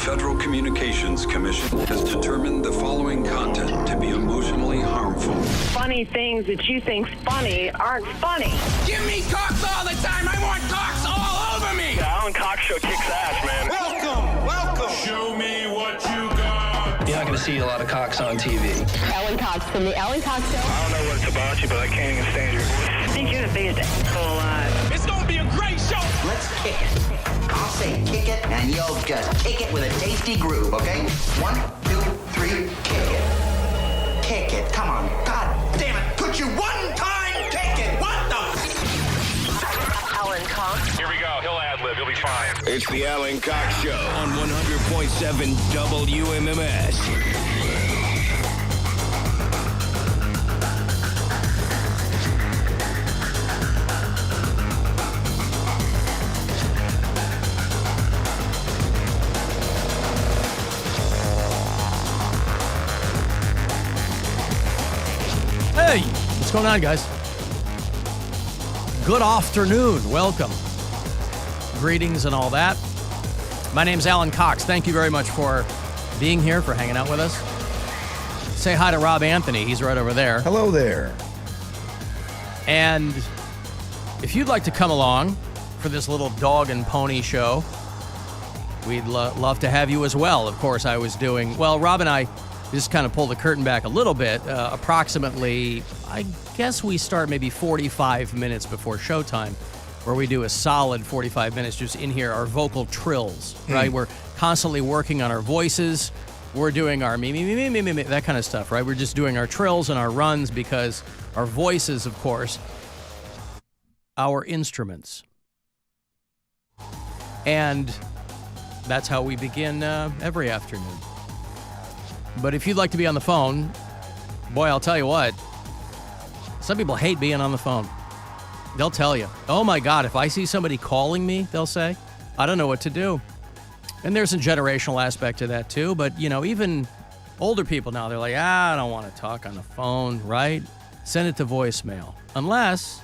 Federal Communications Commission has determined the following content to be emotionally harmful. Funny things that you think's funny aren't funny. Give me cocks all the time. I want cocks all over me. The Alan Cox Show kicks ass, man. Welcome. Show me what you got. You're not going to see a lot of cocks on TV. Alan Cox from the Alan Cox Show. I don't know what it's about you, but I can't even stand your voice. I think you're the biggest asshole alive. It's gonna be a great show. Let's kick it. I'll say kick it, and you'll just kick it with a tasty groove, okay? 1, 2, 3, kick it. Kick it. Come on. God damn it. Could you one time kick it? What the? Alan Cox. Here we go. He'll ad-lib. He'll be fine. It's the Alan Cox Show on 100.7 WMMS. Hey, what's going on, guys? Good afternoon. Welcome. Greetings and all that. My name's Alan Cox. Thank you very much for being here, for hanging out with us. Say hi to Rob Anthony. He's right over there. Hello there. And if you'd like to come along for this little dog and pony show, we'd love to have you as well. Of course, I was doing, well, Rob and I just kind of pull the curtain back a little bit. Approximately, I guess we start maybe 45 minutes before showtime, where we do a solid 45 minutes just in here, our vocal trills, right? We're constantly working on our voices. We're doing our me, that kind of stuff, right? We're just doing our trills and our runs because our voices, of course, our instruments. And that's how we begin every afternoon. But if you'd like to be on the phone, boy, I'll tell you what, some people hate being on the phone. They'll tell you, oh my God, if I see somebody calling me, they'll say, I don't know what to do. And there's a generational aspect to that too, but you know, even older people now, they're like, I don't want to talk on the phone, right? Send it to voicemail. Unless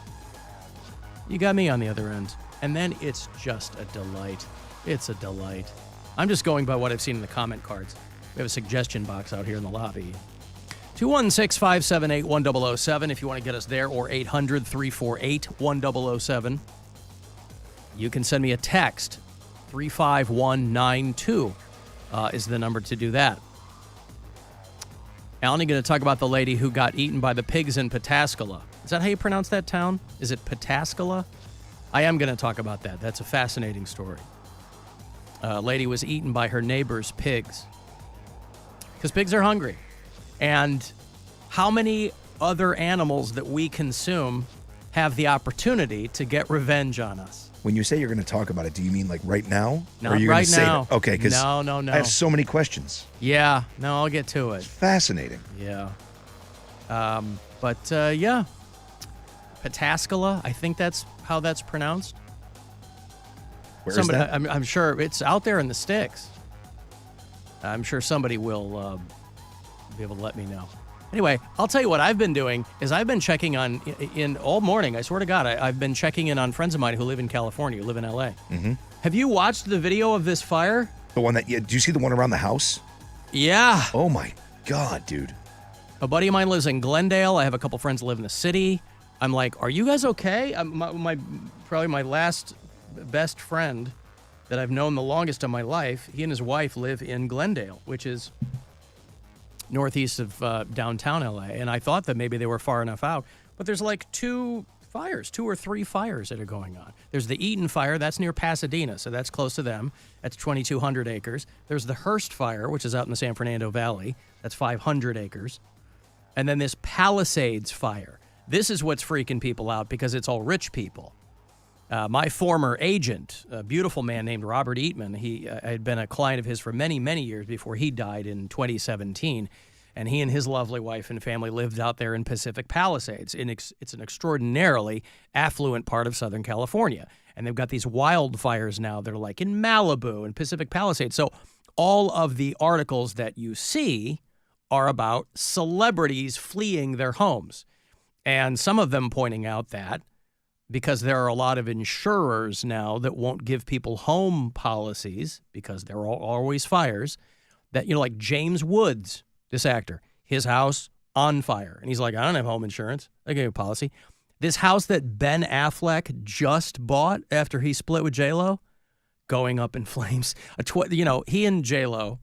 you got me on the other end. And then it's just a delight. It's a delight. I'm just going by what I've seen in the comment cards. We have a suggestion box out here in the lobby. 216-578-1007 if you want to get us there, or 800-348-1007. You can send me a text. 35192 is the number to do that. Alan, you're going to talk about the lady who got eaten by the pigs in Pataskala. Is that how you pronounce that town? Is it Pataskala? I am going to talk about that. That's a fascinating story. A lady was eaten by her neighbor's pigs. Because pigs are hungry. And how many other animals that we consume have the opportunity to get revenge on us? When you say you're going to talk about it, do you mean like right now? Not or are you right going to now. Save it? Okay, because no. I have so many questions. Yeah, no, I'll get to it. Fascinating. Yeah. Yeah. Pataskala, I think that's how that's pronounced. Where is that? I'm sure it's out there in the sticks. I'm sure somebody will be able to let me know. Anyway, I'll tell you what I've been doing is I've been checking on, in all morning, I swear to God, I've been checking in on friends of mine who live in California, who live in L.A. Mm-hmm. Have you watched the video of this fire? The one that, do you see the one around the house? Yeah. Oh my God, dude. A buddy of mine lives in Glendale. I have a couple friends that live in the city. I'm like, are you guys okay? Probably my last best friend that I've known the longest of my life, he and his wife live in Glendale, which is northeast of downtown LA. And I thought that maybe they were far enough out. But there's like two or three fires that are going on. There's the Eaton Fire, that's near Pasadena, so that's close to them. That's 2,200 acres. There's the Hearst Fire, which is out in the San Fernando Valley. That's 500 acres. And then this Palisades Fire. This is what's freaking people out because it's all rich people. My former agent, a beautiful man named Robert Eatman, he had been a client of his for many, many years before he died in 2017. And he and his lovely wife and family lived out there in Pacific Palisades. It's an extraordinarily affluent part of Southern California. And they've got these wildfires now that are like in Malibu and Pacific Palisades. So all of the articles that you see are about celebrities fleeing their homes. And some of them pointing out that because there are a lot of insurers now that won't give people home policies because there are always fires. That, like James Woods, this actor, his house on fire. And he's like, I don't have home insurance. I gave a policy. This house that Ben Affleck just bought after he split with J-Lo, going up in flames. He and J-Lo,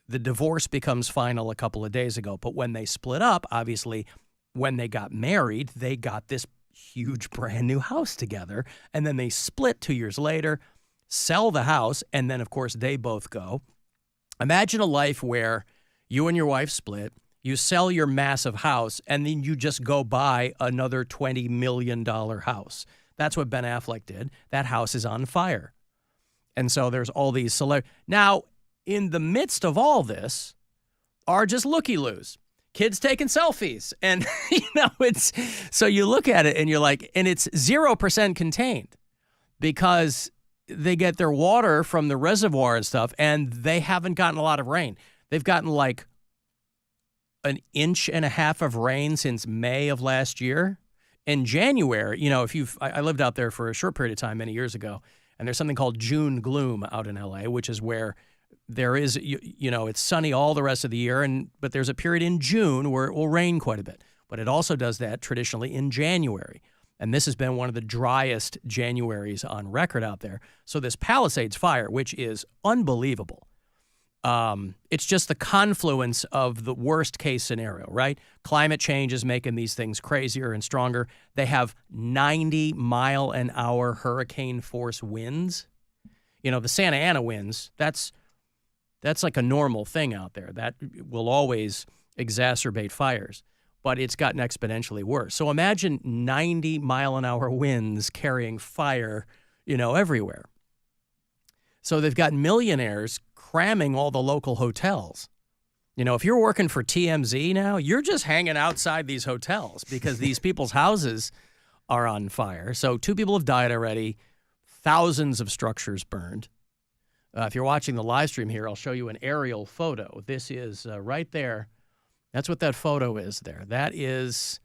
the divorce becomes final a couple of days ago. But when they split up, obviously, when they got married, they got this huge brand new house together. And then they split 2 years later, sell the house, and then, of course, they both go. Imagine a life where you and your wife split, you sell your massive house, and then you just go buy another $20 million house. That's what Ben Affleck did. That house is on fire. And so there's all these Now, in the midst of all this are just looky-loos. Kids taking selfies. And, so you look at it and you're like, and it's 0% contained because they get their water from the reservoir and stuff, and they haven't gotten a lot of rain. They've gotten like 1.5 inches of rain since May of last year. In January, I lived out there for a short period of time many years ago, and there's something called June gloom out in LA, which is where there is, it's sunny all the rest of the year, but there's a period in June where it will rain quite a bit. But it also does that traditionally in January. And this has been one of the driest Januaries on record out there. So this Palisades fire, which is unbelievable, it's just the confluence of the worst case scenario, right? Climate change is making these things crazier and stronger. They have 90-mile-an-hour hurricane force winds. The Santa Ana winds, that's like a normal thing out there. That will always exacerbate fires. But it's gotten exponentially worse. So imagine 90-mile-an-hour winds carrying fire, everywhere. So they've got millionaires cramming all the local hotels. If you're working for TMZ now, you're just hanging outside these hotels because these people's houses are on fire. So 2 people have died already, thousands of structures burned. If you're watching the live stream here, I'll show you an aerial photo. This is right there. That's what that photo is there. That is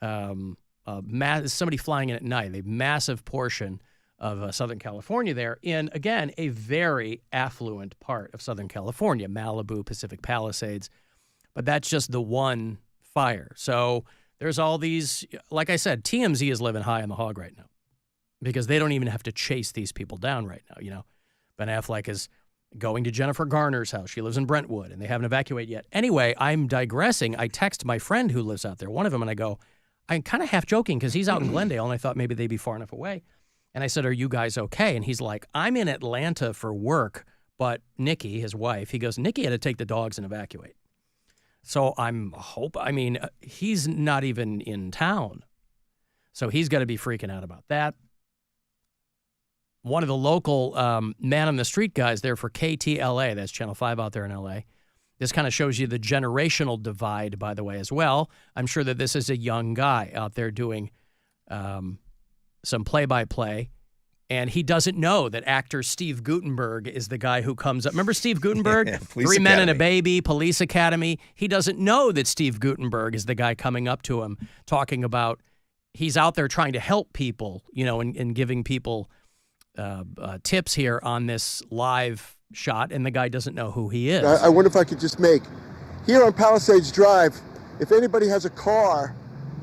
somebody flying in at night, a massive portion of Southern California there in, again, a very affluent part of Southern California, Malibu, Pacific Palisades. But that's just the one fire. So there's all these, like I said, TMZ is living high on the hog right now because they don't even have to chase these people down right now. Ben Affleck is going to Jennifer Garner's house. She lives in Brentwood, and they haven't evacuated yet. Anyway, I'm digressing. I text my friend who lives out there, one of them, and I go, I'm kind of half joking because he's out in Glendale, and I thought maybe they'd be far enough away. And I said, are you guys okay? And he's like, I'm in Atlanta for work, but Nikki, his wife, he goes, Nikki had to take the dogs and evacuate. So he's not even in town. So he's got to be freaking out about that. One of the local man on the street guys there for KTLA, that's Channel 5 out there in LA. This kind of shows you the generational divide, by the way, as well. I'm sure that this is a young guy out there doing some play-by-play, and he doesn't know that actor Steve Gutenberg is the guy who comes up. Remember Steve Gutenberg? Yeah, Three Men and a Baby, Police Academy. He doesn't know that Steve Gutenberg is the guy coming up to him, talking about he's out there trying to help people, and giving people tips here on this live shot, and the guy doesn't know who he is. I wonder if I could just make, here on Palisades Drive, if anybody has a car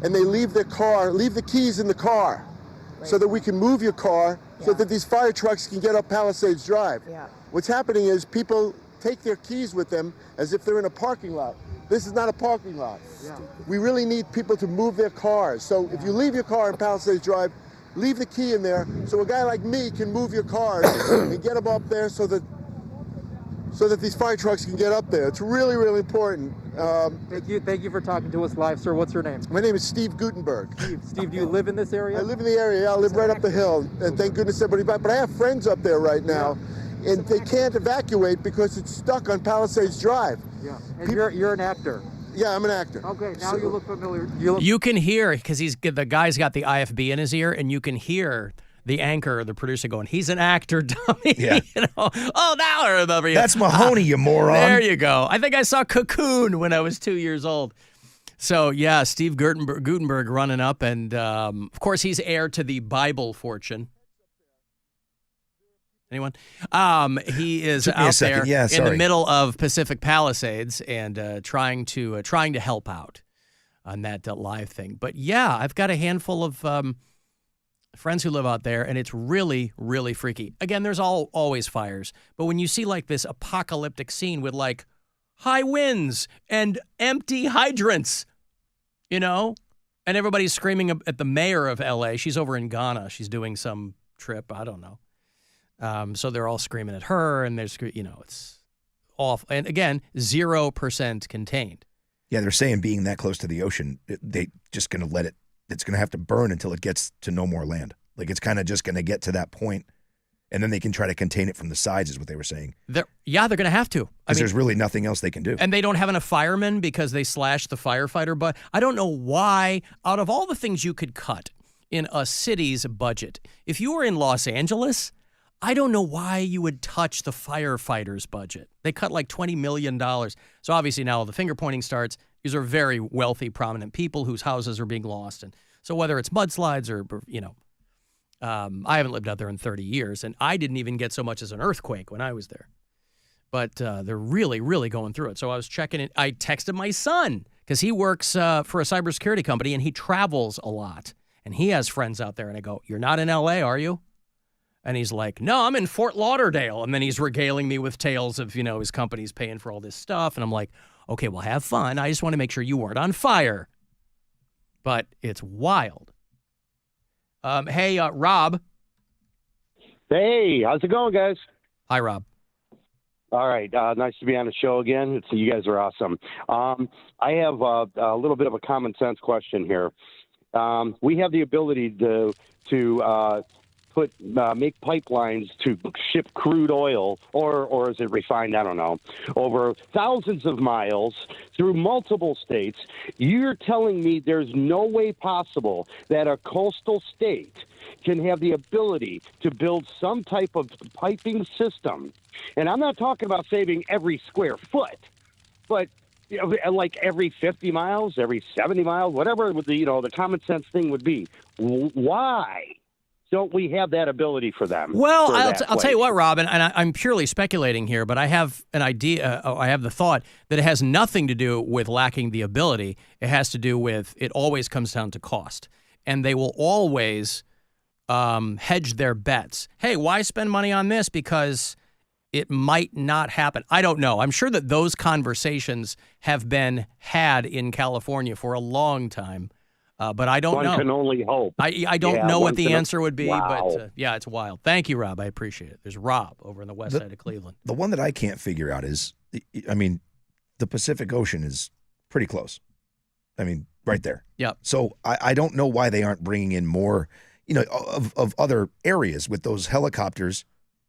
and they leave the keys in the car so that we can move your car so that these fire trucks can get up Palisades Drive. Yeah. What's happening is people take their keys with them as if they're in a parking lot. This is not a parking lot. Yeah. We really need people to move their cars. So if you leave your car in Palisades Drive, leave the key in there so a guy like me can move your cars and get them up there so that these fire trucks can get up there. It's really, really important. Thank you for talking to us live, sir. What's your name? My name is Steve Gutenberg. Steve, do you live in this area? I live in the area. I live right up the hill, and thank goodness everybody back. But I have friends up there right now, and they can't evacuate because it's stuck on Palisades Drive. Yeah, and you're an actor. Yeah, I'm an actor. Okay, now you look familiar. You can hear, because the guy's got the IFB in his ear, and you can hear the anchor or the producer going, he's an actor, dummy. Yeah. Oh, now I remember you. That's Mahoney, you moron. There you go. I think I saw Cocoon when I was 2 years old. So, yeah, Steve Gutenberg running up, and of course, he's heir to the Bible fortune. Anyone? He is out there in the middle of Pacific Palisades and trying to help out on that live thing. But yeah, I've got a handful of friends who live out there, and it's really, really freaky. Again, there's always fires, but when you see like this apocalyptic scene with like high winds and empty hydrants, and everybody's screaming at the mayor of L.A. She's over in Ghana. She's doing some trip. I don't know. So they're all screaming at her, and it's awful. And again, 0% contained. Yeah, they're saying being that close to the ocean, they just going to let it. It's going to have to burn until it gets to no more land. Like it's kind of just going to get to that point, and then they can try to contain it from the sides, is what they were saying. They're going to have to. Because there's really nothing else they can do. And they don't have enough firemen because they slashed the firefighter. But I don't know why, out of all the things you could cut in a city's budget, if you were in Los Angeles, I don't know why you would touch the firefighters' budget. They cut like $20 million. So obviously now the finger pointing starts. These are very wealthy, prominent people whose houses are being lost. And so whether it's mudslides or, I haven't lived out there in 30 years, and I didn't even get so much as an earthquake when I was there. But they're really, really going through it. So I was checking it. I texted my son because he works for a cybersecurity company, and he travels a lot. And he has friends out there. And I go, "You're not in L.A., are you?" And he's like, "No, I'm in Fort Lauderdale." And then he's regaling me with tales of, his company's paying for all this stuff. And I'm like, okay, well, have fun. I just want to make sure you weren't on fire. But it's wild. Hey, Rob. Hey, how's it going, guys? Hi, Rob. All right. Nice to be on the show again. You guys are awesome. I have a little bit of a common sense question here. We have the ability to make pipelines to ship crude oil, or is it refined? I don't know. Over thousands of miles through multiple states. You're telling me there's no way possible that a coastal state can have the ability to build some type of piping system. And I'm not talking about saving every square foot, but like every 50 miles, every 70 miles, whatever the common sense thing would be. Why don't we have that ability for them? Well, I'll tell you what, Rob, and I'm purely speculating here, but I have an idea. I have the thought that it has nothing to do with lacking the ability. It has to do with it always comes down to cost. And they will always hedge their bets. Hey, why spend money on this? Because it might not happen. I don't know. I'm sure that those conversations have been had in California for a long time. But I don't know. One can only hope. I don't know what the answer would be, but yeah, it's wild. Thank you, Rob. I appreciate it. There's Rob over on the west side of Cleveland. The one that I can't figure out is, the Pacific Ocean is pretty close. Right there. Yep. So I don't know why they aren't bringing in more, of other areas with those helicopters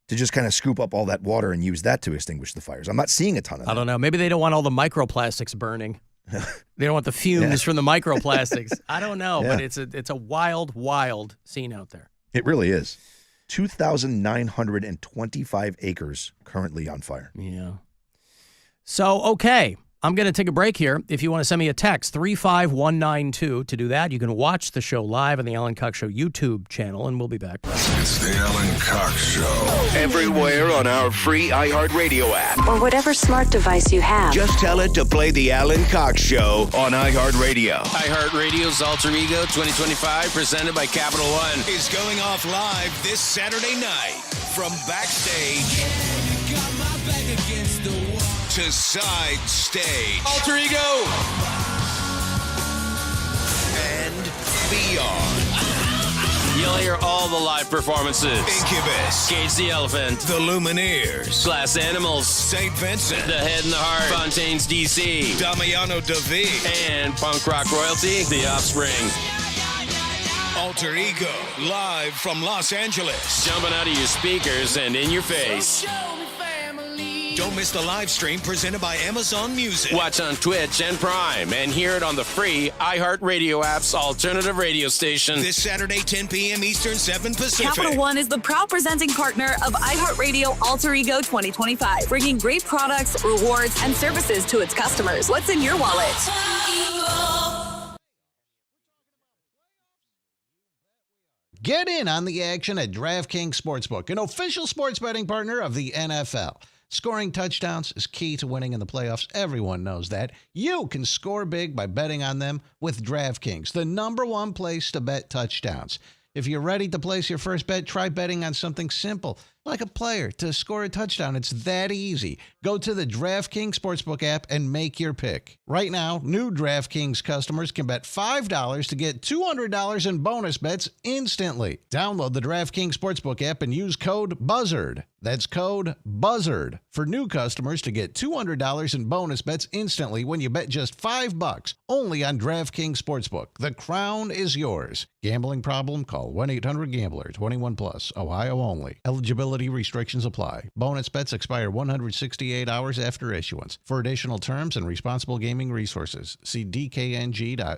to just kind of scoop up all that water and use that to extinguish the fires. I'm not seeing a ton of that. I don't know. Maybe they don't want all the microplastics burning. They don't want the fumes from the microplastics. I don't know, but it's a wild, wild scene out there. It really is. 2,925 acres currently on fire. Yeah. So, okay. I'm going to take a break here. If you want to send me a text, 35192. To do that, you can watch the show live on the Alan Cox Show YouTube channel, and we'll be back. It's the Alan Cox Show. Everywhere on our free iHeartRadio app. Or whatever smart device you have. Just tell it to play the Alan Cox Show on iHeartRadio. iHeartRadio's Alter Ego 2025, presented by Capital One, is going off live this Saturday night from backstage to side stage. Alter Ego and beyond. You'll hear all the live performances. Incubus, Cage the Elephant, The Lumineers, Glass Animals, St. Vincent, The Head and the Heart, Fontaine's DC, Damiano DeVee, and punk rock royalty, The Offspring. Alter Ego, live from Los Angeles. Jumping out of your speakers and in your face. Don't miss the live stream presented by Amazon Music. Watch on Twitch and Prime and hear it on the free iHeartRadio app's alternative radio station. This Saturday, 10 p.m. Eastern, 7 Pacific. Capital One is the proud presenting partner of iHeartRadio Alter Ego 2025, bringing great products, rewards, and services to its customers. What's in your wallet? Get in on the action at DraftKings Sportsbook, an official sports betting partner of the NFL. Scoring touchdowns is key to winning in the playoffs. Everyone knows that. You can score big by betting on them with DraftKings, the #1 place to bet touchdowns. If you're ready to place your first bet, try betting on something simple, like a player to score a touchdown. It's that easy. Go to the DraftKings Sportsbook app and make your pick. Right now, new DraftKings customers can bet $5 to get $200 in bonus bets instantly. Download the DraftKings Sportsbook app and use code BUZZARD. That's code BUZZARD for new customers to get $200 in bonus bets instantly when you bet just $5 only on DraftKings Sportsbook. The crown is yours. Gambling problem? Call 1-800-GAMBLER. 21 plus. Ohio only. Eligibility restrictions apply. Bonus bets expire 168 hours after issuance. For additional terms and responsible gaming resources, see dkng.co/audio.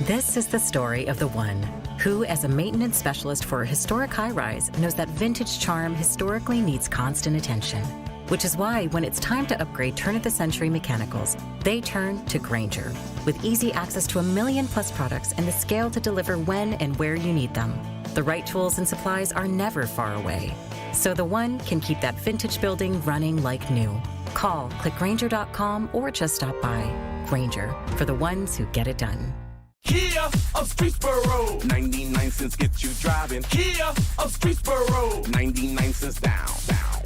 This is the story of the one who, as a maintenance specialist for a historic high-rise, knows that vintage charm historically needs constant attention. Which is why, when it's time to upgrade turn-of-the-century mechanicals, they turn to Grainger. With easy access to 1 million-plus products and the scale to deliver when and where you need them. The right tools and supplies are never far away. So the one can keep that vintage building running like new. Call, click Grainger.com, or just stop by. Grainger, for the ones who get it done. Kia of Streetsboro, 99 cents get you driving. Kia of Streetsboro, 99 cents down.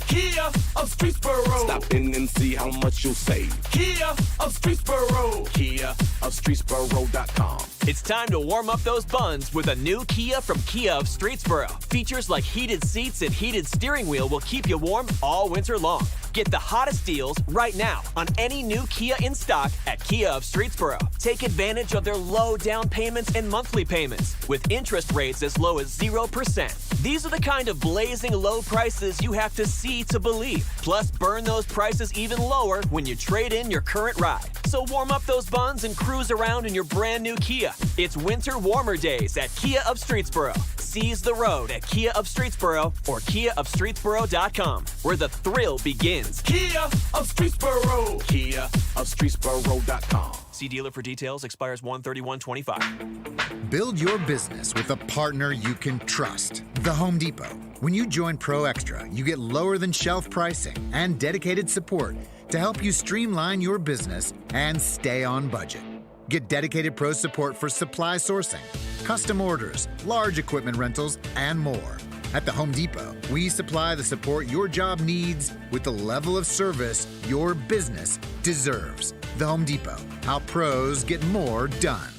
Kia of Streetsboro, stop in and see how much you'll save. Kia of Streetsboro, Kia of Streetsboro.com. It's time to warm up those buns with a new Kia from Kia of Streetsboro. Features like heated seats and heated steering wheel will keep you warm all winter long. Get the hottest deals right now on any new Kia in stock at Kia of Streetsboro. Take advantage of their low down payments and monthly payments with interest rates as low as 0%. These are the kind of blazing low prices you have to see to believe. Plus, burn those prices even lower when you trade in your current ride. So warm up those buns and cruise around in your brand new Kia. It's winter warmer days at Kia of Streetsboro. Seize the road at Kia of Streetsboro or KiaofStreetsboro.com, where the thrill begins. Kia of Streetsboro, Kia of Streetsboro.com. See dealer for details. Expires 1/31/25. Build your business with a partner you can trust. The Home Depot. When you join Pro Extra, you get lower than shelf pricing and dedicated support to help you streamline your business and stay on budget. Get dedicated pro support for supply sourcing, custom orders, large equipment rentals, and more. At the Home Depot, we supply the support your job needs with the level of service your business deserves. The Home Depot, how pros get more done.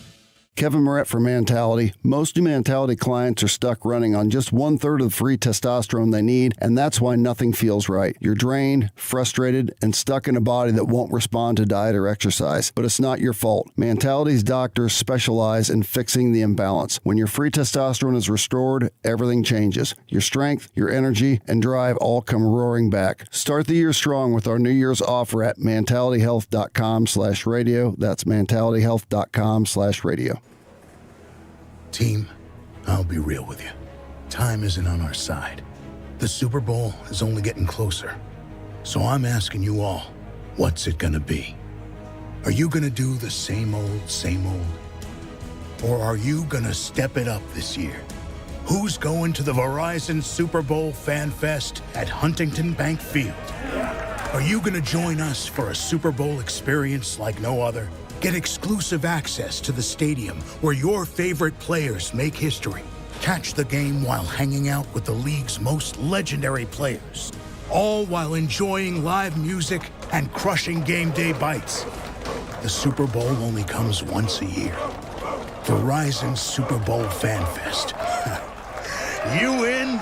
Kevin Moret for Mentality. Most new Mentality clients are stuck running on just 1/3 of the free testosterone they need, and that's why nothing feels right. You're drained, frustrated, and stuck in a body that won't respond to diet or exercise. But it's not your fault. Mentality's doctors specialize in fixing the imbalance. When your free testosterone is restored, everything changes. Your strength, your energy, and drive all come roaring back. Start the year strong with our New Year's offer at mentalityhealth.com/radio. That's mentalityhealth.com/radio. Team, I'll be real with you. Time isn't on our side. The Super Bowl is only getting closer. So I'm asking you all, what's it gonna be? Are you gonna do the same old, same old? Or are you gonna step it up this year? Who's going to the Verizon Super Bowl Fan Fest at Huntington Bank Field? Are you gonna join us for a Super Bowl experience like no other? Get exclusive access to the stadium where your favorite players make history. Catch the game while hanging out with the league's most legendary players. All while enjoying live music and crushing game day bites. The Super Bowl only comes once a year. Verizon Super Bowl Fan Fest. You in?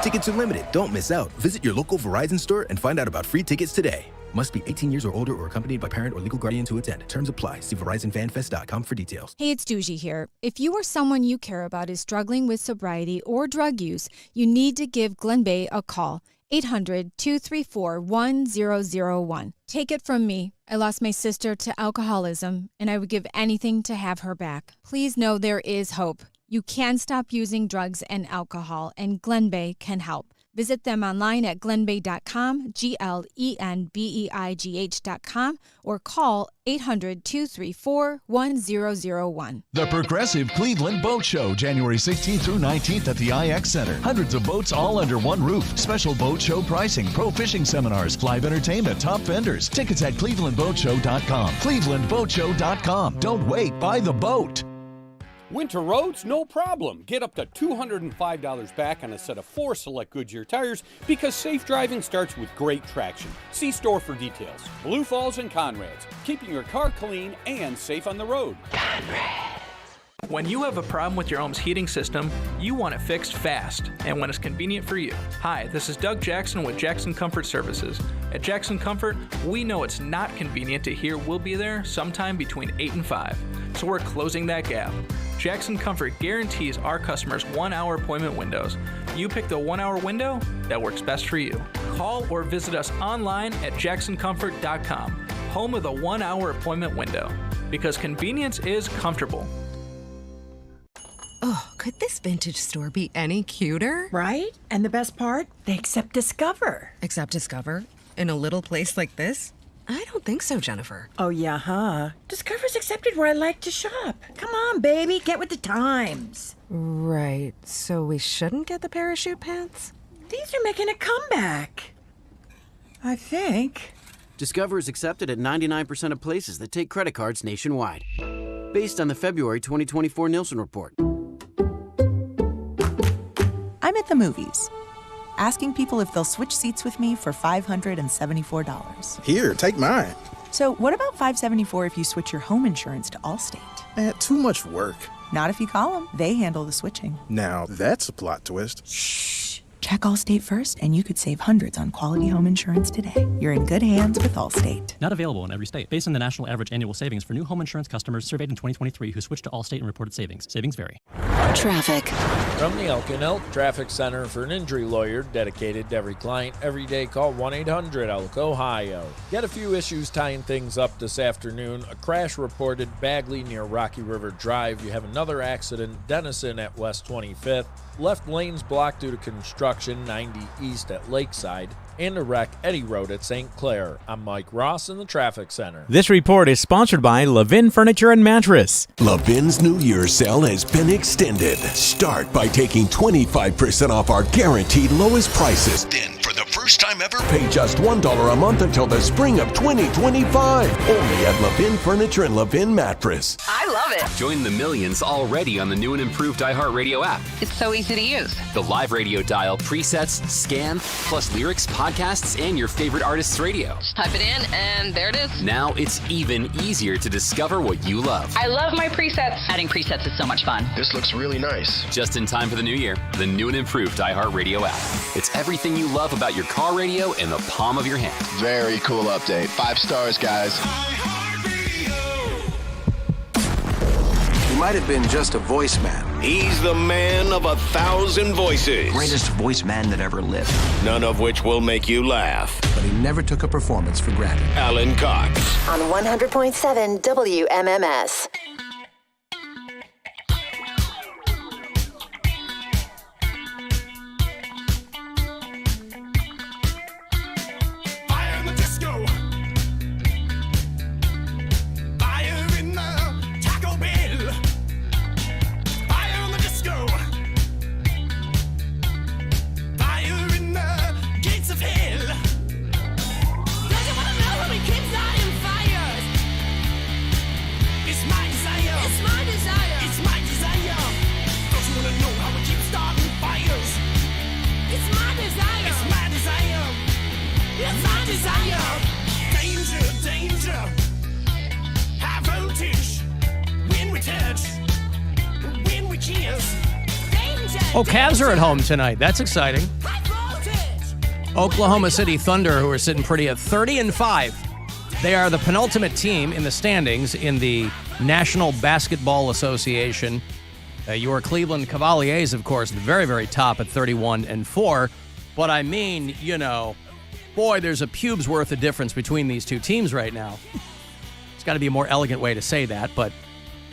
Tickets are limited. Don't miss out. Visit your local Verizon store and find out about free tickets today. Must be 18 years or older or accompanied by parent or legal guardian to attend. Terms apply. See VerizonFanFest.com for details. Hey, it's Duji here. If you or someone you care about is struggling with sobriety or drug use, you need to give Glen Bay a call. 800-234-1001. Take it from me. I lost my sister to alcoholism, and I would give anything to have her back. Please know there is hope. You can stop using drugs and alcohol, and Glen Bay can help. Visit them online at glenbeigh.com, GLENBEIGH.com, or call 800-234-1001. The Progressive Cleveland Boat Show, January 16th through 19th at the IX Center. Hundreds of boats all under one roof. Special boat show pricing, pro fishing seminars, live entertainment, top vendors. Tickets at clevelandboatshow.com. clevelandboatshow.com. Don't wait, buy the boat. Winter roads, no problem. Get up to $205 back on a set of 4 select Goodyear tires because safe driving starts with great traction. See store for details. Blue Falls and Conrad's, keeping your car clean and safe on the road. When you have a problem with your home's heating system, you want it fixed fast and when it's convenient for you. Hi, this is Doug Jackson with Jackson Comfort Services. At Jackson Comfort, we know it's not convenient to hear we'll be there sometime between 8 and 5. So we're closing that gap. Jackson Comfort guarantees our customers 1-hour appointment windows. You pick the 1-hour window that works best for you. Call or visit us online at jacksoncomfort.com, home of the 1-hour appointment window. Because convenience is comfortable. Oh, could this vintage store be any cuter? Right? And the best part? They accept Discover. Accept Discover? In a little place like this? I don't think so, Jennifer. Oh, yeah, huh? Discover's accepted where I like to shop. Come on, baby, get with the times. Right, so we shouldn't get the parachute pants? These are making a comeback. I think. Discover is accepted at 99% of places that take credit cards nationwide. Based on the February 2024 Nielsen report. I'm at the movies, asking people if they'll switch seats with me for $574. Here, take mine. So what about $574 if you switch your home insurance to Allstate? Too much work. Not if you call them. They handle the switching. Now, that's a plot twist. Shh. Check Allstate first, and you could save hundreds on quality home insurance today. You're in good hands with Allstate. Not available in every state. Based on the national average annual savings for new home insurance customers surveyed in 2023 who switched to Allstate and reported savings. Savings vary. Traffic. From the Elkin Elk Traffic Center for an injury lawyer dedicated to every client every day, call 1-800-ELK, Ohio. Get a few issues tying things up this afternoon. A crash reported Bagley near Rocky River Drive. You have another accident, Denison at West 25th. Left lanes blocked due to construction, 90 east at Lakeside, and a wreck Eddy Road at St. Clair. I'm Mike Ross in the Traffic Center. This report is sponsored by Levin Furniture and Mattress. Levin's New Year's sale has been extended. Start by taking 25% off our guaranteed lowest prices. Then, for the first time ever, pay just $1 a month until the spring of 2025. Only at Levin Furniture and Levin Mattress. I love it. Join the millions already on the new and improved iHeartRadio app. It's so easy to use. The live radio dial, presets, scan, plus lyrics, podcasts, and your favorite artists' radio. Just type it in, and there it is. Now it's even easier to discover what you love. I love my presets. Adding presets is so much fun. This looks really nice. Just in time for the new year, the new and improved iHeartRadio app. It's everything you love about your car radio in the palm of your hand. Very cool update. 5 stars, guys. He might have been just a voice man. He's the man of 1,000 voices. Greatest voice man that ever lived. None of which will make you laugh. But he never took a performance for granted. Alan Cox. On 100.7 WMMS. Oh, Cavs are at home tonight. That's exciting. Oklahoma City Thunder, who are sitting pretty at 30-5. They are the penultimate team in the standings in the National Basketball Association. Your Cleveland Cavaliers, of course, at the very, very top at 31-4. But I mean, you know, boy, there's a pube's worth of difference between these two teams right now. It's got to be a more elegant way to say that, but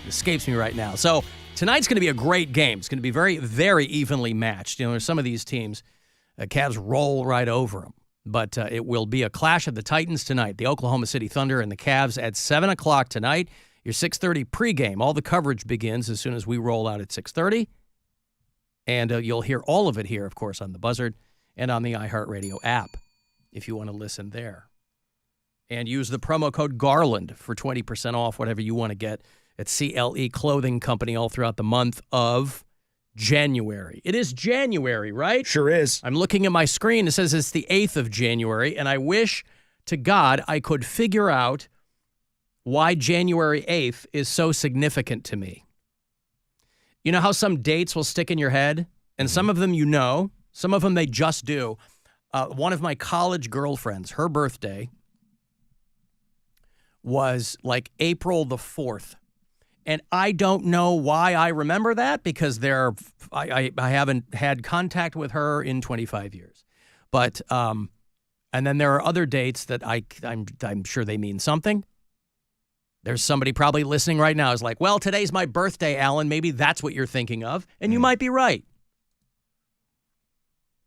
it escapes me right now. So tonight's going to be a great game. It's going to be very, very evenly matched. You know, there's some of these teams Cavs roll right over them. But it will be a clash of the Titans tonight. The Oklahoma City Thunder and the Cavs at 7 o'clock tonight. Your 6:30 pregame. All the coverage begins as soon as we roll out at 6:30. And you'll hear all of it here, of course, on the Buzzard and on the iHeartRadio app if you want to listen there. And use the promo code Garland for 20% off whatever you want to get at CLE Clothing Company all throughout the month of January. It is January, right? Sure is. I'm looking at my screen. It says it's the 8th of January, and I wish to God I could figure out why January 8th is so significant to me. You know how some dates will stick in your head? And some of them you know. Some of them they just do. One of my college girlfriends, her birthday was like April the 4th. And I don't know why I remember that because I haven't had contact with her in 25 years. But and then there are other dates that I'm sure they mean something. There's somebody probably listening right now is like, well, today's my birthday, Alan. Maybe that's what you're thinking of. And you might be right.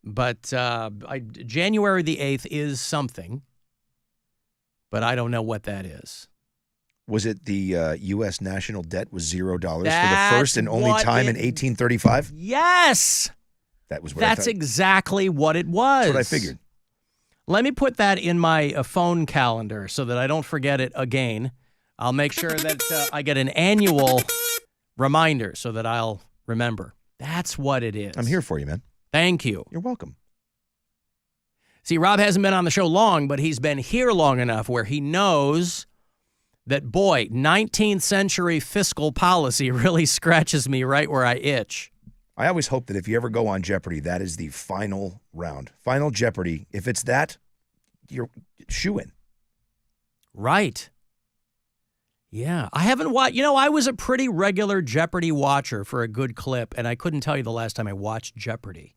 But January the 8th is something. But I don't know what that is. Was it the U.S. national debt was $0 for the first and only time in 1835? Yes! That was what That's exactly what it was. That's what I figured. Let me put that in my phone calendar so that I don't forget it again. I'll make sure that I get an annual reminder so that I'll remember. That's what it is. I'm here for you, man. Thank you. You're welcome. See, Rob hasn't been on the show long, but he's been here long enough where he knows that, boy, 19th century fiscal policy really scratches me right where I itch. I always hope that if you ever go on Jeopardy, that is the final round. Final Jeopardy. If it's that, you're shoo-in. Right. Yeah. I haven't watched, I was a pretty regular Jeopardy watcher for a good clip, and I couldn't tell you the last time I watched Jeopardy.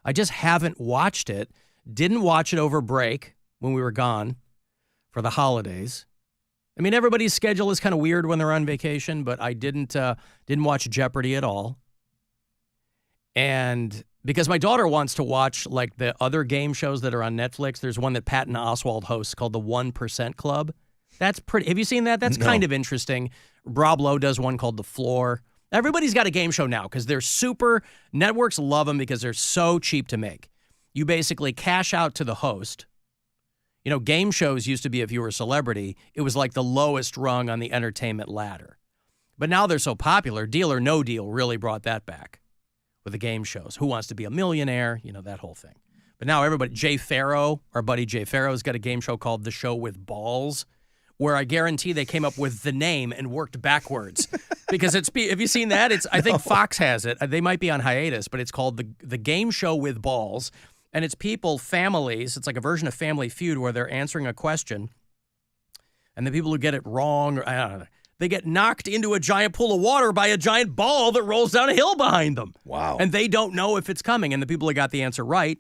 I just haven't watched it. Didn't watch it over break when we were gone for the holidays. I mean, everybody's schedule is kind of weird when they're on vacation, but I didn't watch Jeopardy at all. And because my daughter wants to watch like the other game shows that are on Netflix, there's one that Patton Oswalt hosts called the 1% Club. That's pretty. Have you seen that? That's kind of interesting. Rob Lowe does one called The Floor. Everybody's got a game show now because networks love them because they're so cheap to make. You basically cash out to the host. Game shows used to be if you were a celebrity, it was like the lowest rung on the entertainment ladder. But now they're so popular, Deal or No Deal really brought that back with the game shows. Who Wants to Be a Millionaire? That whole thing. But now everybody, Jay Farrow, our buddy Jay Farrow's got a game show called The Show with Balls, where I guarantee they came up with the name and worked backwards. Because have you seen that? I think Fox has it. They might be on hiatus, but it's called the Game Show with Balls. And it's families. It's like a version of Family Feud where they're answering a question. And the people who get it wrong, I don't know, they get knocked into a giant pool of water by a giant ball that rolls down a hill behind them. Wow. And they don't know if it's coming. And the people who got the answer right,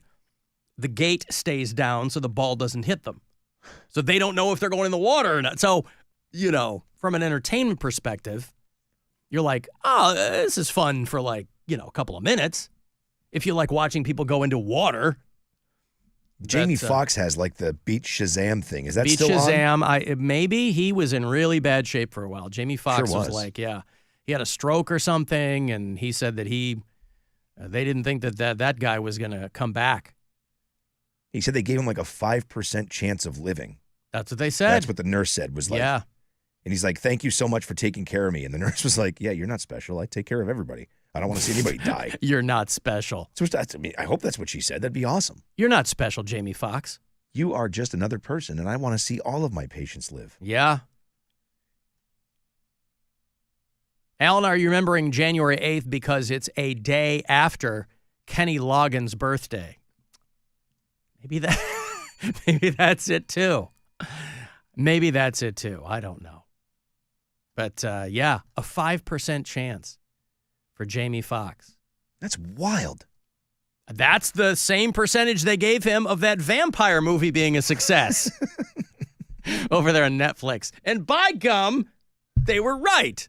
the gate stays down so the ball doesn't hit them. So they don't know if they're going in the water or not. So, from an entertainment perspective, you're like, oh, this is fun for a couple of minutes. If you like watching people go into water. Jamie Foxx has the Beat Shazam thing. Is that Beat still Shazam, on? Maybe he was in really bad shape for a while. Jamie Foxx was he had a stroke or something, and he said that they didn't think that guy was going to come back. He said they gave him a 5% chance of living. That's what they said. That's what the nurse said was like. Yeah. And he's like, thank you so much for taking care of me. And the nurse was like, yeah, you're not special. I take care of everybody. I don't want to see anybody die. You're not special. So I hope that's what she said. That'd be awesome. You're not special, Jamie Foxx. You are just another person, and I want to see all of my patients live. Yeah. Alan, are you remembering January 8th because it's a day after Kenny Loggins' birthday? Maybe that's it too. Maybe that's it too. I don't know. But a 5% chance for Jamie Foxx. That's wild. That's the same percentage they gave him of that vampire movie being a success over there on Netflix. And by gum, they were right.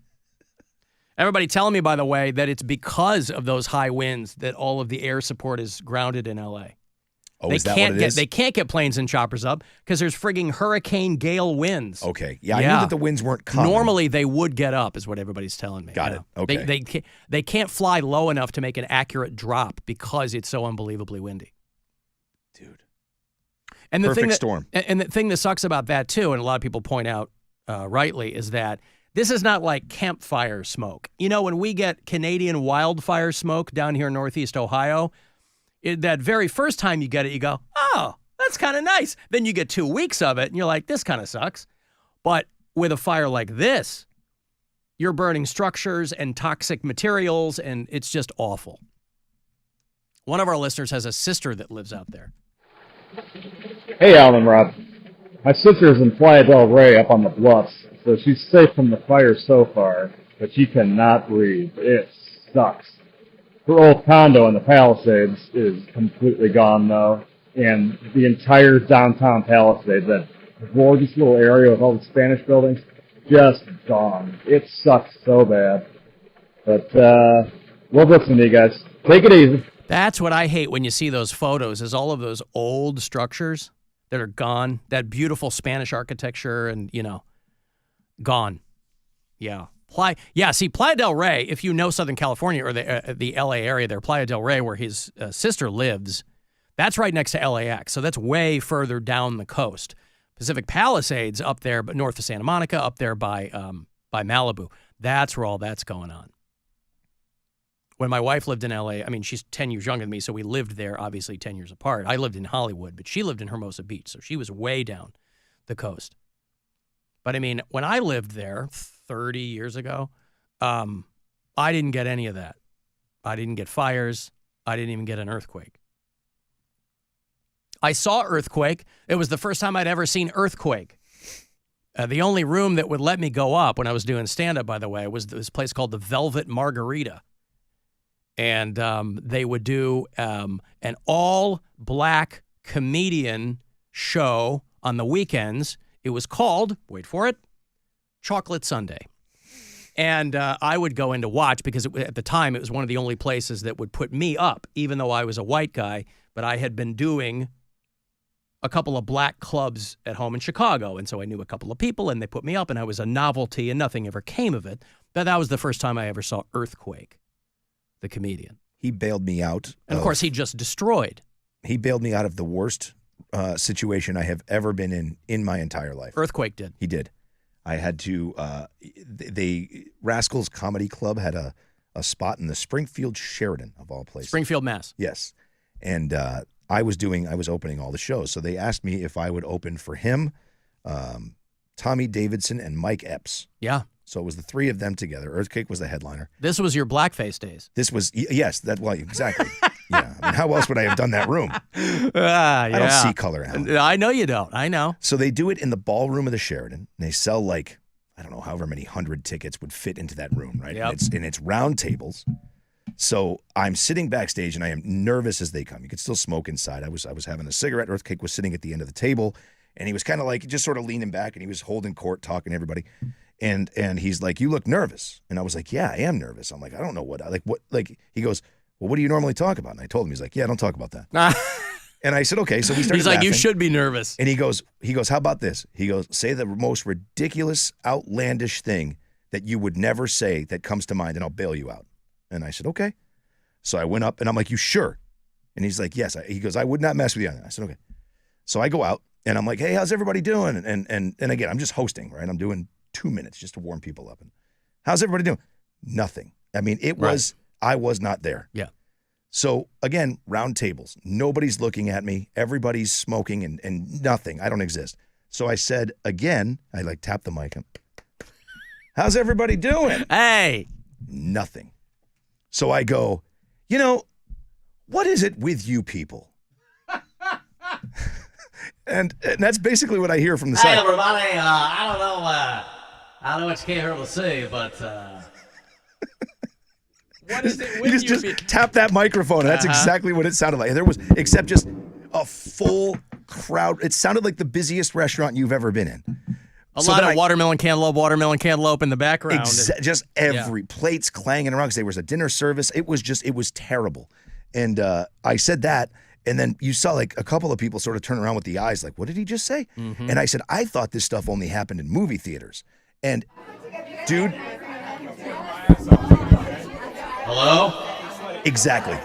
Everybody telling me, by the way, that it's because of those high winds that all of the air support is grounded in L.A. Oh, is that what it is? They can't get planes and choppers up because there's frigging hurricane gale winds. Okay. Yeah, I knew that the winds weren't coming. Normally they would get up, is what everybody's telling me. Got it. Okay. They can't fly low enough to make an accurate drop because it's so unbelievably windy. Dude. And the Perfect storm. And the thing that sucks about that, too, and a lot of people point out rightly, is that this is not like campfire smoke. You know, when we get Canadian wildfire smoke down here in Northeast Ohio, that very first time you get it, you go, oh, that's kind of nice. Then you get 2 weeks of it, and you're like, this kind of sucks. But with a fire like this, you're burning structures and toxic materials, and it's just awful. One of our listeners has a sister that lives out there. Hey, Alan Rob. My sister's in Playa del Rey up on the bluffs, so she's safe from the fire so far, but she cannot breathe. It sucks. Her old condo in the Palisades is completely gone, though, and the entire downtown Palisades, that gorgeous little area with all the Spanish buildings, just gone. It sucks so bad. But we'll listen to you guys. Take it easy. That's what I hate when you see those photos, is all of those old structures that are gone, that beautiful Spanish architecture and, gone. Yeah. See, Playa del Rey, if you know Southern California or the LA area there, Playa del Rey, where his sister lives, that's right next to LAX. So that's way further down the coast. Pacific Palisades up there, but north of Santa Monica, up there by Malibu. That's where all that's going on. When my wife lived in LA, I mean, she's 10 years younger than me, so we lived there, obviously 10 years apart. I lived in Hollywood, but she lived in Hermosa Beach, so she was way down the coast. But I mean, when I lived there 30 years ago, I didn't get any of that. I didn't get fires. I didn't even get an earthquake. I saw earthquake. It was the first time I'd ever seen earthquake. The only room that would let me go up when I was doing stand-up, by the way, was this place called the Velvet Margarita. And they would do an all-black comedian show on the weekends. It was called, wait for it, Chocolate Sunday. And I would go in to watch because at the time it was one of the only places that would put me up, even though I was a white guy. But I had been doing a couple of black clubs at home in Chicago. And so I knew a couple of people, and they put me up, and I was a novelty, and nothing ever came of it. But that was the first time I ever saw Earthquake, the comedian. He bailed me out. And of course, he just destroyed. He bailed me out of the worst situation I have ever been in my entire life. Earthquake did. He did. I had to, Rascals Comedy Club had a spot in the Springfield Sheridan, of all places. Springfield, Mass. Yes. And I was opening all the shows. So they asked me if I would open for him, Tommy Davidson, and Mike Epps. Yeah. So it was the three of them together. Earthquake was the headliner. This was your blackface days. This was, yes, exactly. Yeah. I mean, how else would I have done that room? Yeah. I don't see color, Alan. I know you don't. I know. So they do it in the ballroom of the Sheridan. And they sell like, I don't know, however many 100 tickets would fit into that room, right? Yep. And it's round tables. So I'm sitting backstage and I am nervous as they come. You could still smoke inside. I was having a cigarette. Earthquake was sitting at the end of the table. And he was kind of like just sort of leaning back, and he was holding court, talking to everybody. And he's like, "You look nervous." And I was like, "Yeah, I am nervous." I'm like, "I don't know what." He goes, "Well, what do you normally talk about?" And I told him, he's like, "Yeah, I don't talk about that." And I said, "Okay." So we started He's like, laughing. "You should be nervous." And he goes, "How about this?" He goes, "Say the most ridiculous, outlandish thing that you would never say that comes to mind, and I'll bail you out." And I said, "Okay." So I went up, and I'm like, "You sure?" And he's like, "Yes." He goes, "I would not mess with you on that." I said, "Okay." So I go out, and I'm like, "Hey, how's everybody doing?" And again, I'm just hosting, right? I'm doing 2 minutes just to warm people up. And how's everybody doing? Nothing. I mean, I was not there. Yeah. So again, round tables. Nobody's looking at me. Everybody's smoking and nothing. I don't exist. So I said again, I tapped the mic. How's everybody doing? Hey. Nothing. So I go, what is it with you people? And that's basically what I hear from the side. Hey, everybody. I don't know what you came here to see, but... What is it with you just tap that microphone, and that's exactly what it sounded like. And there was, except just a full crowd. It sounded like the busiest restaurant you've ever been in. A lot of watermelon cantaloupe in the background. Just every plates clanging around because there was a dinner service. It was terrible. And I said that, And then you saw like a couple of people sort of turn around with the eyes like, what did he just say? Mhm. And I said, I thought this stuff only happened in movie theaters. And dude. Hello? Exactly.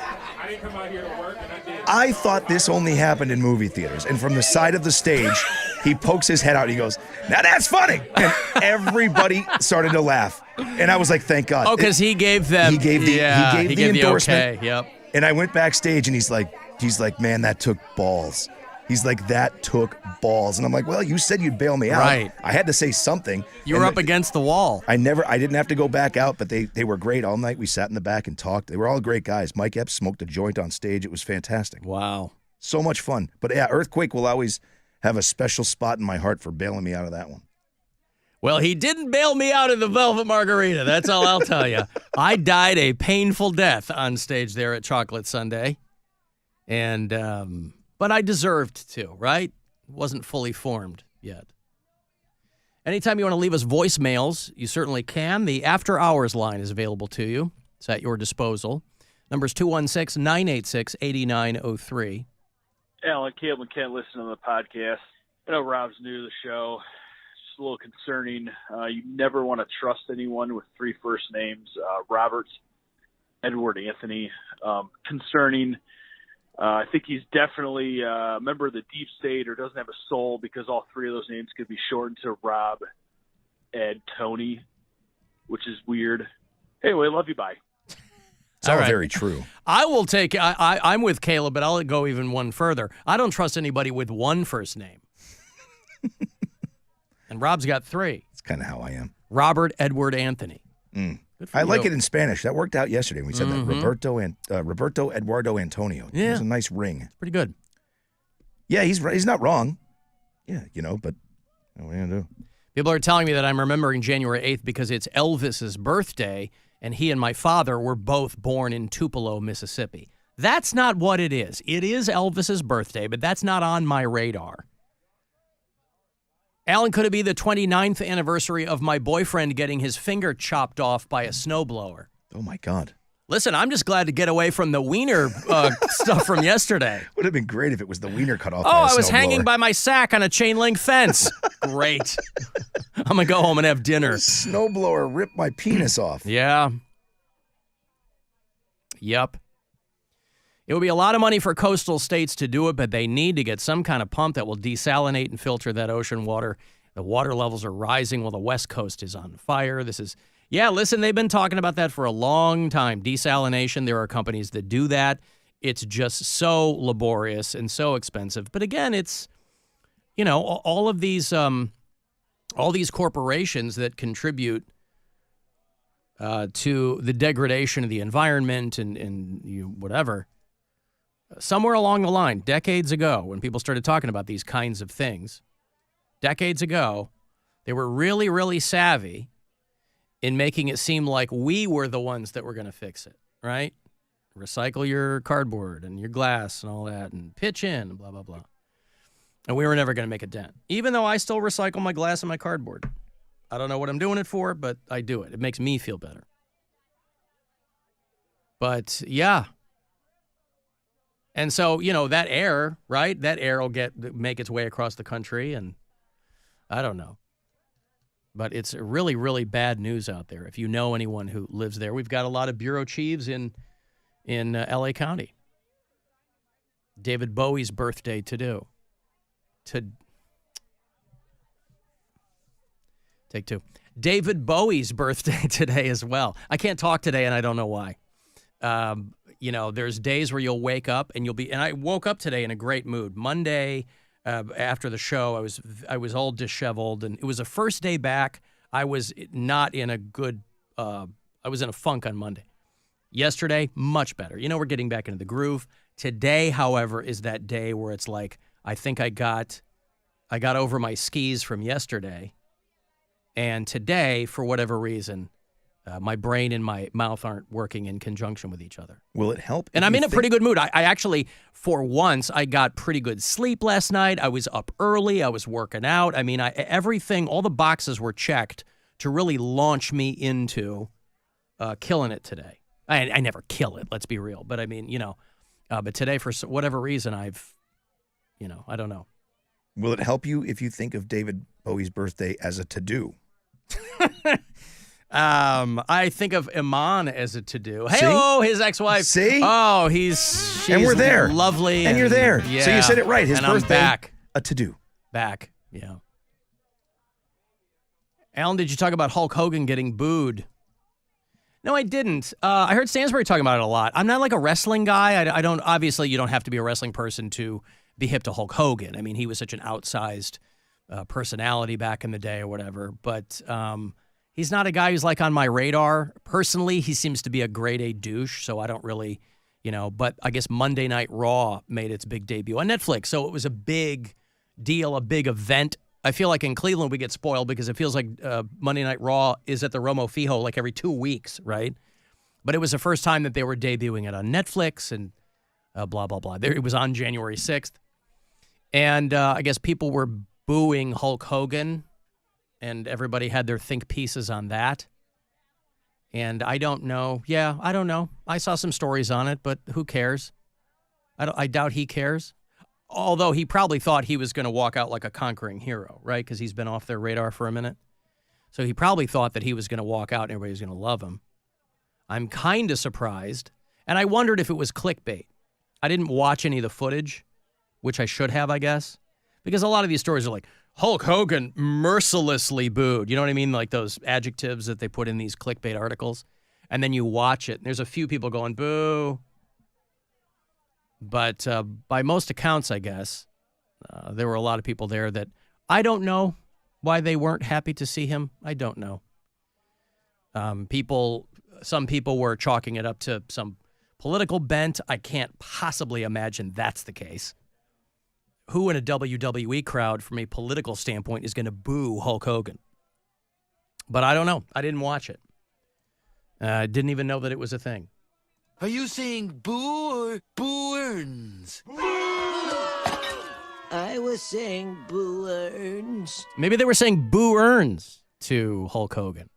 I thought this only happened in movie theaters. And from the side of the stage, he pokes his head out and he goes, now that's funny. And everybody started to laugh. And I was like, thank God. Oh, because he gave them. He gave the endorsement. Okay. Yep. And I went backstage and he's like, man, that took balls. He's like, that took balls. And I'm like, well, you said you'd bail me out. Right. I had to say something. You were up against the wall. I didn't have to go back out, but they were great all night. We sat in the back and talked. They were all great guys. Mike Epps smoked a joint on stage. It was fantastic. Wow. So much fun. But yeah, Earthquake will always have a special spot in my heart for bailing me out of that one. Well, he didn't bail me out of the Velvet Margarita. That's all I'll tell you. I died a painful death on stage there at Chocolate Sunday. And, but I deserved to, right? Wasn't fully formed yet. Anytime you want to leave us voicemails, you certainly can. The After Hours line is available to you. It's at your disposal. Number's 216-986-8903. Alan, Caleb, can't listen to the podcast. I know Rob's new to the show. It's just a little concerning. You never want to trust anyone with 3 first names. Robert, Edward, Anthony. Concerning. I think he's definitely a member of the deep state or doesn't have a soul because all 3 of those names could be shortened to Rob, Ed, Tony, which is weird. Anyway, love you. Bye. It's all very true. I will take, I'm with Caleb, but I'll go even one further. I don't trust anybody with 1 first name. And Rob's got 3. It's kind of how I am. Robert, Edward, Anthony. Mm. Good for I like you. it in Spanish. That worked out yesterday when we said that. Roberto Eduardo Antonio. Yeah. It was a nice ring. Pretty good. Yeah, he's not wrong. Yeah, but what are you going to do? People are telling me that I'm remembering January 8th because it's Elvis's birthday, and he and my father were both born in Tupelo, Mississippi. That's not what it is. It is Elvis's birthday, but that's not on my radar. Alan, could it be the 29th anniversary of my boyfriend getting his finger chopped off by a snowblower? Oh, my God. Listen, I'm just glad to get away from the wiener stuff from yesterday. Would have been great if it was the wiener cut off. Oh, by a I was snowblower. hanging by my sack on a chain link fence. Great. I'm going to go home and have dinner. Snowblower ripped my penis off. Yeah. Yep. It would be a lot of money for coastal states to do it, but they need to get some kind of pump that will desalinate and filter that ocean water. The water levels are rising while the West Coast is on fire. Listen, they've been talking about that for a long time. Desalination, there are companies that do that. It's just so laborious and so expensive. But again, it's, all of these corporations that contribute to the degradation of the environment and whatever. Somewhere along the line, decades ago, when people started talking about these kinds of things, decades ago, they were really, really savvy in making it seem like we were the ones that were going to fix it, right? Recycle your cardboard and your glass and all that and pitch in and blah, blah, blah. And we were never going to make a dent, even though I still recycle my glass and my cardboard. I don't know what I'm doing it for, but I do it. It makes me feel better. But, yeah. And so, that air, right? That air will make its way across the country, and I don't know. But it's really, really bad news out there. If you know anyone who lives there, we've got a lot of bureau chiefs in L.A. County. David Bowie's birthday Take 2. David Bowie's birthday today as well. I can't talk today, and I don't know why. There's days where you'll wake up and and I woke up today in a great mood. Monday, after the show, I was all disheveled, and it was the first day back. I was not in a good, I was in a funk on Monday. Yesterday, much better. We're getting back into the groove. Today, however, is that day where it's like, I think I got over my skis from yesterday. And today, for whatever reason, my brain and my mouth aren't working in conjunction with each other. Will it help? And I'm in a pretty good mood. I actually, for once, I got pretty good sleep last night. I was up early. I was working out. I mean, everything, all the boxes were checked to really launch me into killing it today. I never kill it, let's be real. But I mean, But today, for whatever reason, I don't know. Will it help you if you think of David Bowie's birthday as a to-do? I think of Iman as a to-do. Hey, his ex-wife. See? Oh, she's and we're there. Lovely. And you're there. Yeah. So you said it right. His and birthday, I'm back. A to-do. Back, yeah. Alan, did you talk about Hulk Hogan getting booed? No, I didn't. I heard Stansbury talking about it a lot. I'm not like a wrestling guy. I don't. Obviously, you don't have to be a wrestling person to be hip to Hulk Hogan. I mean, he was such an outsized personality back in the day or whatever. But he's not a guy who's like on my radar. Personally, he seems to be a grade A douche, so I don't really, But I guess Monday Night Raw made its big debut on Netflix, so it was a big deal, a big event. I feel like in Cleveland we get spoiled because it feels like Monday Night Raw is at the Romo Fijo like every 2 weeks, right? But it was the first time that they were debuting it on Netflix and blah, blah, blah. It was on January 6th. And I guess people were booing Hulk Hogan, and everybody had their think pieces on that. And I don't know. Yeah, I don't know. I saw some stories on it, but who cares? I doubt he cares. Although he probably thought he was going to walk out like a conquering hero, right? Because he's been off their radar for a minute. So he probably thought that he was going to walk out and everybody was going to love him. I'm kind of surprised. And I wondered if it was clickbait. I didn't watch any of the footage, which I should have, I guess. Because a lot of these stories are like, Hulk Hogan mercilessly booed. You know what I mean? Like those adjectives that they put in these clickbait articles. And then you watch it, and there's a few people going, boo. But by most accounts, I guess, there were a lot of people there that I don't know why they weren't happy to see him. I don't know. Some people were chalking it up to some political bent. I can't possibly imagine that's the case. Who in a WWE crowd, from a political standpoint, is going to boo Hulk Hogan? But I don't know. I didn't watch it. I didn't even know that it was a thing. Are you saying boo or boo-earns? I was saying boo-earns. Maybe they were saying boo-earns to Hulk Hogan.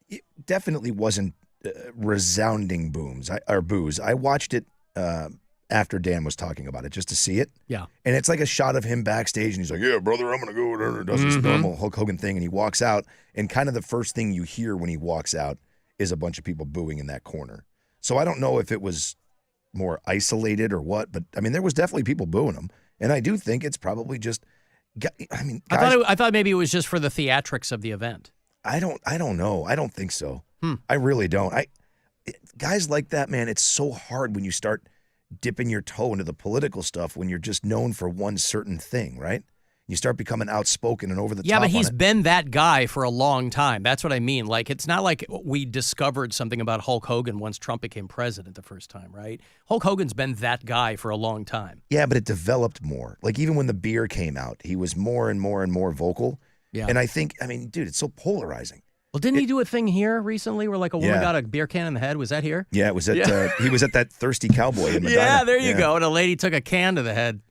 It definitely wasn't resounding boos. I watched it after Dan was talking about it just to see it. Yeah. And it's like a shot of him backstage, and he's like, yeah, brother, I'm going to go. And does this normal Hulk Hogan thing, and he walks out, and kind of the first thing you hear when he walks out is a bunch of people booing in that corner. So I don't know if it was more isolated or what, but I mean, there was definitely people booing him. And I do think it's probably just, I mean, guys, I thought maybe it was just for the theatrics of the event. I don't know. I don't think so. I really don't. Guys like that, man, it's so hard when you start dipping your toe into the political stuff when you're just known for one certain thing, right? You start becoming outspoken and over the top. Yeah, but he's been that guy for a long time. That's what I mean. Like, it's not like we discovered something about Hulk Hogan once Trump became president the first time, right? Hulk Hogan's been that guy for a long time. Yeah, but it developed more. Like, even when the beer came out, he was more and more and more vocal. Yeah. And I mean, dude, it's so polarizing. Well, didn't he do a thing here recently where like a woman got a beer can in the head? Was that here? Yeah, it was at he was at that Thirsty Cowboy in Medina. Yeah, there you go. And a lady took a can to the head.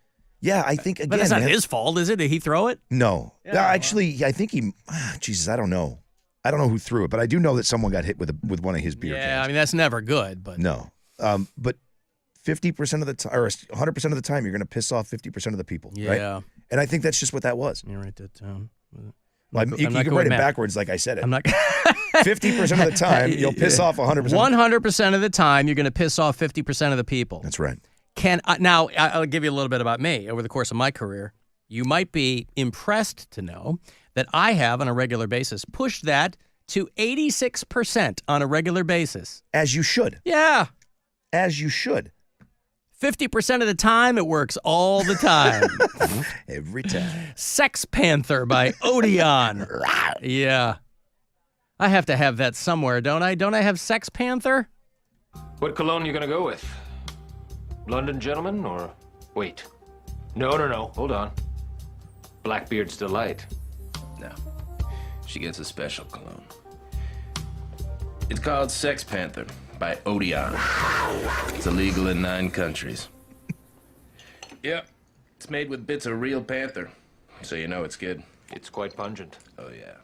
Yeah, I think, again, but that's not his fault, is it? Did he throw it? No. Actually, I think he, Jesus, I don't know. I don't know who threw it, but I do know that someone got hit with one of his beer cans. Yeah, I mean, that's never good, but. No. But 50% of the time, or 100% of the time, you're going to piss off 50% of the people, right? Yeah. And I think that's just what that was. You write that down. Well, you can write it backwards like I said it. I'm not 50% of the time, you'll piss off 100%. 100% of the time, you're going to piss off 50% of the people. That's right. Now, I'll give you a little bit about me. Over the course of my career, you might be impressed to know that I have, on a regular basis, pushed that to 86% on a regular basis. As you should. Yeah. As you should. 50% of the time, it works all the time. Every time. Sex Panther by Odeon. Yeah. I have to have that somewhere, don't I? Don't I have Sex Panther? What cologne you gonna go with? London Gentleman or... Wait. No. Hold on. Blackbeard's Delight. No. She gets a special cologne. It's called Sex Panther by Odeon. It's illegal in 9 countries. Yep. It's made with bits of real panther, so you know it's good. It's quite pungent. Oh, yeah.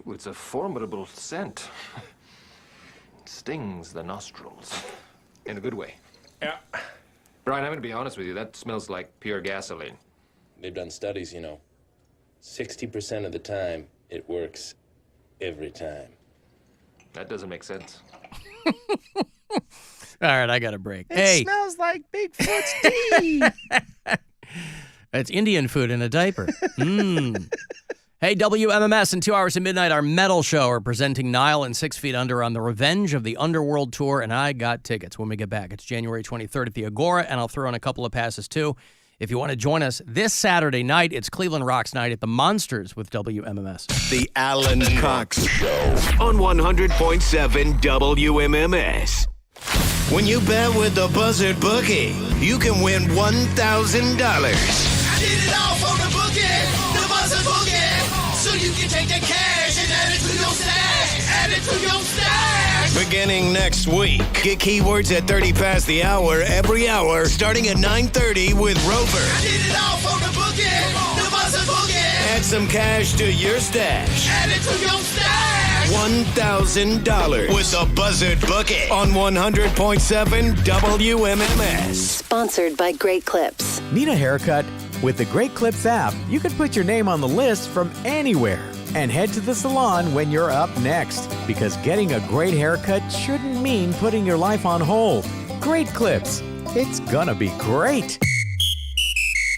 Ooh, it's a formidable scent. It stings the nostrils. In a good way. Yeah. Brian, I'm going to be honest with you. That smells like pure gasoline. They've done studies, 60% of the time, it works every time. That doesn't make sense. All right, I got a break. It smells like Bigfoot's tea. It's Indian food in a diaper. Hey, WMMS, in 2 hours at midnight, our metal show are presenting Nile and 6 Feet Under on the Revenge of the Underworld Tour, and I got tickets when we get back. It's January 23rd at the Agora, and I'll throw in a couple of passes, too. If you want to join us this Saturday night, it's Cleveland Rocks Night at the Monsters with WMMS. The Alan Cox Show on 100.7 WMMS. When you bet with the Buzzard Bookie, you can win $1,000. I did it all for the bookie, the Buzzard Bookie. So you can take the cash and add it to your stash. Add it to your stash. Beginning next week, get keywords at 30 past the hour every hour, starting at 9:30 with Rover. I did it all for the bookie, the Buzzard Bookie. Add some cash to your stash. Add it to your stash. $1,000 with the Buzzard Bookie on 100.7 WMMS. Sponsored by Great Clips. Need a haircut? With the Great Clips app, you can put your name on the list from anywhere and head to the salon when you're up next. Because getting a great haircut shouldn't mean putting your life on hold. Great Clips. It's gonna be great.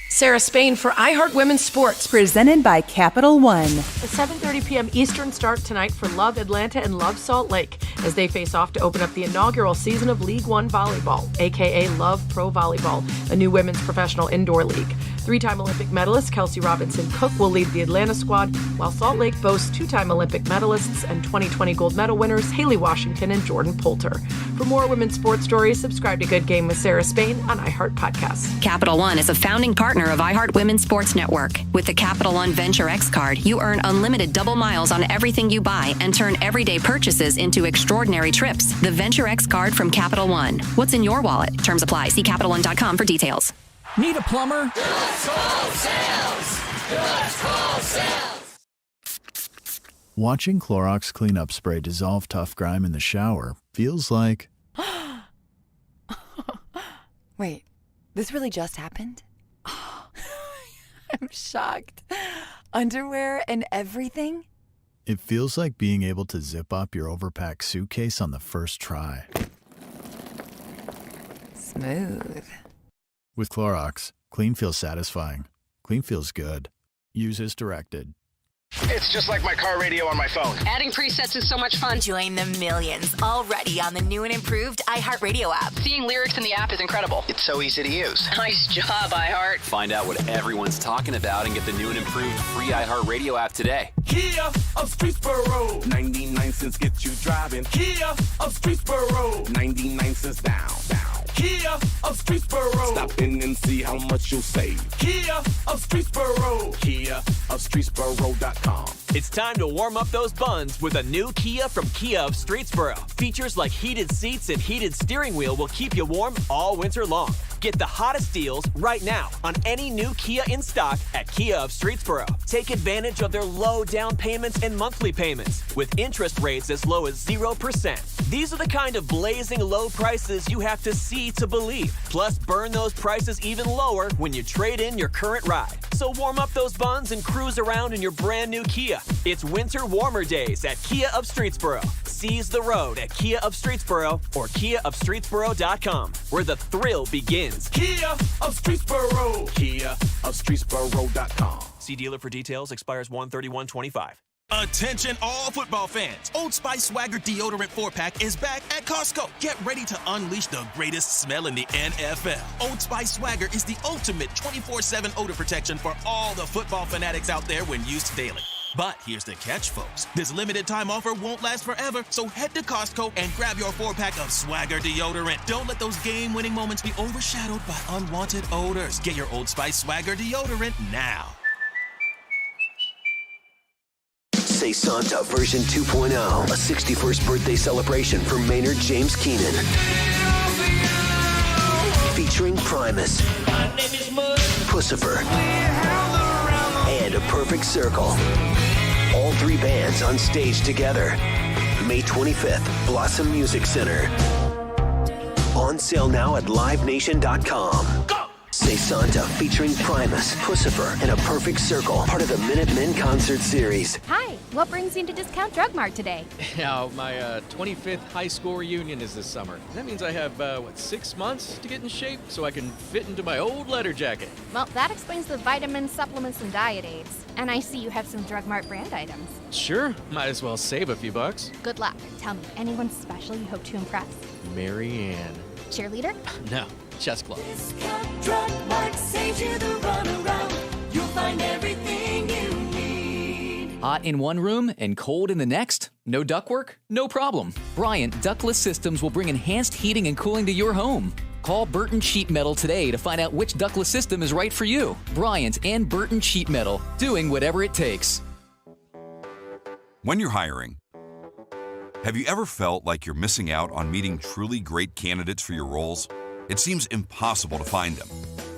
Sarah Spain for iHeart Women's Sports. Presented by Capital One. A 7:30 p.m. Eastern start tonight for Love Atlanta and Love Salt Lake as they face off to open up the inaugural season of League One Volleyball, a.k.a. Love Pro Volleyball, a new women's professional indoor league. 3-time Olympic medalist Kelsey Robinson-Cook will lead the Atlanta squad, while Salt Lake boasts 2-time Olympic medalists and 2020 gold medal winners Haley Washington and Jordan Poulter. For more women's sports stories, subscribe to Good Game with Sarah Spain on iHeart Podcasts. Capital One is a founding partner of iHeart Women's Sports Network. With the Capital One Venture X card, you earn unlimited double miles on everything you buy and turn everyday purchases into extraordinary trips. The Venture X card from Capital One. What's in your wallet? Terms apply. See CapitalOne.com for details. Need a plumber? Watching Clorox cleanup spray dissolve tough grime in the shower feels like... Wait, this really just happened? I'm shocked. Underwear and everything? It feels like being able to zip up your overpacked suitcase on the first try. Smooth. With Clorox, clean feels satisfying. Clean feels good. Use as directed. It's just like my car radio on my phone. Adding presets is so much fun. Join the millions already on the new and improved iHeartRadio app. Seeing lyrics in the app is incredible. It's so easy to use. Nice job, iHeart. Find out what everyone's talking about and get the new and improved free iHeartRadio app today. Kia of Streetsboro. 99 cents get you driving. Kia of Streetsboro. 99 cents down. Kia of Streetsboro. Stop in and see how much you'll save. Kia of Streetsboro. Kia of Streetsboro.com. It's time to warm up those buns with a new Kia from Kia of Streetsboro. Features like heated seats and heated steering wheel will keep you warm all winter long. Get the hottest deals right now on any new Kia in stock at Kia of Streetsboro. Take advantage of their low down payments and monthly payments with interest rates as low as 0%. These are the kind of blazing low prices you have to see to believe. Plus, burn those prices even lower when you trade in your current ride. So warm up those buns and cruise around in your brand new Kia. It's winter warmer days at Kia of Streetsboro. Seize the road at Kia of Streetsboro or KiaofStreetsboro.com, where the thrill begins. Kia of Streetsboro. Kia of Streetsboro.com. See dealer for details. Expires 1/31/25. Attention all football fans. Old Spice Swagger Deodorant 4-pack is back at Costco. Get ready to unleash the greatest smell in the NFL. Old Spice Swagger is the ultimate 24/7 odor protection for all the football fanatics out there when used daily. But here's the catch, folks. This limited time offer won't last forever, so head to Costco and grab your 4-pack of Swagger Deodorant. Don't let those game-winning moments be overshadowed by unwanted odors. Get your Old Spice Swagger Deodorant now. Say Santa version 2.0, a 61st birthday celebration for Maynard James Keenan. Featuring Primus, Pussifer, and A Perfect Circle. All 3 bands on stage together. May 25th, Blossom Music Center. On sale now at livenation.com. Go! Say Santa featuring Primus, Pussifer, and A Perfect Circle, part of the Minutemen concert series. Hi, what brings you to Discount Drug Mart today? Yeah, my 25th high school reunion is this summer. That means I have, 6 months to get in shape so I can fit into my old leather jacket. Well, that explains the vitamins, supplements, and diet aids. And I see you have some Drug Mart brand items. Sure, might as well save a few bucks. Good luck. Tell me, anyone special you hope to impress? Mary Ann. Cheerleader? No, chess club. Discount Drug Mart saves you the runaround. You'll find everything you need. Hot in one room and cold in the next? No ductwork? No problem. Bryant Ductless Systems will bring enhanced heating and cooling to your home. Call Burton Sheet Metal today to find out which ductless system is right for you. Bryant and Burton Sheet Metal, doing whatever it takes. When you're hiring, have you ever felt like you're missing out on meeting truly great candidates for your roles? It seems impossible to find them,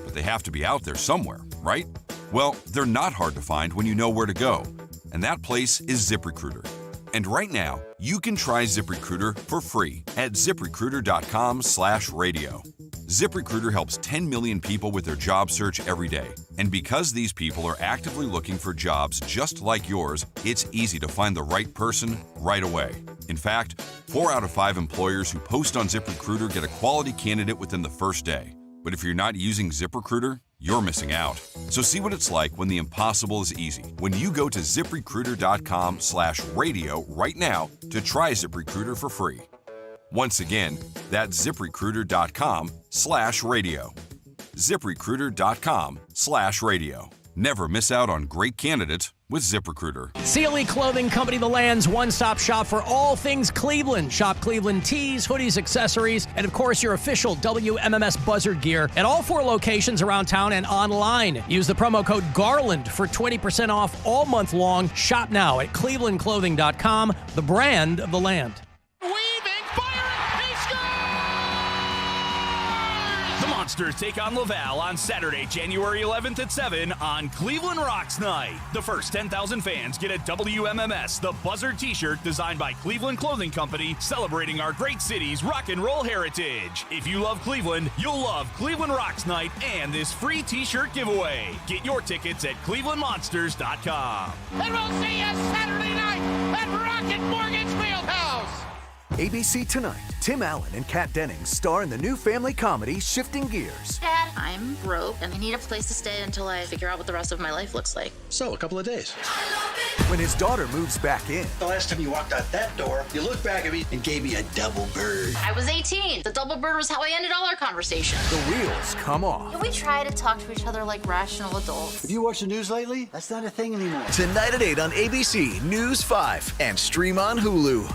but they have to be out there somewhere, right? Well, they're not hard to find when you know where to go, and that place is ZipRecruiter. And right now, you can try ZipRecruiter for free at ZipRecruiter.com/radio. ZipRecruiter helps 10 million people with their job search every day. And because these people are actively looking for jobs just like yours, it's easy to find the right person right away. In fact, 4 out of 5 employers who post on ZipRecruiter get a quality candidate within the first day. But if you're not using ZipRecruiter, you're missing out. So see what it's like when the impossible is easy. When you go to ZipRecruiter.com/radio right now to try ZipRecruiter for free. Once again, that's ZipRecruiter.com/radio. ZipRecruiter.com/radio. Never miss out on great candidates with ZipRecruiter. CLE Clothing Company, the land's one-stop shop for all things Cleveland. Shop Cleveland tees, hoodies, accessories, and of course your official WMMS Buzzard gear at all 4 locations around town and online. Use the promo code GARLAND for 20% off all month long. Shop now at clevelandclothing.com, the brand of the land. Monsters take on Laval on Saturday, January 11th at 7 on Cleveland Rocks Night. The first 10,000 fans get a WMMS The Buzzard t-shirt designed by Cleveland Clothing Company, celebrating our great city's rock and roll heritage. If you love Cleveland, you'll love Cleveland Rocks Night and this free t-shirt giveaway. Get your tickets at clevelandmonsters.com. And we'll see you Saturday night at Rocket Mortgage Fieldhouse. ABC Tonight, Tim Allen and Kat Dennings star in the new family comedy Shifting Gears. Dad, I'm broke and I need a place to stay until I figure out what the rest of my life looks like. So, a couple of days. When his daughter moves back in. The last time you walked out that door, you looked back at me and gave me a double bird. I was 18. The double bird was how I ended all our conversations. The wheels come off. Can we try to talk to each other like rational adults? Have you watched the news lately? That's not a thing anymore. Tonight at 8 on ABC News 5 and stream on Hulu.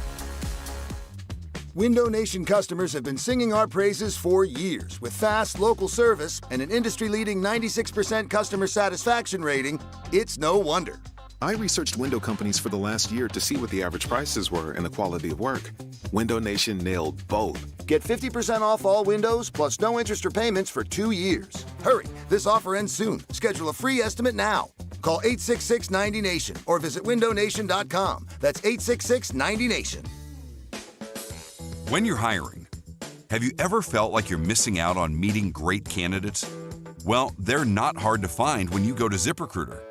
Window Nation customers have been singing our praises for years. With fast, local service and an industry-leading 96% customer satisfaction rating, it's no wonder. I researched window companies for the last year to see what the average prices were and the quality of work. Window Nation nailed both. Get 50% off all windows, plus no interest or payments for 2 years. Hurry, this offer ends soon. Schedule a free estimate now. Call 866-90NATION or visit windownation.com. That's 866-90NATION. When you're hiring, have you ever felt like you're missing out on meeting great candidates? Well, they're not hard to find when you go to ZipRecruiter.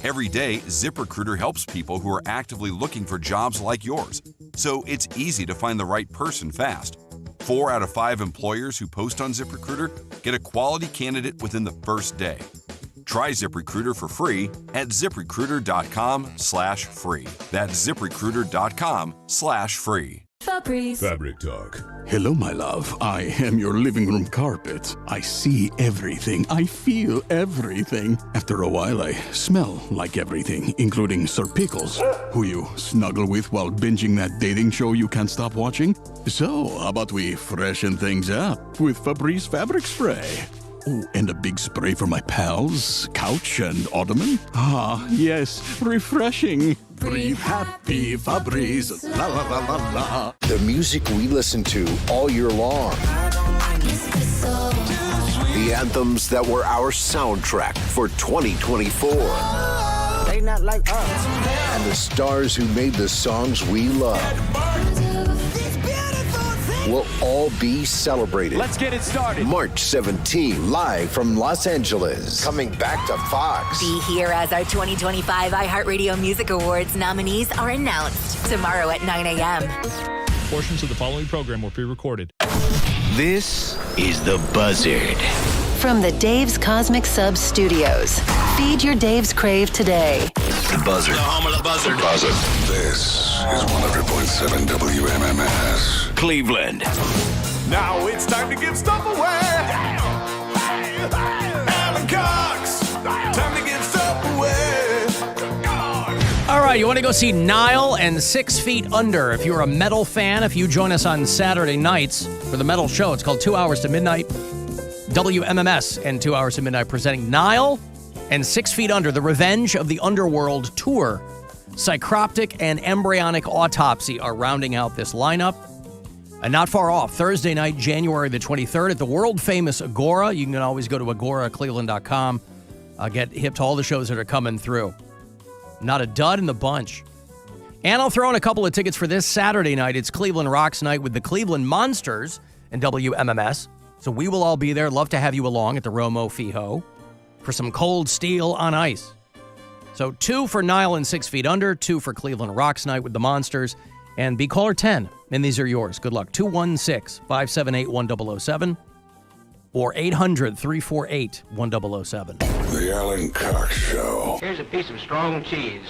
Every day, ZipRecruiter helps people who are actively looking for jobs like yours, so it's easy to find the right person fast. 4 out of 5 employers who post on ZipRecruiter get a quality candidate within the first day. Try ZipRecruiter for free at ZipRecruiter.com/free. That's ZipRecruiter.com/free. Fabric Talk. Hello, my love. I am your living room carpet. I see everything. I feel everything. After a while, I smell like everything, including Sir Pickles, who you snuggle with while binging that dating show you can't stop watching. So, how about we freshen things up with Febreze Fabric Spray? Oh, and a big spray for my pals, couch and ottoman. Ah, yes, refreshing. Breathe happy, Febreze, la la la la la. The music we listen to all year long. The anthems that were our soundtrack for 2024. They not like us. And the stars who made the songs we love. will all be celebrated. Let's get it started. March 17, live from Los Angeles. Coming back to Fox. Be here as our 2025 iHeartRadio Music Awards nominees are announced tomorrow at 9 a.m. Portions of the following program were pre-recorded. This is The Buzzard. From the Dave's Cosmic Sub Studios. Feed your Dave's Crave today. The Buzzard. The home of the buzzard. Buzzard. This is 100.7 WMMS. Cleveland. Now it's time to give stuff away. Alan Cox. Time to give stuff away. All right, you want to go see Nile and 6 Feet Under. If you're a metal fan, if you join us on Saturday nights for the metal show, it's called 2 Hours to Midnight. WMMS and 2 Hours to Midnight presenting Nile and 6 Feet Under, the Revenge of the Underworld tour. Psychroptic and Embryonic Autopsy are rounding out this lineup. And not far off, Thursday night, January the 23rd, at the world-famous Agora. You can always go to agoracleveland.com. Get hip to all the shows that are coming through. Not a dud in the bunch. And I'll throw in a couple of tickets for this Saturday night. It's Cleveland Rocks Night with the Cleveland Monsters and WMMS. So we will all be there. Love to have you along at the Romo Fijo for some cold steel on ice. So 2 for Nile and 6 Feet Under, 2 for Cleveland Rocks Night with the Monsters, and be caller 10, and these are yours. Good luck. 216-578-1007 or 800-348-1007. The Alan Cox Show. Here's a piece of strong cheese.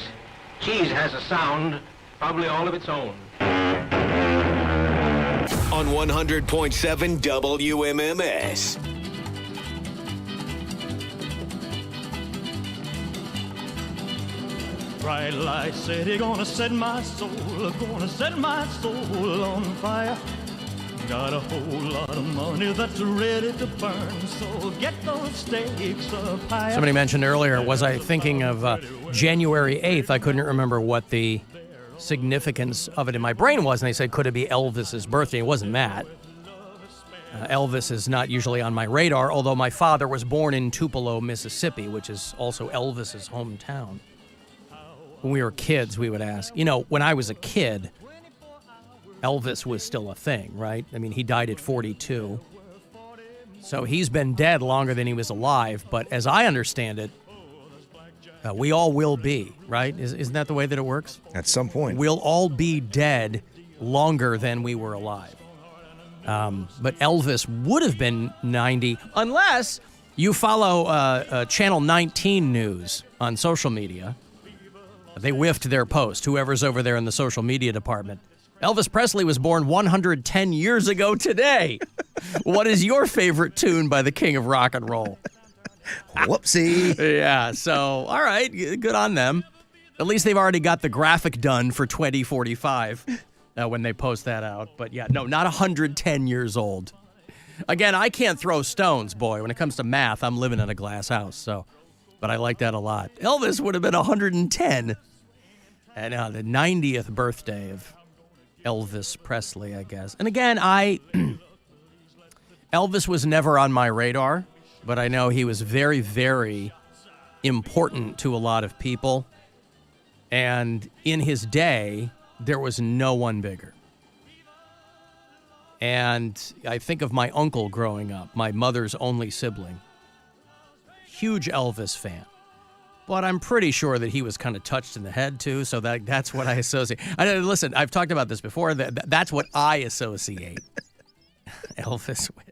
Cheese has a sound, probably all of its own. On 100.7 WMMS. Bright light city, gonna set my soul on fire. Got a whole lot of money that's ready to burn, so get those stakes up higher. Somebody mentioned earlier, was I thinking of January 8th? I couldn't remember what the significance of it in my brain was, and they said, could it be Elvis's birthday? It wasn't that. Elvis is not usually on my radar, although my father was born in Tupelo, Mississippi, which is also Elvis's hometown. When we were kids, we would ask, when I was a kid, Elvis was still a thing, right? I mean, he died at 42. So he's been dead longer than he was alive, but as I understand it, we all will be, right? Isn't that the way that it works? At some point. We'll all be dead longer than we were alive. But Elvis would have been 90, unless you follow Channel 19 News on social media. They whiffed their post, whoever's over there in the social media department. Elvis Presley was born 110 years ago today. What is your favorite tune by the king of rock and roll? Whoopsie. Yeah, so, all right, good on them. At least they've already got the graphic done for 2045 when they post that out. But yeah, no, not 110 years old. Again, I can't throw stones, boy. When it comes to math, I'm living in a glass house, so. But I like that a lot. Elvis would have been 110. And the 90th birthday of Elvis Presley, I guess. And again, Elvis was never on my radar, but I know he was very, very important to a lot of people. And in his day, there was no one bigger. And I think of my uncle growing up, my mother's only sibling. Huge Elvis fan. But I'm pretty sure that he was kind of touched in the head, too, so that's what I associate. Listen, I've talked about this before. That's what I associate Elvis with.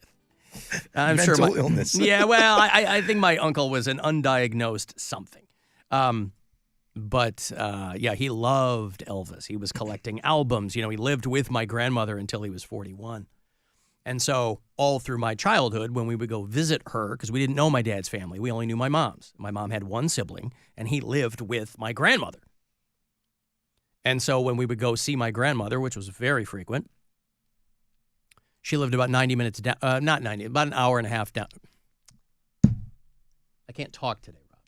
I'm Mental sure illness. Yeah, well, I think my uncle was an undiagnosed something. But he loved Elvis. He was collecting albums. He lived with my grandmother until he was 41. And so all through my childhood, when we would go visit her, because we didn't know my dad's family, we only knew my mom's. My mom had one sibling, and he lived with my grandmother. And so when we would go see my grandmother, which was very frequent, she lived about 90 minutes down, not 90, about an hour and a half down. I can't talk today, Rob.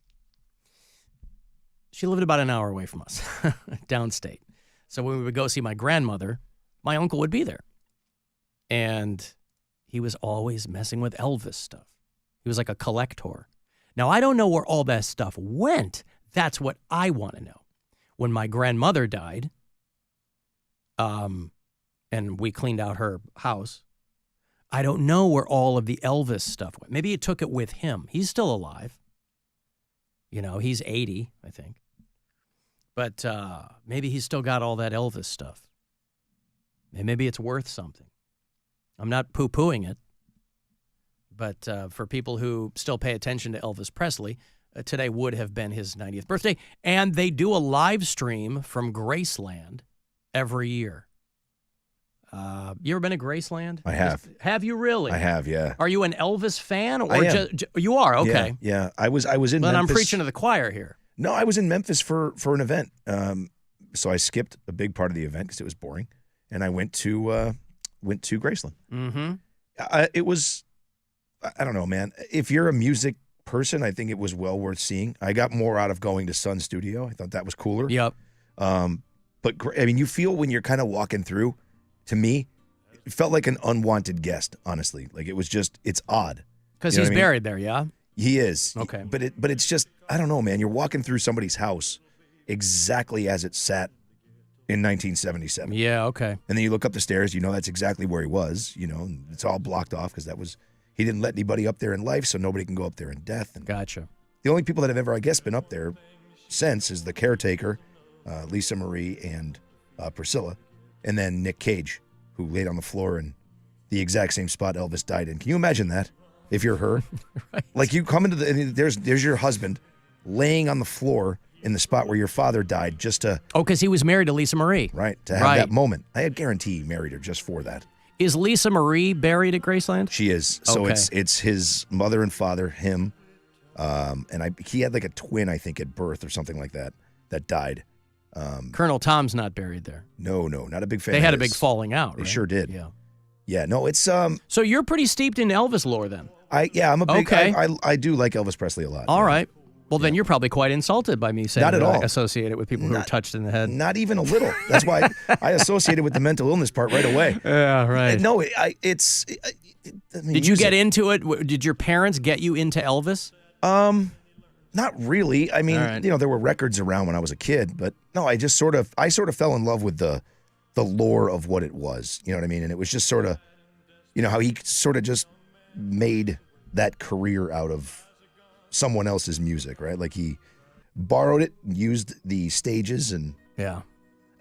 She lived about an hour away from us, downstate. So when we would go see my grandmother, my uncle would be there. And he was always messing with Elvis stuff. He was like a collector. Now, I don't know where all that stuff went. That's what I want to know. When my grandmother died, and we cleaned out her house. I don't know where all of the Elvis stuff went. Maybe he took it with him. He's still alive. You know, he's 80, I think. But maybe he's still got all that Elvis stuff. And maybe it's worth something. I'm not poo-pooing it. But for people who still pay attention to Elvis Presley, today would have been his 90th birthday. And they do a live stream from Graceland every year. You ever been to Graceland? I have. Have you really? I have, yeah. Are you an Elvis fan? Or I am. You are? Okay. Yeah. I was in But Memphis. I'm preaching to the choir here. No, I was in Memphis for an event. So I skipped a big part of the event because it was boring. And I went to Graceland. Mm-hmm. It was, I don't know, man. If you're a music person, I think it was well worth seeing. I got more out of going to Sun Studio. I thought that was cooler. Yep. But, I mean, you feel when you're kind of walking through, to me, it felt like an unwanted guest, honestly. Like, it was just, it's odd. Because You know he's what I mean? buried there, yeah? He is. Okay. But it's just, I don't know, man. You're walking through somebody's house exactly as it sat in 1977. Yeah, okay. And then you look up the stairs, you know that's exactly where he was, you know, and it's all blocked off because he didn't let anybody up there in life, so nobody can go up there in death. And gotcha. The only people that have ever, I guess, been up there since is the caretaker, Lisa Marie and Priscilla, and then Nick Cage, who laid on the floor in the exact same spot Elvis died in. Can you imagine that if you're her? Right. Like you come into there's your husband laying on the floor in the spot where your father died just to... Oh, because he was married to Lisa Marie. Right, to have that moment. I guarantee he married her just for that. Is Lisa Marie buried at Graceland? She is. So Okay. it's his mother and father, him, and he had like a twin, I think, at birth or something like that died. Colonel Tom's not buried there. No, not a big fan. They of had a his. big falling out, They right? sure did. Yeah. Yeah, no, it's... So you're pretty steeped in Elvis lore then? I'm a big... Okay. I do like Elvis Presley a lot. All right. Well, then you're probably quite insulted by me saying Not at that I all. associate it with people who are touched in the head. Not even a little. That's why I associated with the mental illness part right away. Yeah, right. No, it's... Did you get into it? Did your parents get you into Elvis? Not really. I mean, All right. you know, there were records around when I was a kid, but no, I sort of fell in love with the lore of what it was. You know what I mean? And it was just sort of, you know, how he sort of just made that career out of someone else's music, right? Like he borrowed it, used the stages, and yeah.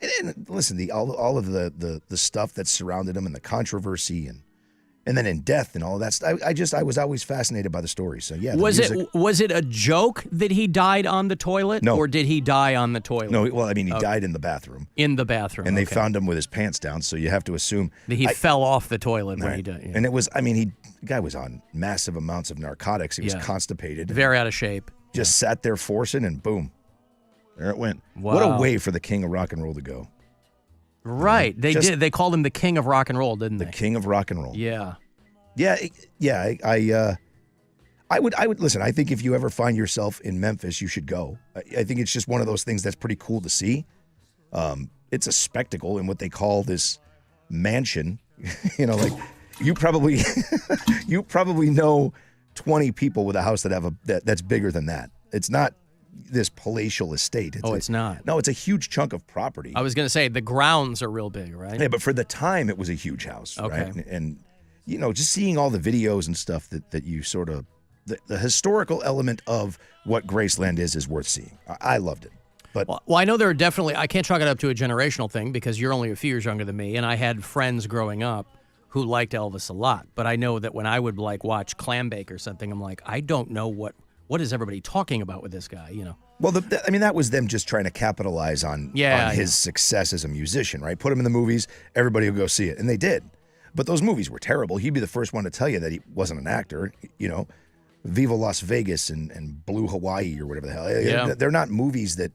And listen, all of the stuff that surrounded him and the controversy and then in death and all of that stuff. I was always fascinated by the story. So yeah, Was it a joke that he died on the toilet? No. Or did he die on the toilet? No, well, I mean, he died in the bathroom. In the bathroom. And they okay. found him with his pants down, so you have to assume that he fell off the toilet when Right. he died. Yeah. And it was, I mean, the guy was on massive amounts of narcotics. He was constipated. Very out of shape. Just sat there forcing, and boom, there it went. Wow. What a way for the king of rock and roll to go. Right. They did. They called him the king of rock and roll, didn't they? The king of rock and roll. Yeah. Yeah. I would listen. I think if you ever find yourself in Memphis, you should go. I think it's just one of those things that's pretty cool to see. It's a spectacle in what they call this mansion. You know, like you probably know 20 people with a house that have that's bigger than that. It's not this palatial estate. It's not. No, it's a huge chunk of property. I was going to say the grounds are real big, right? Yeah, but for the time, it was a huge house. Okay. Right? And you know, just seeing all the videos and stuff that you sort of the historical element of what Graceland is worth seeing. I loved it. But well, I know there are definitely, I can't chalk it up to a generational thing because you're only a few years younger than me, and I had friends growing up who liked Elvis a lot. But I know that when I would like watch Clambake or something, I'm like, I don't know what is everybody talking about with this guy, you know? Well, I mean, that was them just trying to capitalize on his success as a musician, right? Put him in the movies, everybody will go see it. And they did. But those movies were terrible. He'd be the first one to tell you that he wasn't an actor, you know? Viva Las Vegas and Blue Hawaii or whatever the hell. Yeah. They're not movies that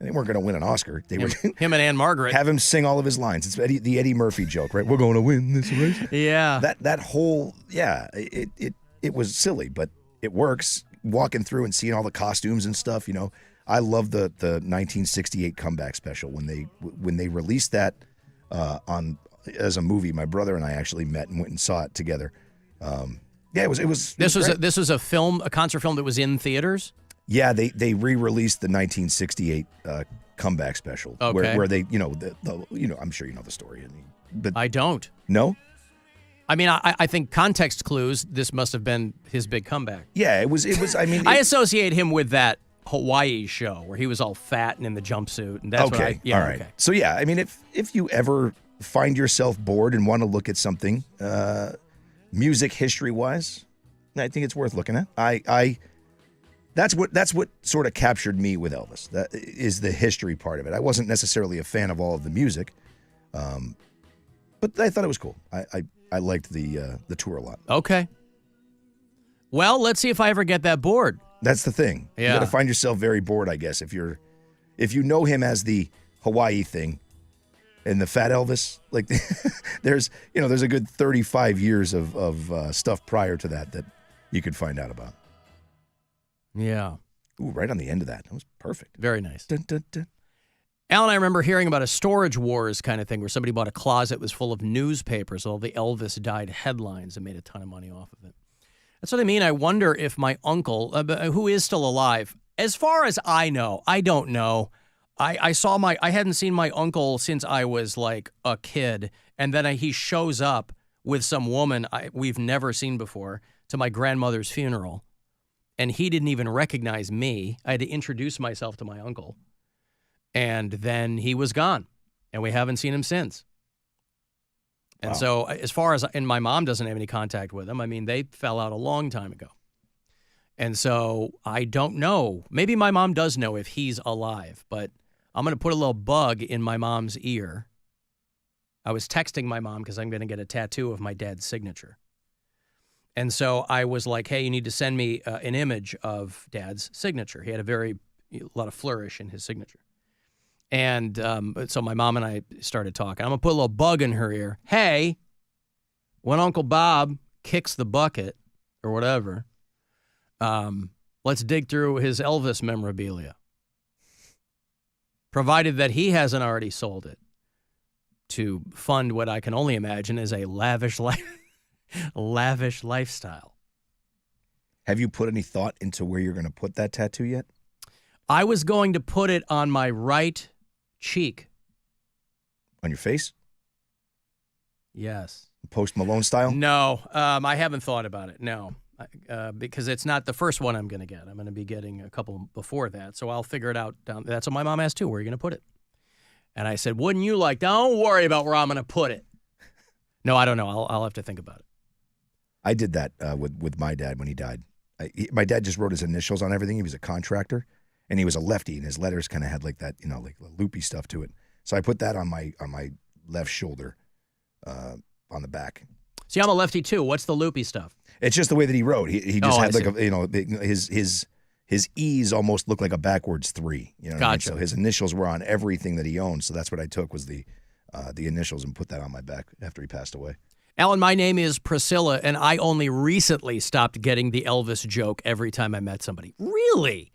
they weren't going to win an Oscar. They were him and Anne Margaret. Have him sing all of his lines. It's the Eddie Murphy joke, right? We're going to win this race. Yeah. That whole it was silly, but it works. Walking through and seeing all the costumes and stuff, you know. I love the 1968 comeback special when they released that as a movie. My brother and I actually met and went and saw it together. It was. This was a film, a concert film that was in theaters. Yeah, they re-released the 1968 comeback special. Okay. Where they, I'm sure you know the story. But I don't. No? I mean, I think context clues, this must have been his big comeback. Yeah, it was, I mean. I associate him with that Hawaii show where he was all fat and in the jumpsuit. And that's okay. All right. Okay. So, yeah, I mean, if you ever find yourself bored and want to look at something, music history-wise, I think it's worth looking at. That's what sort of captured me with Elvis. That is the history part of it. I wasn't necessarily a fan of all of the music, but I thought it was cool. I liked the tour a lot. Okay. Well, let's see if I ever get that bored. That's the thing. Yeah. You got to find yourself very bored, I guess, if you know him as the Hawaii thing and the Fat Elvis. Like there's a good 35 years of stuff prior to that you could find out about. Yeah. Ooh, right on the end of that. That was perfect. Very nice. Dun, dun, dun. Alan, I remember hearing about a storage wars kind of thing where somebody bought a closet that was full of newspapers, all the Elvis died headlines, and made a ton of money off of it. That's what I mean. I wonder if my uncle, who is still alive, as far as I know, I don't know. I hadn't seen my uncle since I was like a kid, and then he shows up with some woman we've never seen before to my grandmother's funeral, and he didn't even recognize me. I had to introduce myself to my uncle. And then he was gone, and we haven't seen him since. And Wow. so as far as, and my mom doesn't have any contact with him. I mean, they fell out a long time ago. And so I don't know. Maybe my mom does know if he's alive, but I'm going to put a little bug in my mom's ear. I was texting my mom because I'm going to get a tattoo of my dad's signature. And so I was like, hey, you need to send me an image of Dad's signature. He had a lot of flourish in his signature. And so my mom and I started talking. I'm going to put a little bug in her ear. Hey, when Uncle Bob kicks the bucket or whatever, let's dig through his Elvis memorabilia. Provided that he hasn't already sold it to fund what I can only imagine is a lavish lifestyle. Have you put any thought into where you're going to put that tattoo yet? I was going to put it on my right cheek. On your face? Yes. Post Malone style? No, I haven't thought about it. No, because it's not the first one I'm going to get. I'm going to be getting a couple before that, so I'll figure it out. That's what my mom asked too. Where are you going to put it? And I said, "Wouldn't you like? Don't worry about where I'm going to put it." No, I don't know. I'll have to think about it. I did that with my dad when he died. My dad just wrote his initials on everything. He was a contractor. And he was a lefty, and his letters kind of had like that, like loopy stuff to it. So I put that on my left shoulder, on the back. See, I'm a lefty too. What's the loopy stuff? It's just the way that he wrote. He just had his E's almost looked like a backwards 3. You know what I mean? So his initials were on everything that he owned. So that's what I took was the initials and put that on my back after he passed away. Alan, my name is Priscilla, and I only recently stopped getting the Elvis joke every time I met somebody. Really?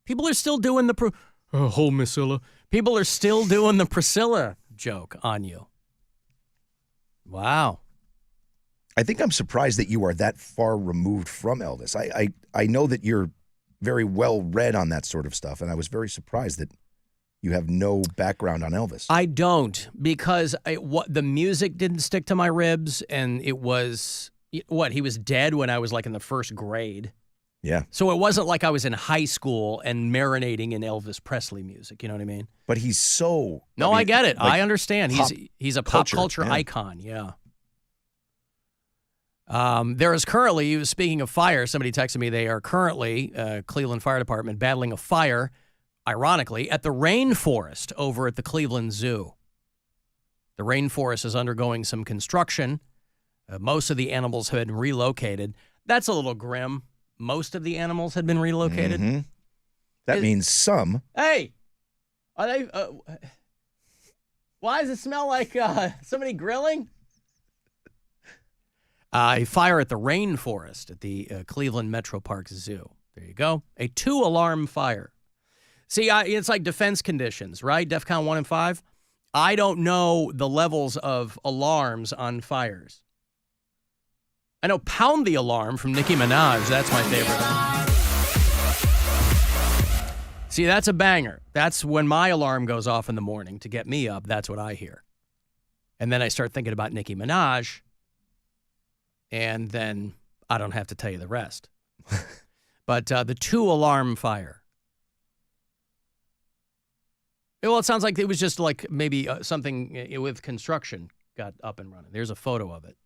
People are still doing the Priscilla. People are still doing the Priscilla joke on you. Wow. I think I'm surprised that you are that far removed from Elvis. I know that you're very well read on that sort of stuff, and I was very surprised that you have no background on Elvis. I don't, because the music didn't stick to my ribs, and it was, he was dead when I was like in the first grade. Yeah. So it wasn't like I was in high school and marinating in Elvis Presley music. You know what I mean? But he's so... No, I get it. Like I understand. He's a pop culture icon. Yeah. There is currently, speaking of fire, somebody texted me, they are currently, Cleveland Fire Department, battling a fire, ironically, at the rainforest over at the Cleveland Zoo. The rainforest is undergoing some construction. Most of the animals have been relocated. That's a little grim. Most of the animals had been relocated. Mm-hmm. That means some. Hey, are they? Why does it smell like somebody grilling? A fire at the rainforest at the Cleveland Metro Park Zoo. There you go. A 2-alarm fire. See, it's like defense conditions, right? DEFCON 1 and 5. I don't know the levels of alarms on fires. I know Pound the Alarm from Nicki Minaj. That's my favorite. See, that's a banger. That's when my alarm goes off in the morning to get me up. That's what I hear. And then I start thinking about Nicki Minaj, and then I don't have to tell you the rest. But the 2-alarm fire. Well, it sounds like it was just like maybe something with construction got up and running. There's a photo of it.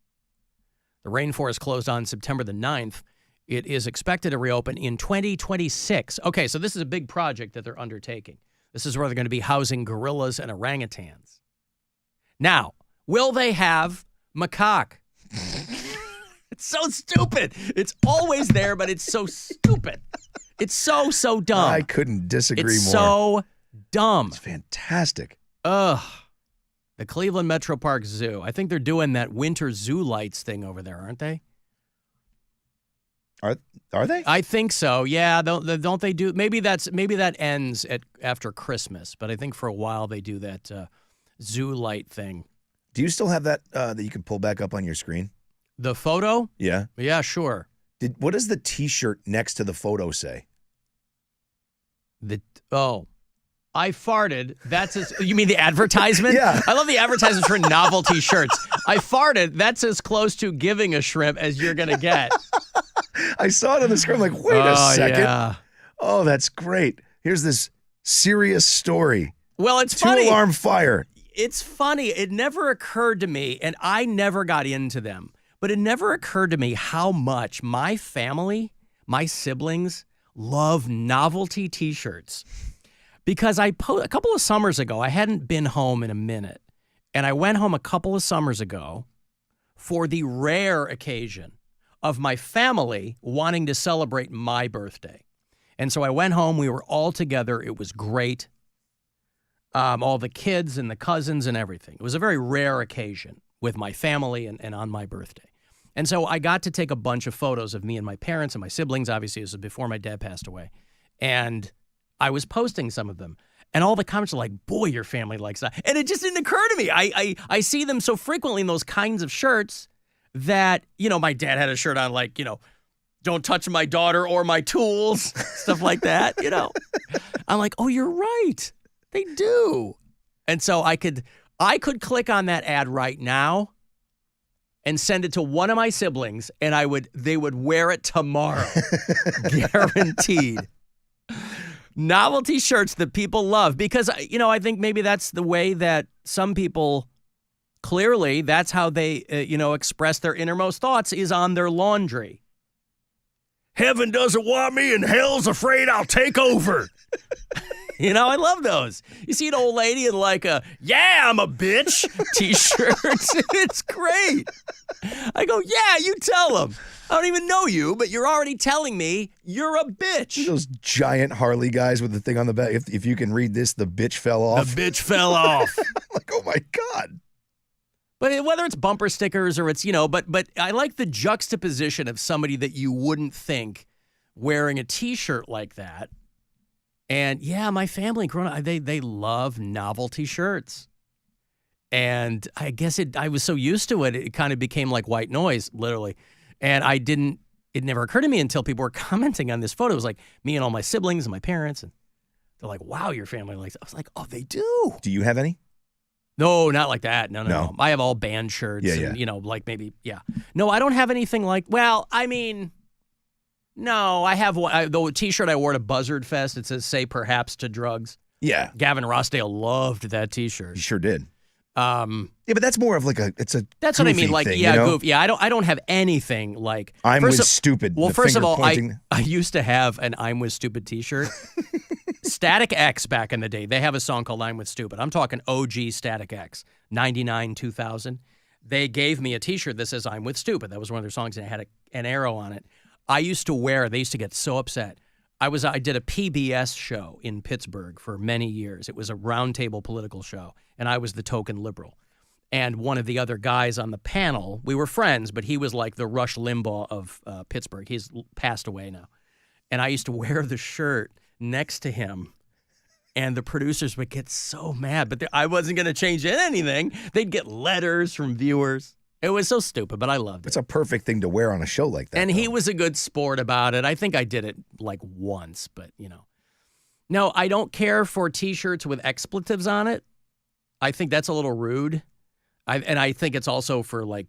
The rainforest closed on September the 9th. It is expected to reopen in 2026. Okay, so this is a big project that they're undertaking. This is where they're going to be housing gorillas and orangutans. Now, will they have macaque? It's so stupid. It's always there, but it's so stupid. It's so dumb. I couldn't disagree more. It's so dumb. It's fantastic. Ugh. The Cleveland Metro Park Zoo. I think they're doing that winter zoo lights thing over there, aren't they? Are they? I think so. Yeah, don't they do? Maybe that ends after Christmas, but I think for a while they do that zoo light thing. Do you still have that that you can pull back up on your screen? The photo? Yeah. Yeah, sure. What does the T-shirt next to the photo say? I farted. You mean the advertisement? Yeah. I love the advertisements for novelty shirts. I farted. That's as close to giving a shrimp as you're going to get. I saw it on the screen. I'm like, wait a second. Yeah. Oh, that's great. Here's this serious story. Well, it's funny. 2-alarm fire. It's funny. It never occurred to me, and I never got into them, but it never occurred to me how much my family, my siblings, love novelty T-shirts. Because a couple of summers ago, I hadn't been home in a minute, and I went home a couple of summers ago for the rare occasion of my family wanting to celebrate my birthday. And so I went home. We were all together. It was great. All the kids and the cousins and everything. It was a very rare occasion with my family and on my birthday. And so I got to take a bunch of photos of me and my parents and my siblings. Obviously, this was before my dad passed away. And I was posting some of them. And all the comments are like, boy, your family likes that. And it just didn't occur to me. I see them so frequently in those kinds of shirts that, my dad had a shirt on like, don't touch my daughter or my tools, stuff like that, I'm like, oh, you're right. They do. And so I could click on that ad right now and send it to one of my siblings, and they would wear it tomorrow. Guaranteed. Novelty shirts that people love because, I think maybe that's the way that some people, clearly, that's how they, express their innermost thoughts is on their laundry. Heaven doesn't want me and hell's afraid I'll take over. I love those. You see an old lady in like a, yeah, I'm a bitch T-shirt. It's great. I go, yeah, you tell them. I don't even know you, but you're already telling me you're a bitch. Those giant Harley guys with the thing on the back. If you can read this, the bitch fell off. The bitch fell off. I'm like, oh my God. But whether it's bumper stickers or it's, but I like the juxtaposition of somebody that you wouldn't think wearing a T-shirt like that. And yeah, my family growing up, they love novelty shirts. And I guess I was so used to it, it kind of became like white noise, literally. And it never occurred to me until people were commenting on this photo. It was like me and all my siblings and my parents. And they're like, wow, your family likes it. I was like, oh, they do. Do you have any? No, not like that. No. I have all band shirts and, like maybe, yeah. No, I don't have anything like, well, I mean, no, I have one. The T-shirt I wore to Buzzard Fest, it says, say perhaps to drugs. Yeah. Gavin Rossdale loved that T-shirt. He sure did. Yeah, but that's more of like that's what I mean. Like, thing, goof. Yeah, I don't have anything like. I'm with stupid. Well, first of all, I used to have an I'm with stupid T-shirt. Static X back in the day, they have a song called I'm with stupid. I'm talking OG Static X, 99, 2000. They gave me a T-shirt that says I'm with stupid. That was one of their songs, and it had an arrow on it. I used to wear. They used to get so upset. I did a PBS show in Pittsburgh for many years. It was a roundtable political show, and I was the token liberal. And one of the other guys on the panel, we were friends, but he was like the Rush Limbaugh of Pittsburgh. He's passed away now. And I used to wear the shirt next to him, and the producers would get so mad. But I wasn't going to change anything. They'd get letters from viewers. It was so stupid, but I loved it. It's a perfect thing to wear on a show like that. And he was a good sport about it. I think I did it like once, but No, I don't care for T-shirts with expletives on it. I think that's a little rude. And I think it's also for, like,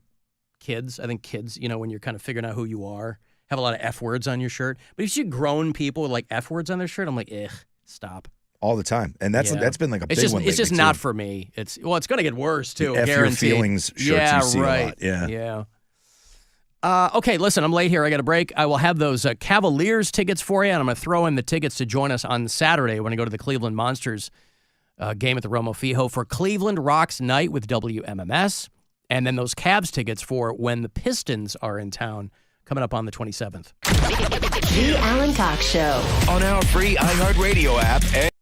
kids. I think kids, when you're kind of figuring out who you are, have a lot of F words on your shirt. But if you see grown people with, like, F words on their shirt, I'm like, stop. All the time. And that's been like a big one lately, It's just not for me. It's going to get worse, too. F guaranteed. your feelings shirts you see a lot. Yeah. Okay, listen, I'm late here. I got a break. I will have those Cavaliers tickets for you, and I'm going to throw in the tickets to join us on Saturday when I go to the Cleveland Monsters game at the Romo Fijo for Cleveland Rocks Night with WMMS, and then those Cavs tickets for when the Pistons are in town coming up on the 27th. The Alan Cox Show. On our free iHeartRadio app.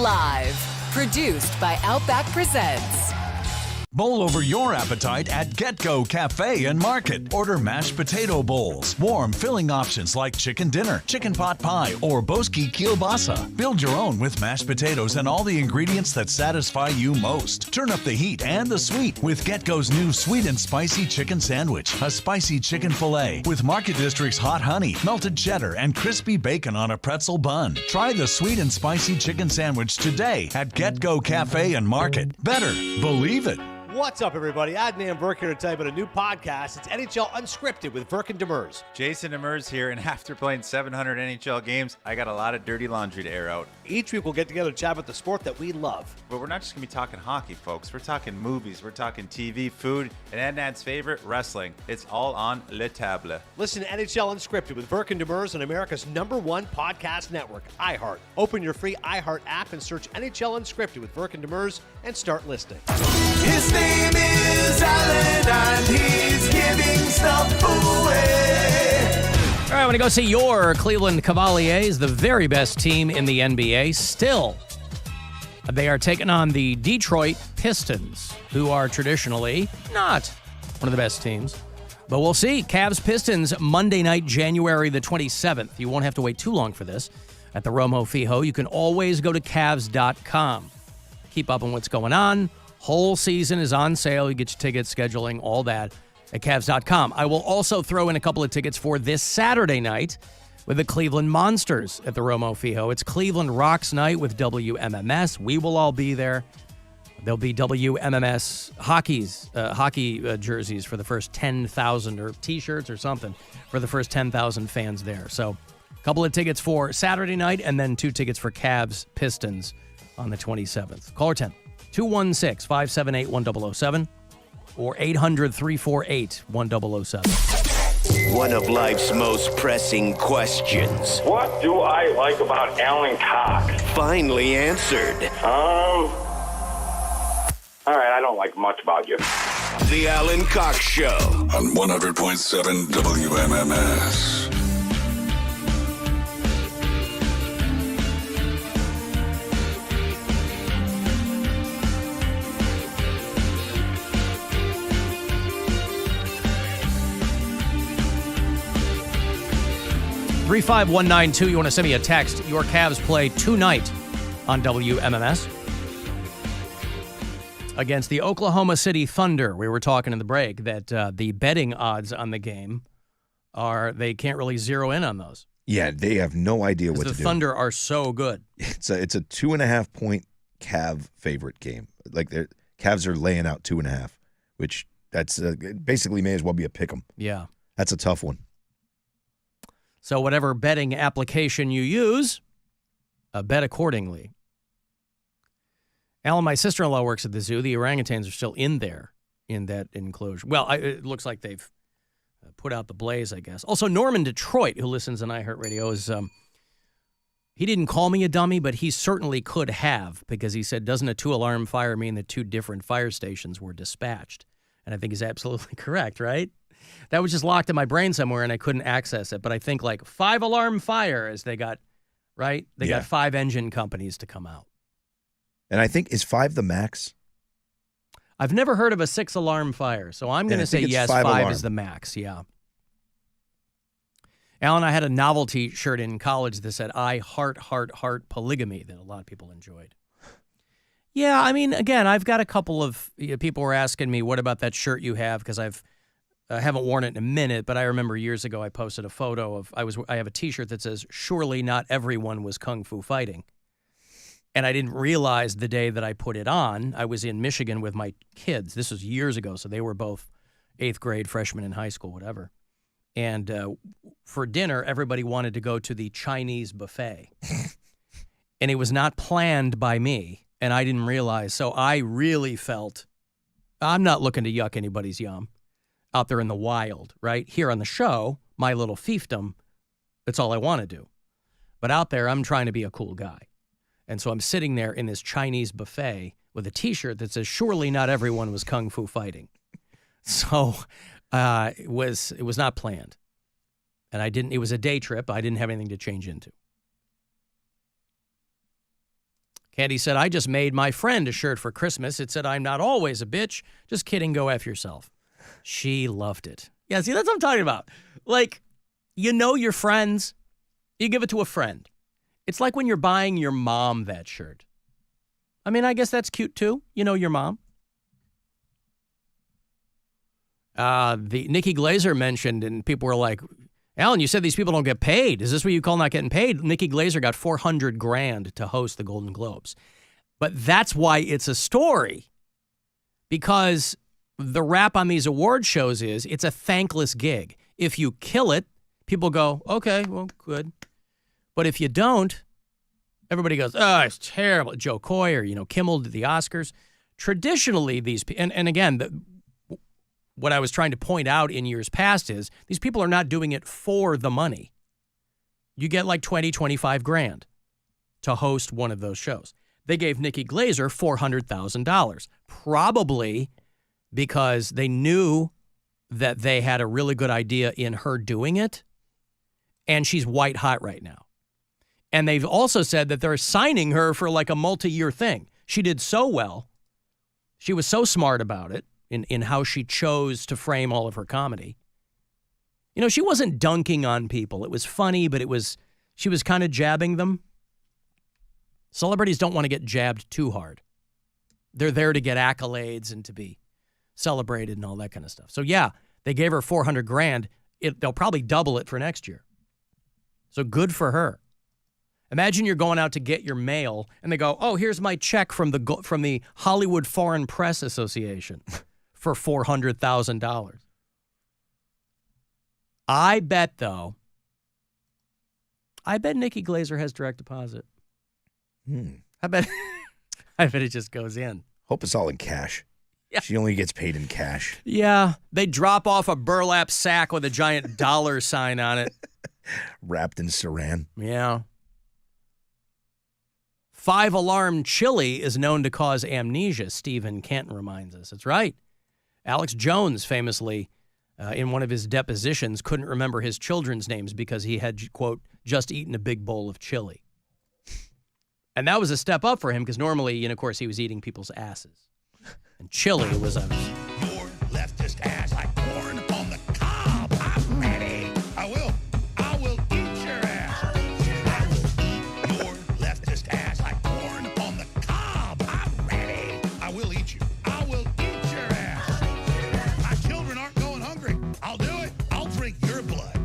Live. Produced by Outback Presents. Bowl over your appetite at Get-Go Cafe and Market. Order mashed potato bowls, warm filling options like chicken dinner, chicken pot pie, or boski kielbasa. Build your own with mashed potatoes and all the ingredients that satisfy you most. Turn up the heat and the sweet with Get-Go's new sweet and spicy chicken sandwich. A spicy chicken filet with Market District's hot honey, melted cheddar, and crispy bacon on a pretzel bun. Try the sweet and spicy chicken sandwich today at Get-Go Cafe and Market. Better, believe it. What's up, everybody? Adnan Burke here to tell you about a new podcast. It's NHL Unscripted with Burke and Demers. Jason Demers here, and after playing 700 NHL games, I got a lot of dirty laundry to air out. Each week we'll get together to chat about the sport that we love. But we're not just going to be talking hockey, folks. We're talking movies, we're talking TV, food, and Adnan's favorite, wrestling. It's all on Le Table. Listen to NHL Unscripted with Burke and Demers on America's #1 podcast network, iHeart. Open your free iHeart app and search NHL Unscripted with Burke and Demers and start listening. His name is Alan, and he's giving stuff away. All right, I want to go see your Cleveland Cavaliers, the very best team in the NBA. Still, they are taking on the Detroit Pistons, who are traditionally not one of the best teams. But we'll see. Cavs-Pistons, Monday night, January the 27th. You won't have to wait too long for this. At the Romo Fijo, you can always go to Cavs.com. Keep up on what's going on. Whole season is on sale. You get your tickets, scheduling, all that at Cavs.com. I will also throw in a couple of tickets for this Saturday night with the Cleveland Monsters at the Romo Fijo. It's Cleveland Rocks Night with WMMS. We will all be there. There'll be WMMS hockey jerseys for the first 10,000, or T-shirts or something for the first 10,000 fans there. So a couple of tickets for Saturday night and then 2 tickets for Cavs Pistons on the 27th. Caller 10. 216-578-1007 or 800-348-1007. One of life's most pressing questions. What do I like about Alan Cox? Finally answered. All right, I don't like much about you. The Alan Cox Show. On 100.7 WMMS. $35192, you want to send me a text. Your Cavs play tonight on WMMS against the Oklahoma City Thunder. We were talking in the break that the betting odds on the game they can't really zero in on those. Yeah, they have no idea what to do. The Thunder are so good. It's a 2.5 point Cav favorite game. Like the Cavs are laying out 2.5, which that's basically may as well be a pick 'em. Yeah. That's a tough one. So whatever betting application you use, bet accordingly. Alan, my sister-in-law works at the zoo. The orangutans are still in there, in that enclosure. Well, it looks like they've put out the blaze, I guess. Also, Norman Detroit, who listens on iHeartRadio, is he didn't call me a dummy, but he certainly could have, because he said, doesn't a 2-alarm fire mean that 2 different fire stations were dispatched? And I think he's absolutely correct, right? That was just locked in my brain somewhere, and I couldn't access it. But I think like 5-alarm fire as they got, right? They got 5 engine companies to come out. And I think, is 5 the max? I've never heard of a 6-alarm fire, so I'm going to say yes, 5 is the max, yeah. Alan, I had a novelty shirt in college that said, I heart polygamy, that a lot of people enjoyed. Yeah, I mean, again, I've got a couple of people were asking me, what about that shirt you have? Because I haven't worn it in a minute, but I remember years ago I posted a photo of, I have a T-shirt that says, surely not everyone was kung fu fighting. And I didn't realize the day that I put it on, I was in Michigan with my kids. This was years ago, so they were both 8th grade, freshmen in high school, whatever. And for dinner, everybody wanted to go to the Chinese buffet. And it was not planned by me, and I didn't realize. So I really felt, I'm not looking to yuck anybody's yum out there in the wild, right? Here on the show, my little fiefdom, that's all I want to do. But out there, I'm trying to be a cool guy. And so I'm sitting there in this Chinese buffet with a T-shirt that says, surely not everyone was kung fu fighting. So it was not planned. And it was a day trip. I didn't have anything to change into. Candy said, I just made my friend a shirt for Christmas. It said, I'm not always a bitch. Just kidding, go F yourself. She loved it. Yeah, see, that's what I'm talking about. Like, you know your friends. You give it to a friend. It's like when you're buying your mom that shirt. I mean, I guess that's cute too. You know your mom. The Nikki Glazer mentioned, and people were like, Alan, you said these people don't get paid. Is this what you call not getting paid? Nikki Glazer got $400,000 to host the Golden Globes. But that's why it's a story. Because the rap on these award shows is it's a thankless gig. If you kill it, people go, okay, well, good. But if you don't, everybody goes, oh, it's terrible. Joe Coy or, Kimmel did the Oscars. Traditionally, these people, and again, what I was trying to point out in years past is these people are not doing it for the money. You get like $20,000-$25,000 to host one of those shows. They gave Nikki Glazer $400,000, probably because they knew that they had a really good idea in her doing it, and she's white hot right now. And they've also said that they're signing her for like a multi-year thing. She did so well. She was so smart about it in how she chose to frame all of her comedy. She wasn't dunking on people. It was funny, but she was kind of jabbing them. Celebrities don't want to get jabbed too hard. They're there to get accolades and to be celebrated and all that kind of stuff. So yeah, they gave her $400,000. They'll probably double it for next year. So good for her. Imagine you're going out to get your mail and they go, oh, here's my check from the Hollywood Foreign Press Association for $400,000. I bet Nikki Glazer has direct deposit. I bet it just goes in. Hope it's all in cash. Yeah. She only gets paid in cash. Yeah. They drop off a burlap sack with a giant dollar sign on it. Wrapped in saran. Yeah. 5-alarm chili is known to cause amnesia, Stephen Kenton reminds us. That's right. Alex Jones famously, in one of his depositions, couldn't remember his children's names because he had, quote, just eaten a big bowl of chili. And that was a step up for him because normally, of course, he was eating people's asses. And chili was a... Your leftist ass like corn on the cob. I'm ready. I will eat your ass. I will eat your leftist ass like corn on the cob. I'm ready. I will eat you. I will eat your ass. My children aren't going hungry. I'll do it. I'll drink your blood.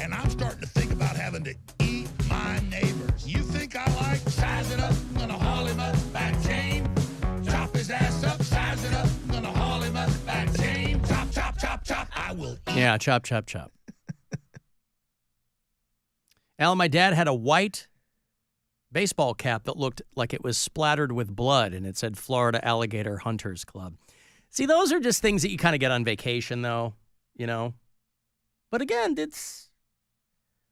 And I'm starting to think about having to eat my neighbors. You think I like size it up? I'm gonna haul him up back chain. Chop his ass up, size it up. I'm gonna haul him up back chain. Chop, chop, chop, chop. I will eat. Yeah, chop, chop, chop. Alan, my dad had a white baseball cap that looked like it was splattered with blood, and it said Florida Alligator Hunters Club. See, those are just things that you kind of get on vacation, though, But again,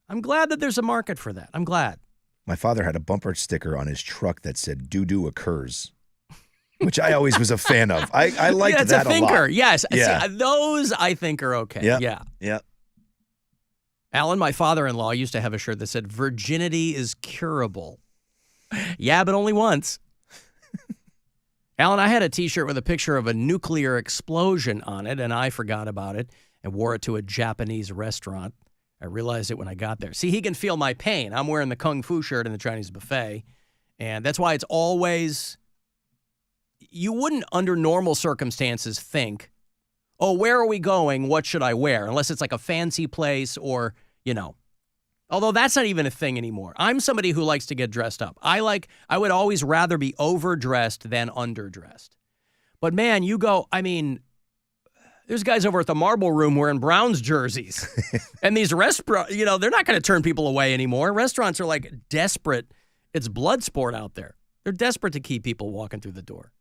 I'm glad that there's a market for that. I'm glad. My father had a bumper sticker on his truck that said "doo-doo occurs," which I always was a fan of. I liked that a lot. It's a thinker. Yes. Yeah. See, those I think are okay. Yeah. Yeah. Alan, my father-in-law, used to have a shirt that said, virginity is curable. Yeah, but only once. Alan, I had a T-shirt with a picture of a nuclear explosion on it, and I forgot about it and wore it to a Japanese restaurant. I realized it when I got there. See, he can feel my pain. I'm wearing the Kung Fu shirt in the Chinese buffet, and that's why it's always... You wouldn't, under normal circumstances, think, oh, where are we going? What should I wear? Unless it's like a fancy place or, Although that's not even a thing anymore. I'm somebody who likes to get dressed up. I would always rather be overdressed than underdressed. But man, there's guys over at the Marble Room wearing Browns jerseys. And these restaurants, they're not going to turn people away anymore. Restaurants are like desperate. It's blood sport out there. They're desperate to keep people walking through the door.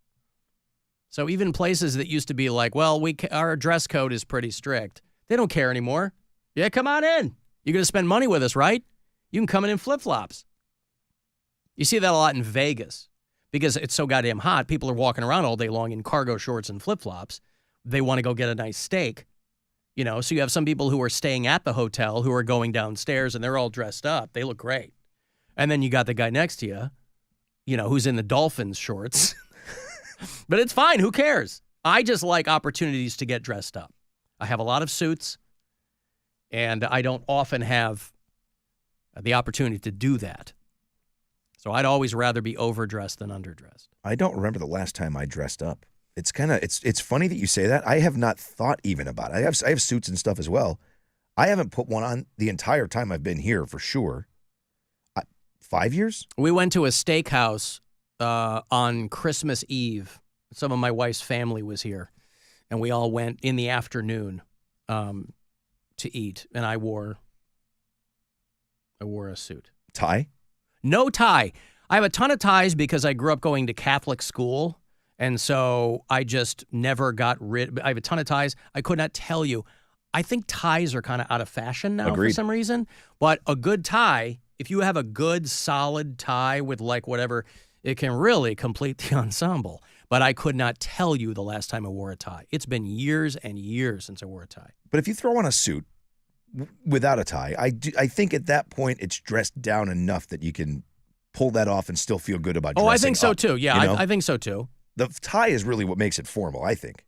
So even places that used to be like, well, our dress code is pretty strict. They don't care anymore. Yeah, come on in. You're going to spend money with us, right? You can come in flip-flops. You see that a lot in Vegas because it's so goddamn hot. People are walking around all day long in cargo shorts and flip-flops. They want to go get a nice steak. So you have some people who are staying at the hotel who are going downstairs and they're all dressed up. They look great. And then you got the guy next to you who's in the Dolphins shorts. But it's fine. Who cares? I just like opportunities to get dressed up. I have a lot of suits, and I don't often have the opportunity to do that. So I'd always rather be overdressed than underdressed. I don't remember the last time I dressed up. It's it's funny that you say that. I have not thought even about it. I have suits and stuff as well. I haven't put one on the entire time I've been here for sure. 5 years? We went to a steakhouse on Christmas Eve. Some of my wife's family was here, and we all went in the afternoon to eat, and I wore a suit. Tie? No tie. I have a ton of ties because I grew up going to Catholic school, and so I just never got rid. I have a ton of ties. I could not tell you. I think ties are kind of out of fashion now for some reason, but a good tie, if you have a good solid tie with like whatever, it can really complete the ensemble. But I could not tell you the last time I wore a tie. It's been years and years since I wore a tie. But if you throw on a suit without a tie, I think at that point it's dressed down enough that you can pull that off and still feel good about dressing I think so up, too. Yeah, I think so too. The tie is really what makes it formal, I think.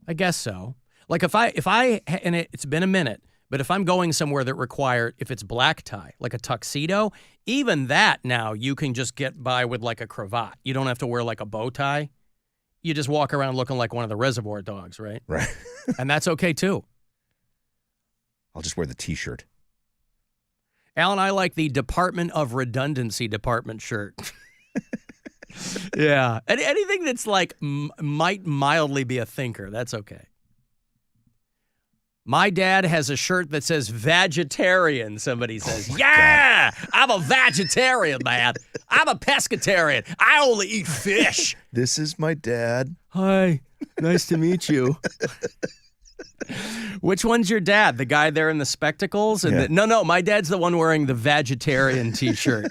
I guess so. Like if I and it's been a minute, but if I'm going somewhere that if it's black tie, like a tuxedo, even that now you can just get by with like a cravat. You don't have to wear like a bow tie. You just walk around looking like one of the Reservoir Dogs, right? Right. And that's okay too. I'll just wear the T-shirt. Alan, I like the Department of Redundancy department shirt. Yeah. Anything that's like might mildly be a thinker, that's okay. My dad has a shirt that says vegetarian, somebody says. Yeah, God. I'm a vegetarian, man. I'm a pescatarian. I only eat fish. This is my dad. Hi, nice to meet you. Which one's your dad? The guy there in the spectacles? And no, my dad's the one wearing the vegetarian T-shirt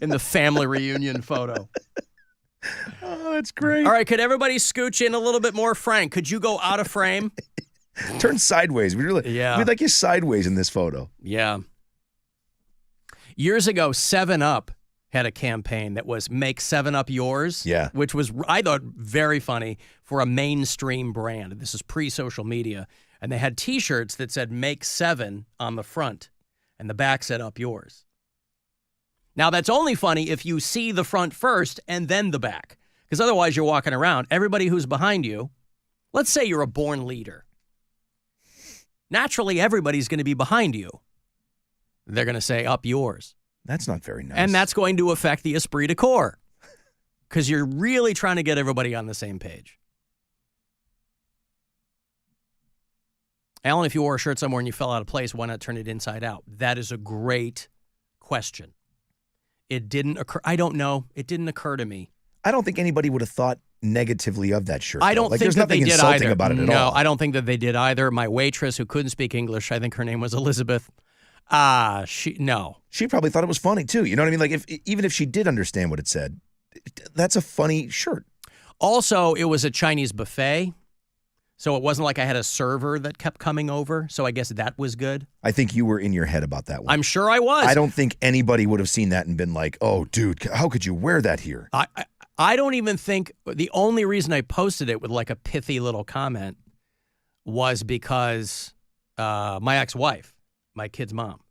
in the family reunion photo. Oh, that's great. All right, could everybody scooch in a little bit more? Frank, could you go out of frame? Turn sideways. We'd like you sideways in this photo. Yeah. Years ago, 7-Up had a campaign that was Make 7-Up Yours. Yeah. Which was, I thought, very funny for a mainstream brand. This is pre-social media. And they had T-shirts that said Make 7 on the front, and the back said Up Yours. Now, that's only funny if you see the front first and then the back. Because otherwise, you're walking around. Everybody who's behind you, let's say you're a born leader. Naturally, everybody's going to be behind you. They're going to say, Up Yours. That's not very nice. And that's going to affect the esprit de corps. Because you're really trying to get everybody on the same page. Alan, if you wore a shirt somewhere and you fell out of place, why not turn it inside out? That is a great question. It didn't occur. I don't know. It didn't occur to me. I don't think anybody would have thought negatively of that shirt. I don't think there's that they nothing did insulting either. about it at all. No, I don't think that they did either. My waitress, who couldn't speak English, I think her name was Elizabeth. She probably thought it was funny too. You know what I mean? Like even if she did understand what it said, that's a funny shirt. Also, it was a Chinese buffet, so it wasn't like I had a server that kept coming over. So I guess that was good. I think you were in your head about that one. I'm sure I was. I don't think anybody would have seen that and been like, "Oh, dude, how could you wear that here?" I don't even think the only reason I posted it with like a pithy little comment was because my ex-wife, my kid's mom,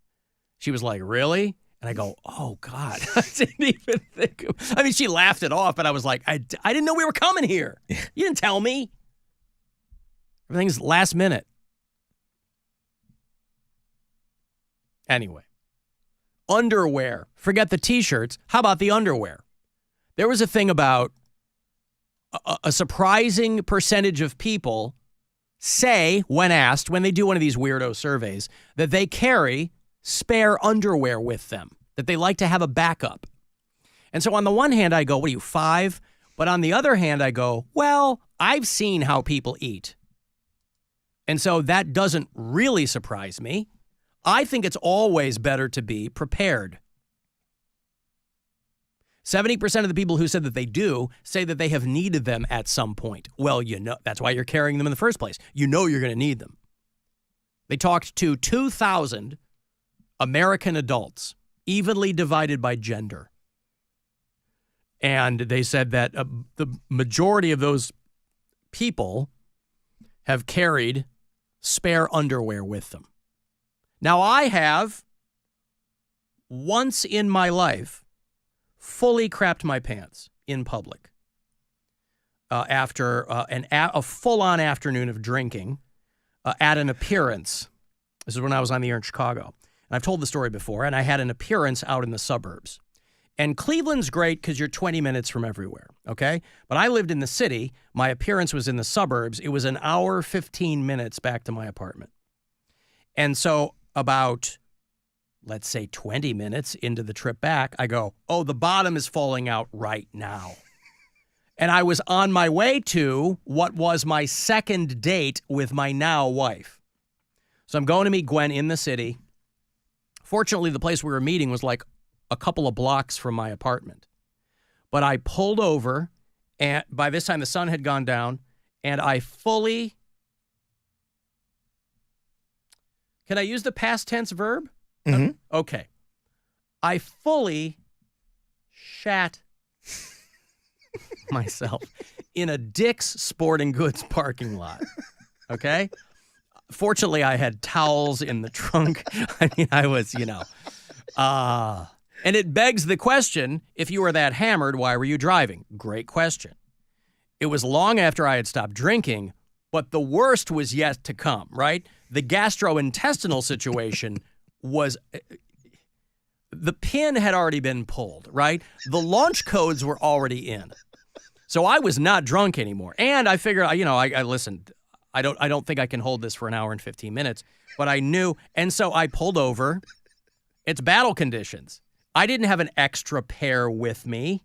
she was like, "Really?" And I go, "Oh, God." I didn't even think I mean, she laughed it off, but I was like, I didn't know we were coming here. You didn't tell me. Everything's last minute. Anyway, underwear. Forget the T-shirts. How about the underwear? There was a thing about a surprising percentage of people say, when asked, when they do one of these weirdo surveys, that they carry spare underwear with them, that they like to have a backup. And so on the one hand, I go, what are you, 5? But on the other hand, I go, well, I've seen how people eat. And so that doesn't really surprise me. I think it's always better to be prepared. 70% of the people who said that they do say that they have needed them at some point. Well, that's why you're carrying them in the first place. You know you're going to need them. They talked to 2,000 American adults, evenly divided by gender. And they said that the majority of those people have carried spare underwear with them. Now, I have, once in my life, fully crapped my pants in public after a full-on afternoon of drinking at an appearance. This is when I was on the air in Chicago. And I've told the story before, and I had an appearance out in the suburbs. And Cleveland's great because you're 20 minutes from everywhere, okay? But I lived in the city. My appearance was in the suburbs. It was an hour, 15 minutes back to my apartment. And so about, let's say, 20 minutes into the trip back, I go, oh, the bottom is falling out right now. And I was on my way to what was my second date with my now wife. So I'm going to meet Gwen in the city. Fortunately, the place we were meeting was like a couple of blocks from my apartment. But I pulled over, and by this time the sun had gone down, and I fully... Can I use the past tense verb? Mm-hmm. Okay. I fully shat myself in a Dick's Sporting Goods parking lot. Okay? Fortunately, I had towels in the trunk. I mean, I was, and it begs the question, if you were that hammered, why were you driving? Great question. It was long after I had stopped drinking, but the worst was yet to come, right? The gastrointestinal situation was, the pin had already been pulled, right? The launch codes were already in. So I was not drunk anymore. And I figured, I listened, I don't think I can hold this for an hour and 15 minutes, but I knew. And so I pulled over. It's battle conditions. I didn't have an extra pair with me.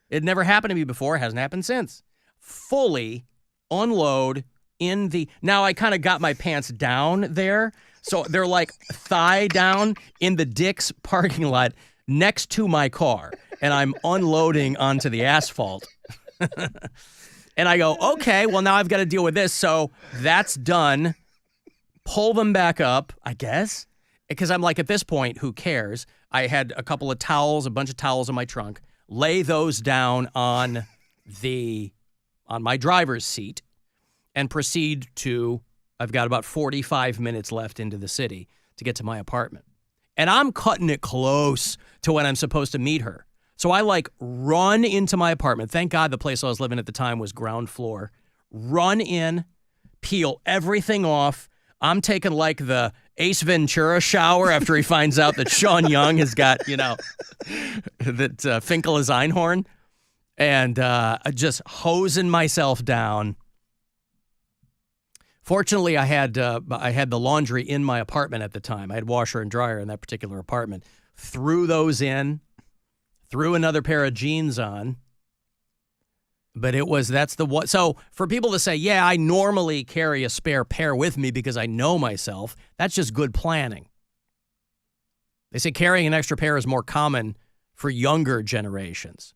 It never happened to me before. It hasn't happened since. Fully unload in the... Now I kind of got my pants down there. So they're like thigh down in the Dick's parking lot next to my car. And I'm unloading onto the asphalt. And I go, okay, well, now I've got to deal with this. So that's done. Pull them back up, I guess. Because I'm like, at this point, who cares? I had a couple of towels, a bunch of towels in my trunk. Lay those down on my driver's seat and proceed to, I've got about 45 minutes left into the city to get to my apartment. And I'm cutting it close to when I'm supposed to meet her. So I run into my apartment. Thank God the place I was living at the time was ground floor. Run in, peel everything off. I'm taking the Ace Ventura shower after he finds out that Sean Young has got, that Finkel is Einhorn. And just hosing myself down. Fortunately, I had the laundry in my apartment at the time. I had washer and dryer in that particular apartment. Threw those in. Threw another pair of jeans on. But so for people to say, yeah, I normally carry a spare pair with me because I know myself, that's just good planning. They say carrying an extra pair is more common for younger generations.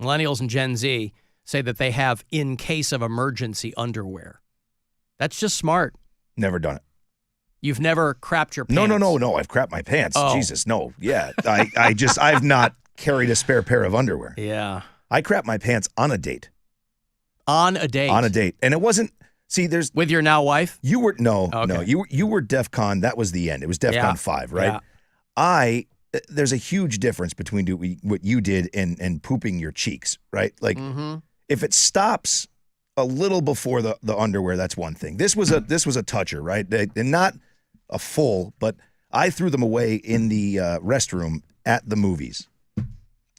Millennials and Gen Z say that they have in case of emergency underwear. That's just smart. Never done it. You've never crapped your pants? No. I've crapped my pants. Oh. Jesus, no. Yeah. I've not carried a spare pair of underwear. Yeah. I crapped my pants on a date. On a date? On a date. And it wasn't, there's... With your now wife? You were, no. Okay. You were DEF CON, that was the end. It was DEF CON 5, right? Yeah. There's a huge difference between what you did and pooping your cheeks, right? If it stops a little before the underwear, that's one thing. This was a toucher, right? And not a full, but I threw them away in the restroom at the movies.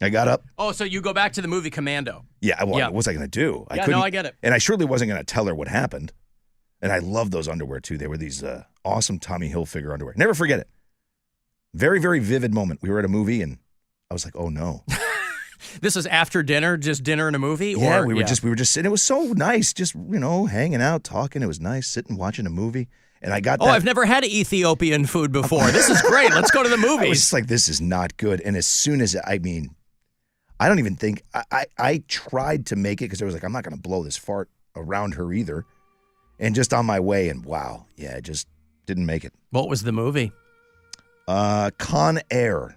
I got up. Oh, so you go back to the movie Commando. Yeah, what was I going to do? I get it. And I surely wasn't going to tell her what happened. And I love those underwear, too. They were these awesome Tommy Hilfiger underwear. Never forget it. Very, very vivid moment. We were at a movie, and I was like, oh, no. This is after dinner, just dinner and a movie? Yeah, we were just sitting. It was so nice, just, hanging out, talking. It was nice, sitting, watching a movie. And I got that. Oh, I've never had Ethiopian food before. This is great. Let's go to the movies. I was just like, this is not good. And as soon as, I don't even think, I tried to make it because I was like, I'm not going to blow this fart around her either. And just on my way, and wow, yeah, just didn't make it. What was the movie? Con Air.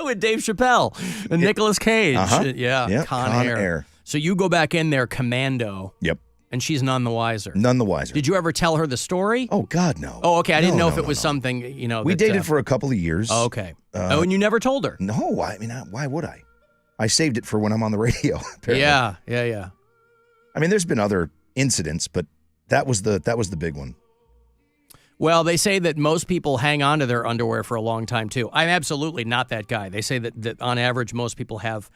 with Dave Chappelle and Nicolas Cage. Uh-huh. Yeah, Con Air. So you go back in there commando. Yep. And she's none the wiser. None the wiser. Did you ever tell her the story? Oh, God, no. Oh, okay. I didn't know if No, it was something, We that, dated for a couple of years. Oh, okay. And you never told her? No, I mean, why would I? I saved it for when I'm on the radio, apparently. Yeah. I mean, there's been other incidents, but that was the big one. Well, they say that most people hang on to their underwear for a long time, too. I'm absolutely not that guy. They say that on average, most people have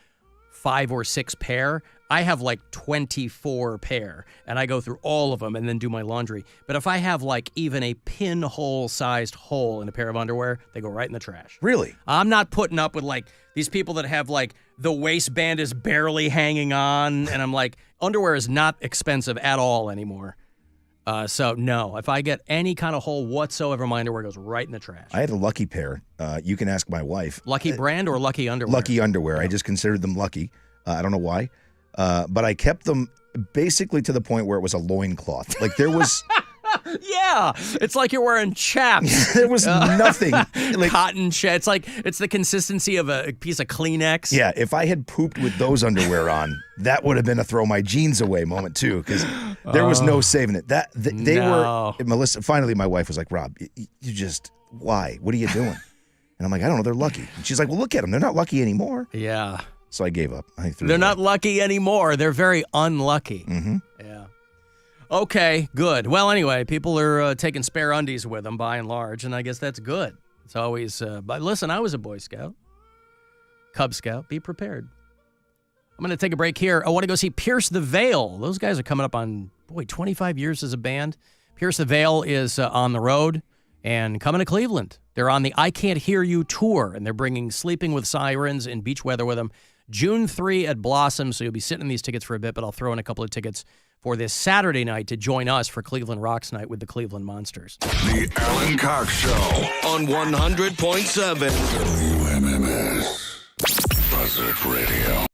5 or 6 pair. I have like 24 pair, and I go through all of them and then do my laundry. But if I have like even a pinhole-sized hole in a pair of underwear, they go right in the trash. Really? I'm not putting up with like these people that have like the waistband is barely hanging on, and I'm like, underwear is not expensive at all anymore. So no, if I get any kind of hole whatsoever, my underwear goes right in the trash. I had a Lucky pair. You can ask my wife. Lucky brand or Lucky underwear? Lucky underwear. I just considered them lucky. I don't know why. But I kept them basically to the point where it was a loincloth. Like there was... Yeah, it's like you're wearing chaps. There was nothing. Like, cotton chaps. It's the consistency of a piece of Kleenex. Yeah, if I had pooped with those underwear on, that would have been a throw my jeans away moment too, because there was no saving it. They were Melissa. Finally, my wife was like, "Rob, you just why? What are you doing?" And I'm like, "I don't know. They're lucky." And she's like, "Well, look at them. They're not lucky anymore." Yeah. So I gave up. They're not lucky anymore. They're very unlucky. Mm-hmm. Yeah. Okay, good. Well, anyway, people are taking spare undies with them by and large, and I guess that's good. It's always, but listen, I was a Boy Scout, Cub Scout. Be prepared. I'm going to take a break here. I want to go see Pierce the Veil. Those guys are coming up on, 25 years as a band. Pierce the Veil is on the road and coming to Cleveland. They're on the I Can't Hear You tour, and they're bringing Sleeping with Sirens and Beach Weather with them. June 3 at Blossom, so you'll be sitting in these tickets for a bit, but I'll throw in a couple of tickets for this Saturday night to join us for Cleveland Rocks Night with the Cleveland Monsters. The Alan Cox Show on 100.7 WMMS Buzzard Radio.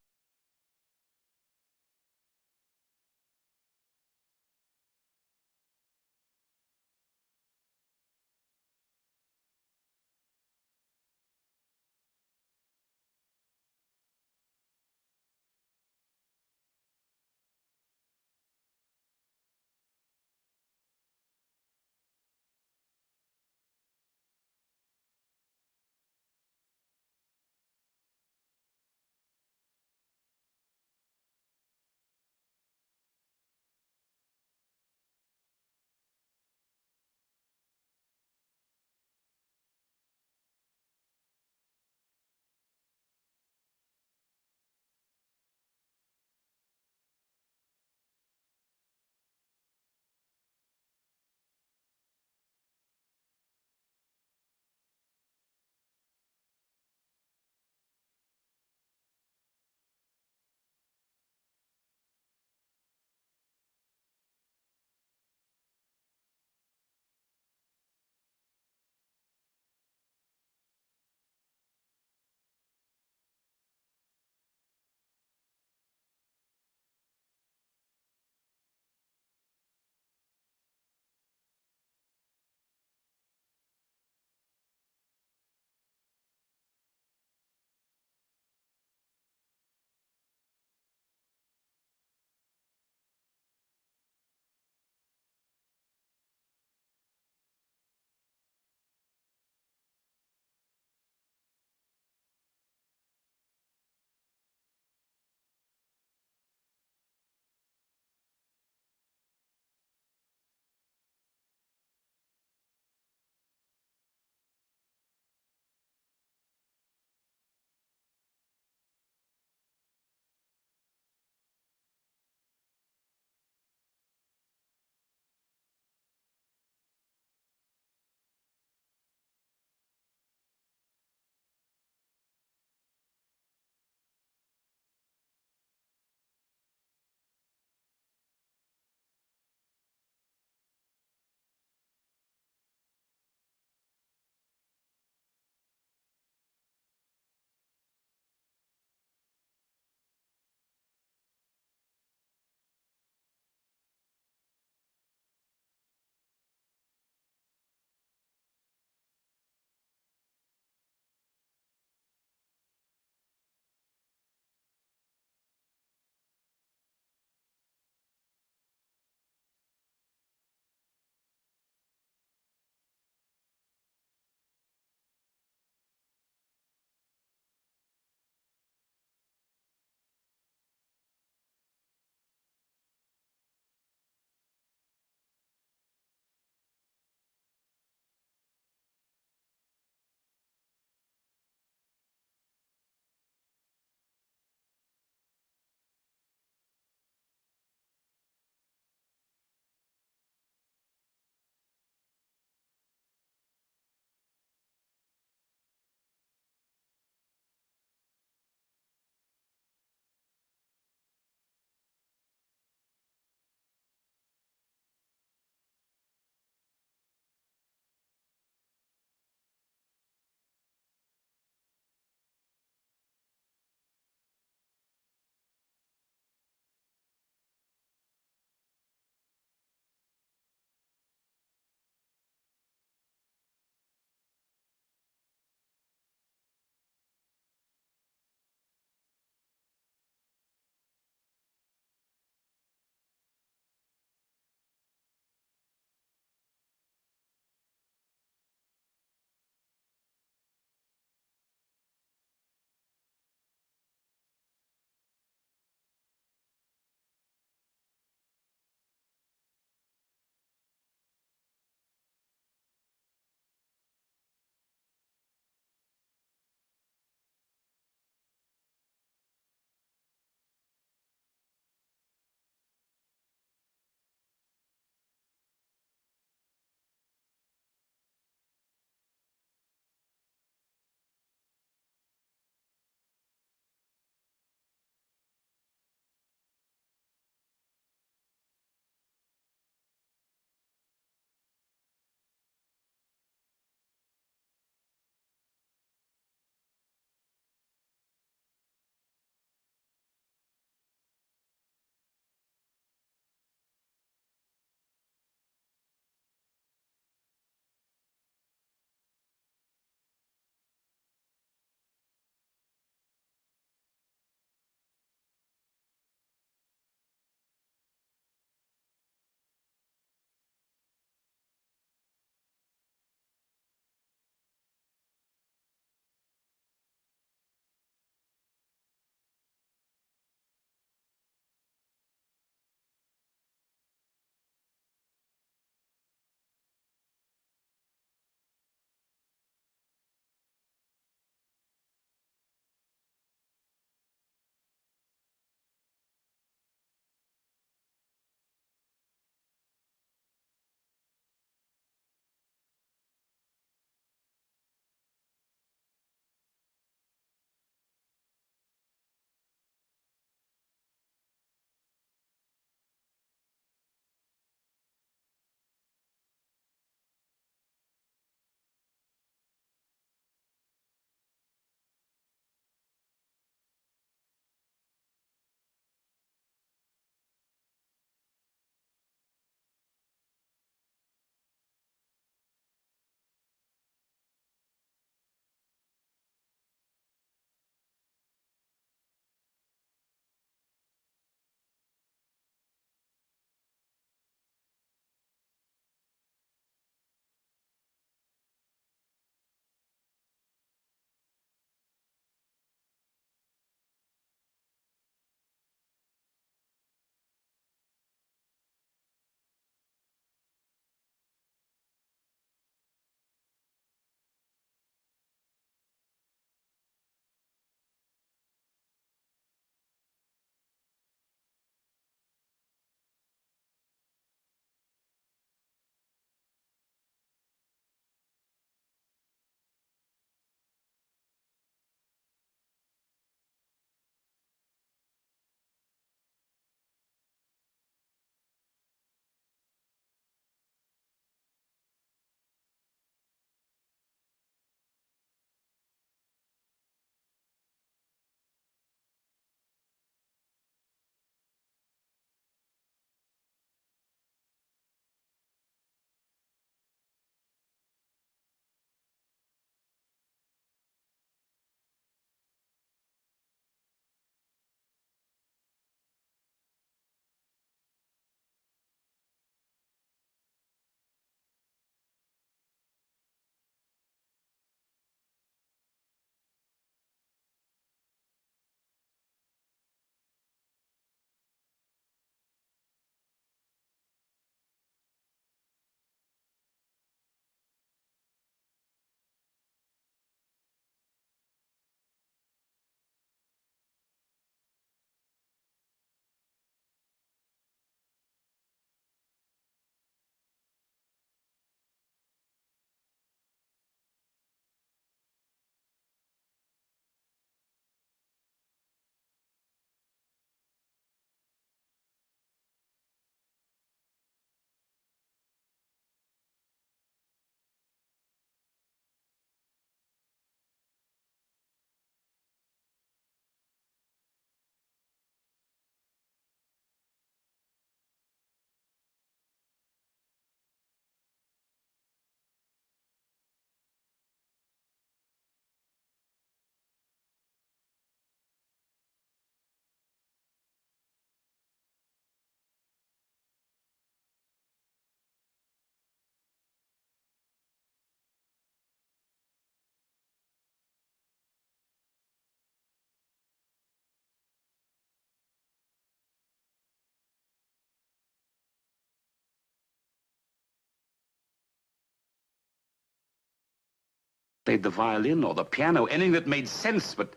Played the violin or the piano, anything that made sense, but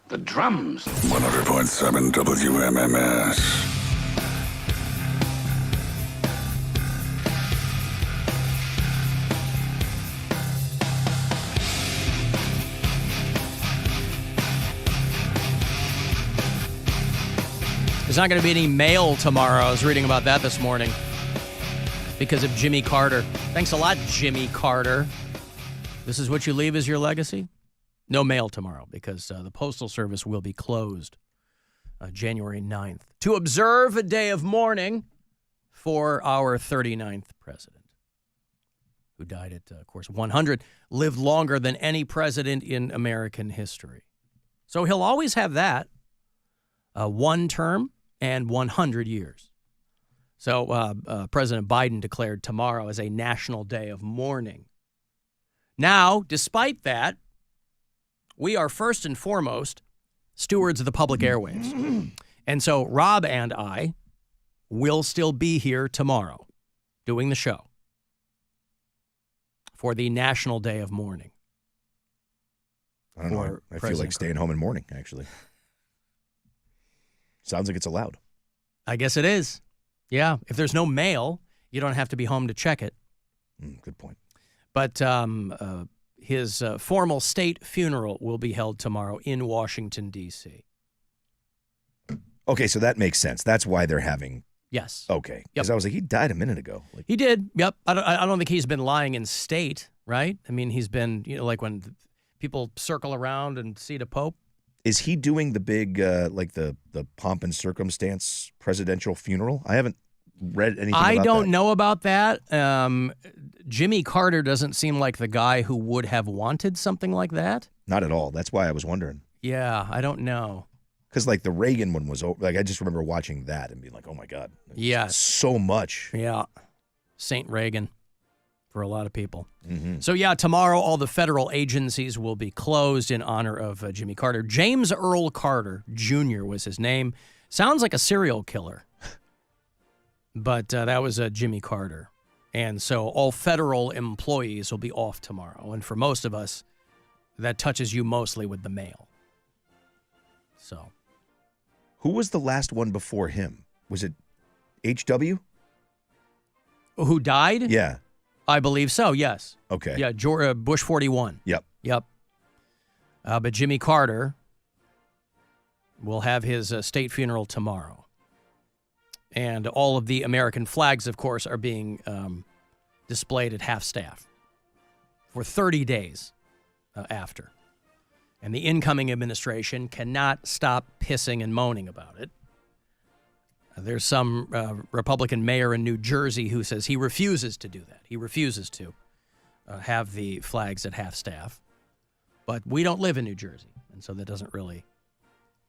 the drums. 100.7 WMMS. There's not going to be any mail tomorrow. I was reading about that this morning because of Jimmy Carter. Thanks a lot, Jimmy Carter. This is what you leave as your legacy? No mail tomorrow because the Postal Service will be closed January 9th to observe a day of mourning for our 39th president, who died at, of course, 100, lived longer than any president in American history. So he'll always have that, one term and 100 years. So President Biden declared tomorrow as a national day of mourning. Now, despite that, we are first and foremost stewards of the public airwaves. And so Rob and I will still be here tomorrow doing the show for the National Day of Mourning. I don't know. I feel like staying home and mourning, actually. Sounds like it's allowed. I guess it is. Yeah. If there's no mail, you don't have to be home to check it. Good point. But his formal state funeral will be held tomorrow in Washington, D.C. Okay, so that makes sense. That's why they're having... Yes. Okay. Because I was like, he died a minute ago. Like, he did. Yep. I don't think he's been lying in state, right? I mean, he's been, like when people circle around and see the Pope. Is he doing the big, like the pomp and circumstance presidential funeral? I haven't read anything about that. I don't know about that. Jimmy Carter doesn't seem like the guy who would have wanted something like that. Not at all. That's why I was wondering. Yeah, I don't know. Because like the Reagan one was, like I just remember watching that and being like, oh my God. Yeah. So much. Yeah. Saint Reagan for a lot of people. Mm-hmm. So yeah, tomorrow all the federal agencies will be closed in honor of Jimmy Carter. James Earl Carter Jr. was his name. Sounds like a serial killer. But that was Jimmy Carter. And so all federal employees will be off tomorrow. And for most of us, that touches you mostly with the mail. So. Who was the last one before him? Was it H.W.? Who died? Yeah. I believe so, yes. Okay. Yeah, Bush 41. Yep. But Jimmy Carter will have his state funeral tomorrow. And all of the American flags, of course, are being displayed at half-staff for 30 days after. And the incoming administration cannot stop pissing and moaning about it. There's some Republican mayor in New Jersey who says he refuses to do that. He refuses to have the flags at half-staff. But we don't live in New Jersey, and so that doesn't really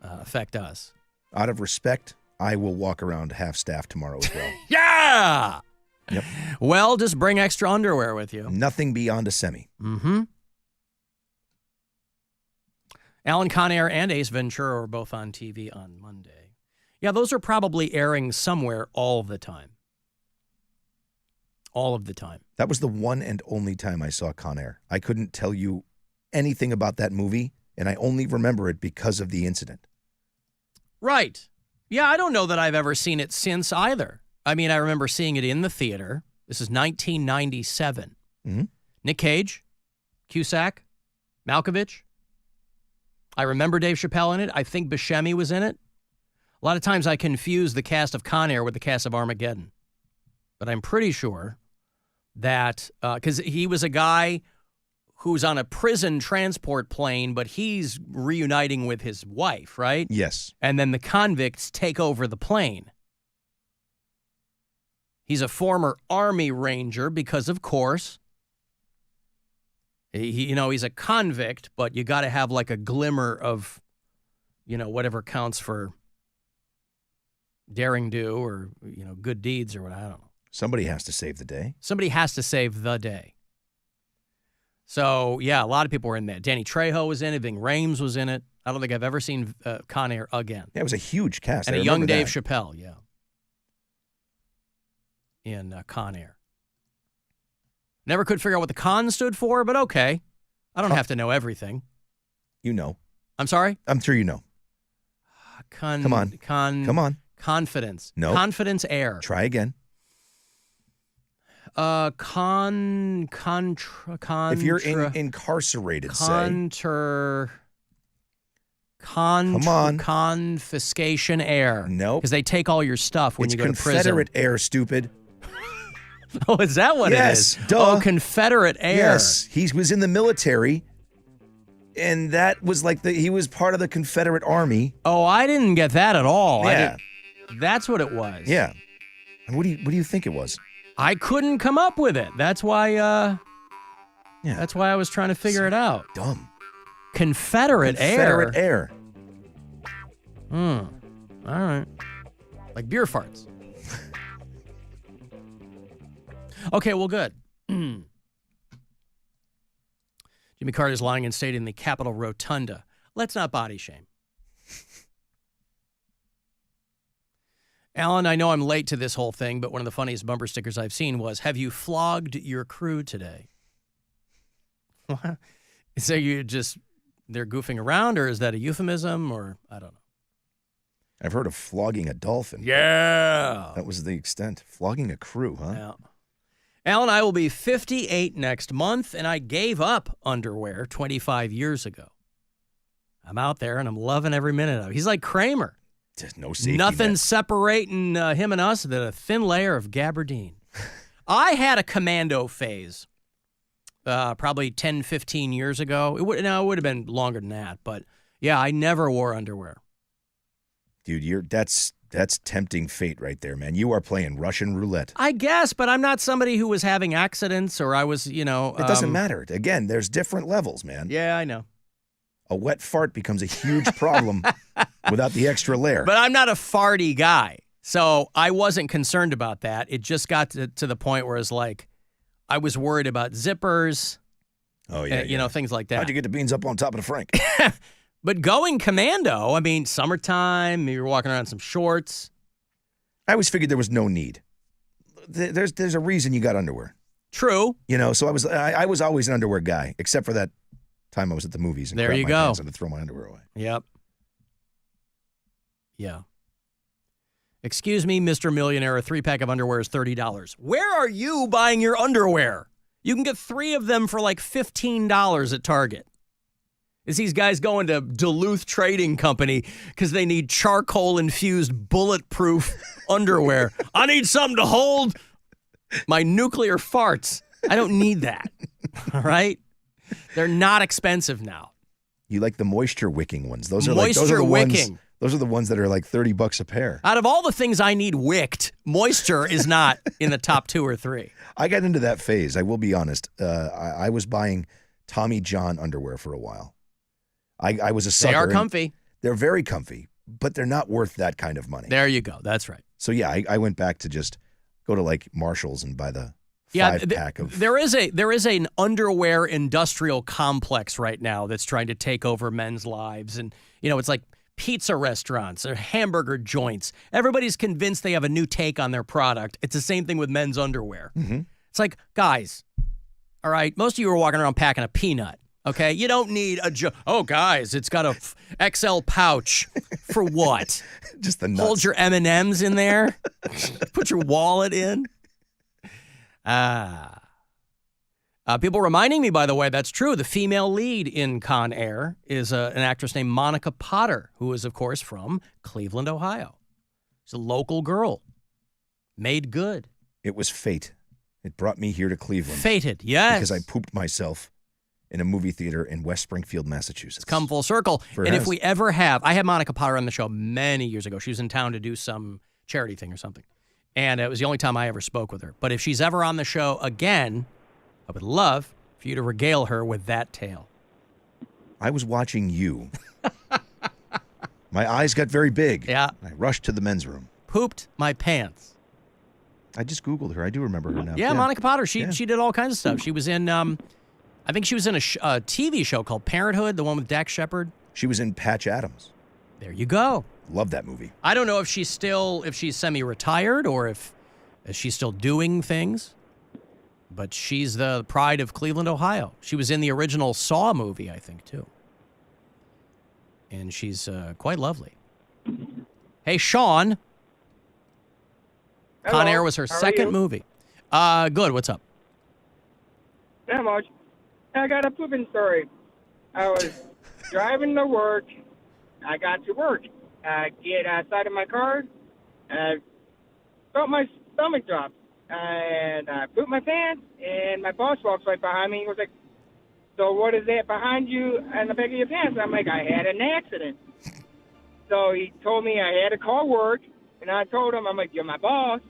affect us. Out of respect, I will walk around half-staff tomorrow as well. Yeah! Yep. Well, just bring extra underwear with you. Nothing beyond a semi. Mm-hmm. Alan Conair and Ace Ventura were both on TV on Monday. Yeah, those are probably airing somewhere all the time. All of the time. That was the one and only time I saw Con Air. I couldn't tell you anything about that movie, and I only remember it because of the incident. Right. Yeah, I don't know that I've ever seen it since either. I mean, I remember seeing it in the theater. This is 1997. Mm-hmm. Nick Cage, Cusack, Malkovich. I remember Dave Chappelle in it. I think Buscemi was in it. A lot of times I confuse the cast of Con Air with the cast of Armageddon. But I'm pretty sure that, because he was a guy who's on a prison transport plane, but he's reuniting with his wife, right? Yes. And then the convicts take over the plane. He's a former Army Ranger because, of course, he's a convict, but you got to have like a glimmer of, whatever counts for daring do or, good deeds or what, I don't know. Somebody has to save the day. Somebody has to save the day. So, yeah, a lot of people were in there. Danny Trejo was in it. Ving Rhames was in it. I don't think I've ever seen Con Air again. Yeah, it was a huge cast. And a young Dave Chappelle, yeah. In Con Air. Never could figure out what the con stood for, but okay. I don't have to know everything. You know. I'm sorry? I'm sure you know. Come on. Come on. Confidence. No. Confidence air. Try again. If you're incarcerated, say. Come on. Confiscation air. Nope. Because they take all your stuff when you go to prison. Confederate air, stupid. Oh, is that what it is? Yes, duh. Oh, Confederate air. Yes, he was in the military, and that was like he was part of the Confederate Army. Oh, I didn't get that at all. Yeah. That's what it was. Yeah. What do you think it was? I couldn't come up with it. That's why that's why I was trying to figure it out. Dumb. Confederate air. All right. Like beer farts. Okay, well, good. Jimmy Carter's lying in state in the Capitol Rotunda. Let's not body shame. Alan, I know I'm late to this whole thing, but one of the funniest bumper stickers I've seen was, have you flogged your crew today? What? So they're goofing around, or is that a euphemism, or I don't know. I've heard of flogging a dolphin. Yeah. That was the extent. Flogging a crew, huh? Yeah. Alan, I will be 58 next month, and I gave up underwear 25 years ago. I'm out there, and I'm loving every minute of it. He's like Kramer. There's no safety Nothing net. separating him and us than a thin layer of gabardine. I had a commando phase probably 10, 15 years ago. It would have been longer than that, but yeah, I never wore underwear. Dude, that's tempting fate right there, man. You are playing Russian roulette. I guess, but I'm not somebody who was having accidents or I was, It doesn't matter. Again, there's different levels, man. Yeah, I know. A wet fart becomes a huge problem without the extra layer. But I'm not a farty guy, so I wasn't concerned about that. It just got to the point where it's like I was worried about zippers. Oh, yeah. Things like that. How'd you get the beans up on top of the Frank? But going commando, I mean, summertime, you're walking around in some shorts. I always figured there was no need. There's a reason you got underwear. True. So I was always an underwear guy, except for that time I was at the movies and there grabbed you my go. pants and to throw my underwear away. Yep. Yeah. Excuse me, Mr. Millionaire, a 3-pack of underwear is $30. Where are you buying your underwear? You can get 3 of them for like $15 at Target. Is these guys going to Duluth Trading Company because they need charcoal-infused bulletproof underwear? I need something to hold my nuclear farts. I don't need that. All right? They're not expensive now. You like the moisture wicking ones. Those are moisture wicking. Those are the ones that are like $30 a pair. Out of all the things I need wicked, moisture is not in the top 2 or 3. I got into that phase. I will be honest. I was buying Tommy John underwear for a while. I was a sucker. They are comfy. They're very comfy, but they're not worth that kind of money. There you go. That's right. So yeah, I went back to just go to like Marshall's and buy the 5-pack of. There is an underwear industrial complex right now that's trying to take over men's lives, and it's like pizza restaurants or hamburger joints. Everybody's convinced they have a new take on their product. It's the same thing with men's underwear. Mm-hmm. It's like, guys, all right, most of you are walking around packing a peanut. Okay, you don't need oh, guys, it's got a XL pouch. For what? Just the nuts. Hold your M&Ms in there. Put your wallet in. People reminding me, by the way, that's true. The female lead in Con Air is an actress named Monica Potter, who is, of course, from Cleveland, Ohio. She's a local girl. Made good. It was fate. It brought me here to Cleveland. Fated, yes. Because I pooped myself in a movie theater in West Springfield, Massachusetts. It's come full circle. If we ever have, I had Monica Potter on the show many years ago. She was in town to do some charity thing or something. And it was the only time I ever spoke with her. But if she's ever on the show again, I would love for you to regale her with that tale. I was watching you. My eyes got very big. Yeah. I rushed to the men's room. Pooped my pants. I just Googled her. I do remember her now. Yeah, Monica Potter. She did all kinds of stuff. She was in, I think she was in a TV show called Parenthood, the one with Dax Shepard. She was in Patch Adams. There you go. Love that movie. I don't know if she's semi-retired or if she's still doing things. But she's the pride of Cleveland, Ohio. She was in the original Saw movie, I think, too. And she's quite lovely. Hey, Sean. Hello. Con Air was her How are second you? movie. Good. What's up? Not much. I got a pooping story. I was driving to work. I got to work. I get outside of my car, and I felt my stomach drop. And I pooped my pants, and my boss walks right behind me. He was like, "So what is that behind you and the back of your pants?" I'm like, "I had an accident." So he told me I had to call work, and I told him, I'm like, "You're my boss,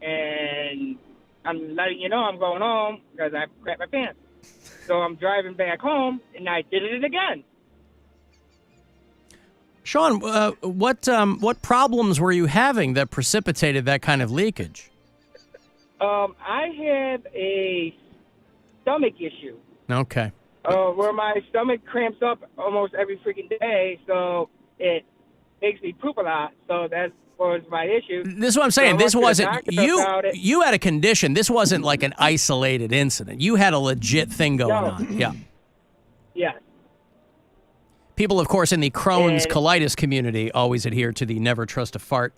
and I'm letting you know I'm going home because I crapped my pants." So I'm driving back home, and I did it again. Sean, what problems were you having that precipitated that kind of leakage? I have a stomach issue. Okay. Where my stomach cramps up almost every freaking day, so it makes me poop a lot. So that was my issue. This is what I'm saying. So I This went to the wasn't doctor about it. you had a condition. This wasn't like an isolated incident. You had a legit thing going on. Yeah. Yes. People, of course, in the Crohn's And- colitis community always adhere to the never trust a fart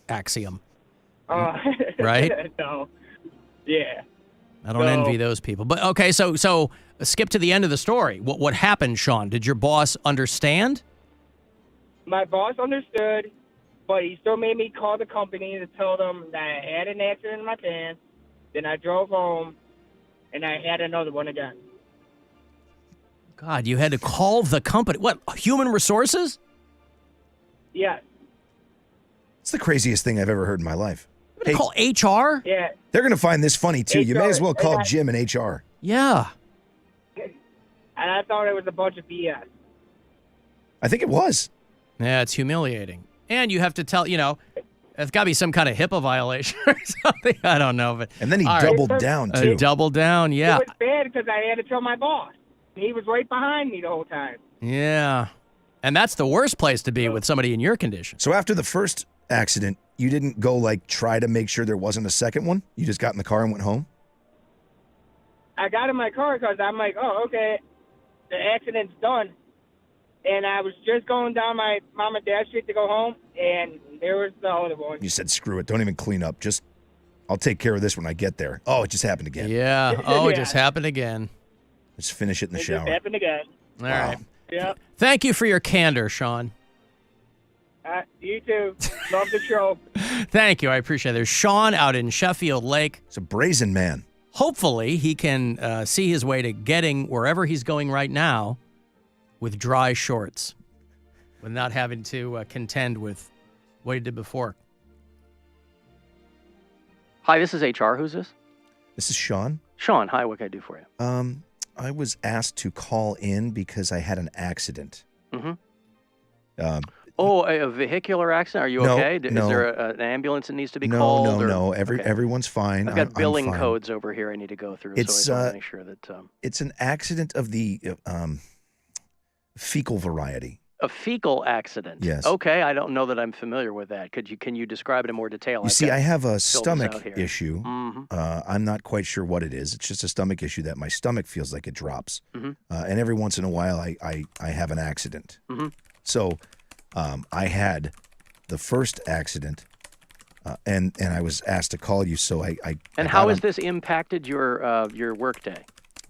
axiom. Right? No. Yeah. I don't So- envy those people. But okay, so skip to the end of the story. What happened, Sean? Did your boss understand? My boss understood, but he still made me call the company to tell them that I had an accident in my pants. Then I drove home, and I had another one again. God, you had to call the company. What, human resources? Yes. It's the craziest thing I've ever heard in my life. Hey, call HR? Yeah. They're going to find this funny, too. You may as well call HR. Jim and HR. Yeah. And I thought it was a bunch of BS. I think it was. Yeah, it's humiliating. And you have to tell, it's got to be some kind of HIPAA violation or something. I don't know. But And then he all right. doubled down, too. Doubled down, yeah. It was bad because I had to tell my boss. He was right behind me the whole time. Yeah. And that's the worst place to be with somebody in your condition. So after the first accident, you didn't go, try to make sure there wasn't a second one? You just got in the car and went home? I got in my car because I'm like, oh, okay, the accident's done. And I was just going down my mom and dad street to go home, and there was the other one. You said, screw it. Don't even clean up. Just, I'll take care of this when I get there. Oh, it just happened again. Yeah. Oh, it Yeah. just happened again. Let's finish it in the It shower. just happened again. All right. Yep. Thank you for your candor, Sean. You too. Love the show. Thank you. I appreciate it. There's Sean out in Sheffield Lake. It's a brazen man. Hopefully, he can see his way to getting wherever he's going right now with dry shorts, with not having to contend with what he did before. Hi, this is HR. Who's this? This is Sean. Sean, hi. What can I do for you? I was asked to call in because I had an accident. Mm-hmm. Um, A vehicular accident? Are you No, okay? Is no. there an ambulance that needs to be no, called? no. Okay. Everyone's fine. I've got I'm billing fine. codes over here I need to go through, It's, so I want to make sure that... It's an accident of the fecal variety. a fecal accident? Yes. Okay, I don't know that I'm familiar with that. Can you describe it in more detail? You see, I have a fill this out stomach here. issue. Mhm. I'm not quite sure what it is. It's just a stomach issue that my stomach feels like it drops. Mhm. And every once in a while, I have an accident. Mhm. So I had the first accident, and I was asked to call you. So I And how has this impacted your workday?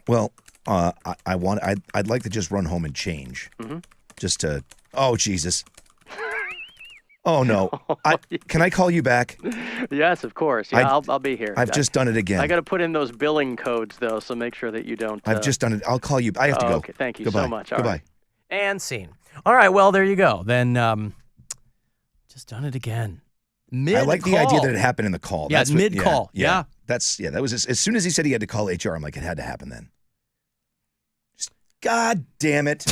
Well, I'd like to just run home and change. Mhm. Just to. Oh Jesus. Oh no! Can I call you back? Yes, of course. Yeah, I'll be here. I've just done it again. I got to put in those billing codes though, so make sure that you don't. I've just done it. I'll call you. I have to go. Okay, thank you Goodbye. so much. All Goodbye. right. And scene. All right, well, there you go. Then just done it again. I like the idea that it happened in the call. Yeah, That's what- mid-call. Yeah. That was as soon as he said he had to call HR, I'm like, it had to happen then. Just, God damn it.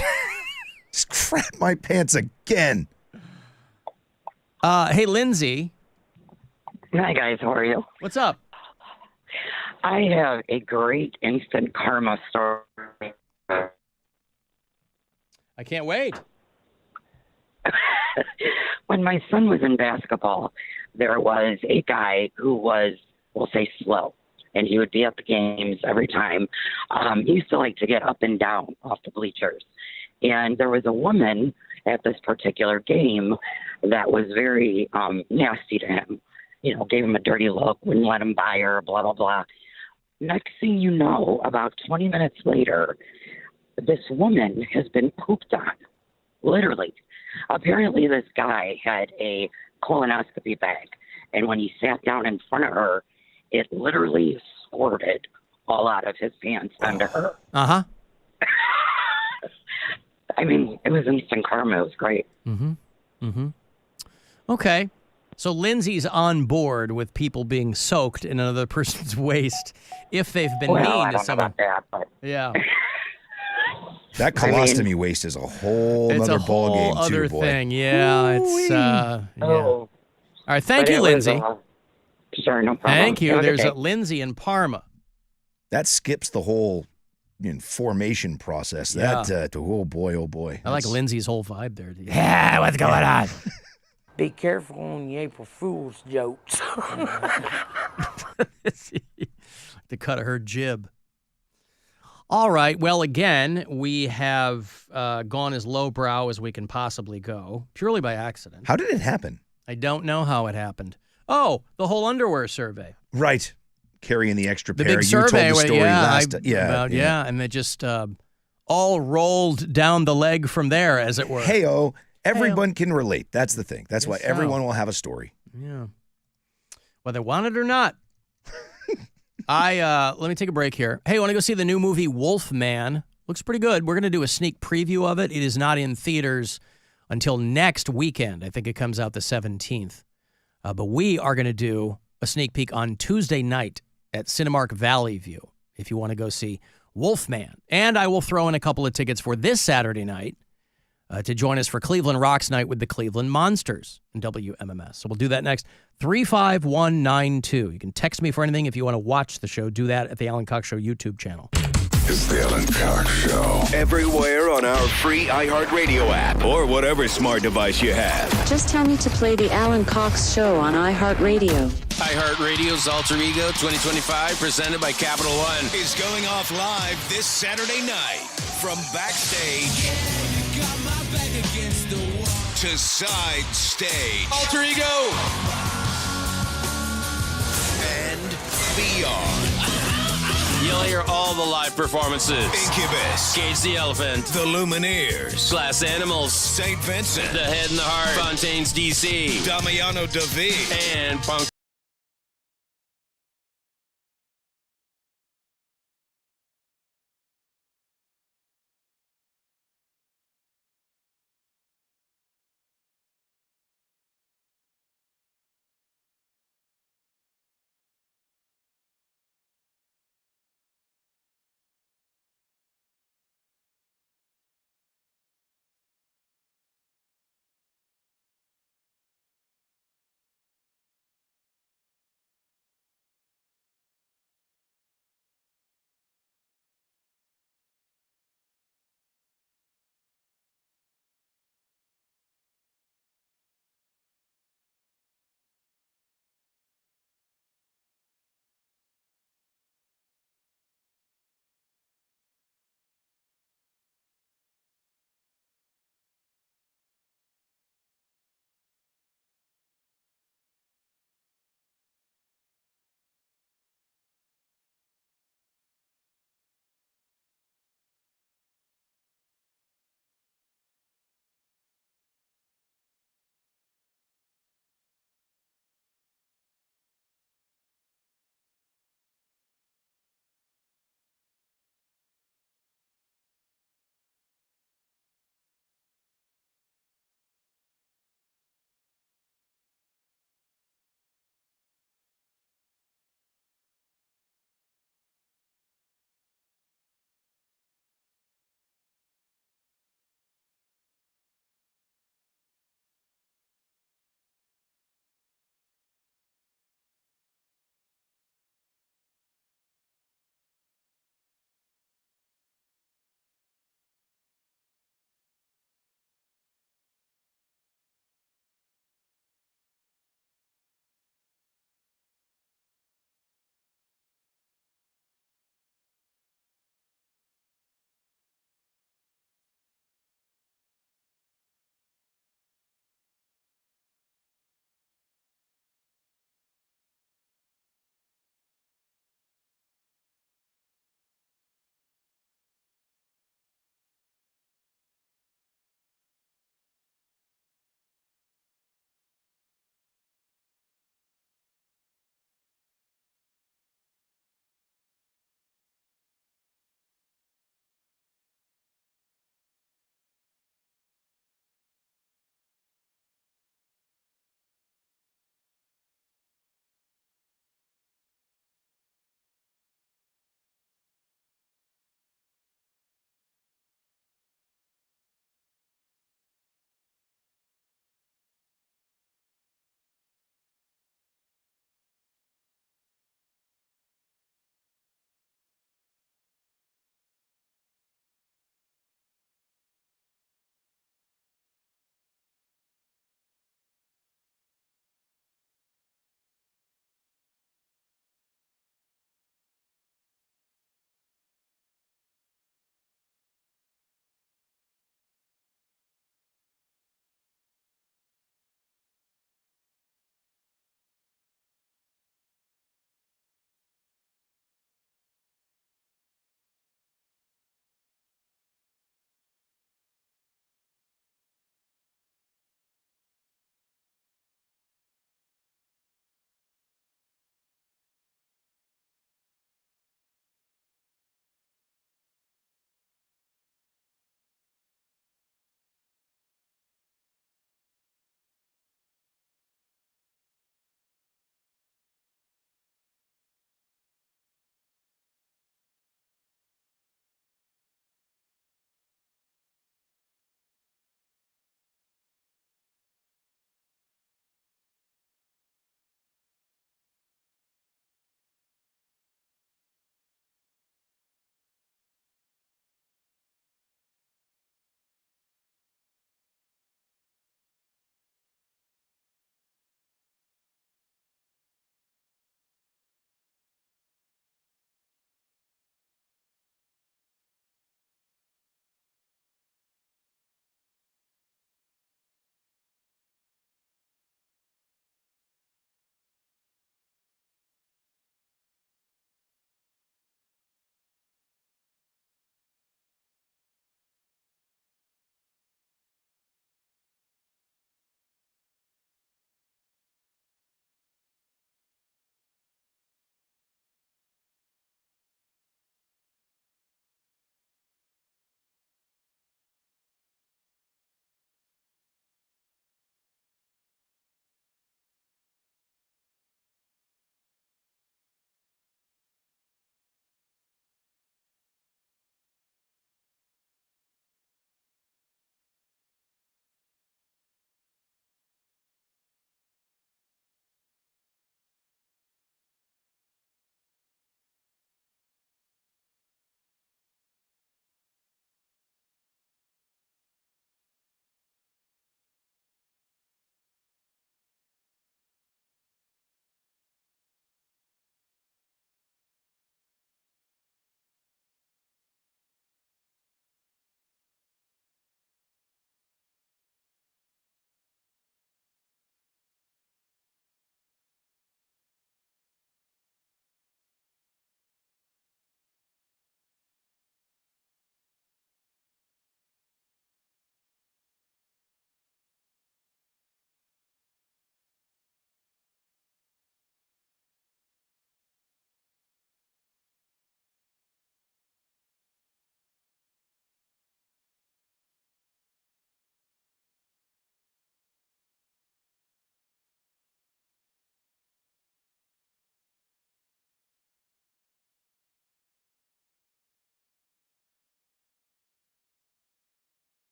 Just crap my pants again. Hey, Lindsay. Hi, guys. How are you? What's up? I have a great instant karma story. I can't wait. When my son was in basketball, there was a guy who was, we'll say, slow. and he would be at the games every time. He used to like to get up and down off the bleachers. And there was a woman at this particular game that was very nasty to him. You know, gave him a dirty look, wouldn't let him buy her, blah, blah, blah. Next thing you know, about 20 minutes later, this woman has been pooped on, literally. Apparently, this guy had a colonoscopy bag, and when he sat down in front of her, it literally squirted all out of his pants onto her. Uh-huh. I mean, it was instant karma. It was great. Mm-hmm. Mm-hmm. Okay. So Lindsay's on board with people being soaked in another person's waste if they've been Well, mean I to don't know someone. about that, but Yeah. That colostomy waste is a whole It's other a ball game, whole other too, boy. thing. Yeah, it's yeah. All right, thank But you, it was, Lindsay. Sure, no problem. Thank you. Have a good There's day. a Lindsay in Parma. That skips the whole formation process. Yeah. That, oh boy, oh boy. I like Lindsay's whole vibe there. Yeah, what's going on? Be careful on the April Fool's jokes. To cut her jib. All right. Well, again, we have gone as lowbrow as we can possibly go, purely by accident. How did it happen? I don't know how it happened. Oh, the whole underwear survey. Right. Carrying the extra The pair. big You survey. told the story last yeah, and they just all rolled down the leg from there, as it were. Hey-o. Everyone can relate. That's the thing. That's why Yes, so. everyone will have a story. Yeah. Whether they want it or not. Let me take a break here. Hey, want to go see the new movie Wolfman? Looks pretty good. We're going to do a sneak preview of it. It is not in theaters until next weekend. I think it comes out the 17th. But we are going to do a sneak peek on Tuesday night at Cinemark Valley View if you want to go see Wolfman. And I will throw in a couple of tickets for this Saturday night to join us for Cleveland Rocks Night with the Cleveland Monsters in WMMS. So we'll do that next. 35192. You can text me for anything if you want to watch the show. Do that at the Alan Cox Show YouTube channel. It's the Alan Cox Show. Everywhere on our free iHeartRadio app or whatever smart device you have. Just tell me to play the Alan Cox Show on iHeartRadio. iHeartRadio's Alter Ego 2025, presented by Capital One, Is going off live this Saturday night from backstage to side stage. Alter Ego and beyond. You'll hear all the live performances. Incubus, Cage the Elephant, The Lumineers, Glass Animals, St. Vincent, The Head and the Heart, Fontaine's DC, Damiano DeVee, and Punk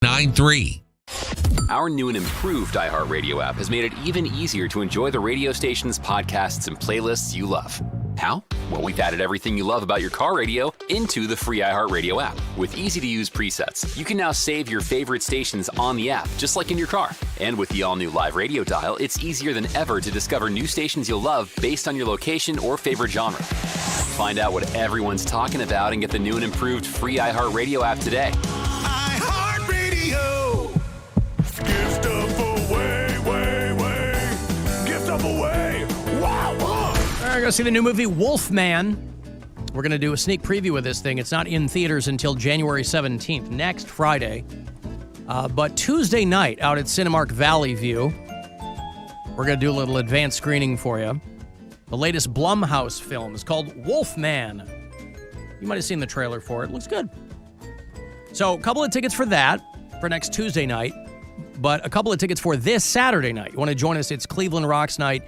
93. Our new and improved iHeartRadio app has made it even easier to enjoy the radio station's podcasts and playlists you love. How? Well, we've added everything you love about your car radio into the free iHeartRadio app. With easy-to-use presets, you can now save your favorite stations on the app, just like in your car. And with the all-new live radio dial, it's easier than ever to discover new stations you'll love based on your location or favorite genre. Find out what everyone's talking about and get the new and improved free iHeartRadio app today. iHeartRadio. Give stuff away, give stuff away. Wow, wow. All right, go see the new movie Wolfman. We're going to do a sneak preview of this thing. It's not in theaters until January 17th, next Friday. But Tuesday night out at Cinemark Valley View, we're going to do a little advanced screening for you. The latest Blumhouse film is called Wolfman. You might have seen the trailer for it. Looks good. So a couple of tickets for that for next Tuesday night, but a couple of tickets for this Saturday night. You want to join us? It's Cleveland Rocks night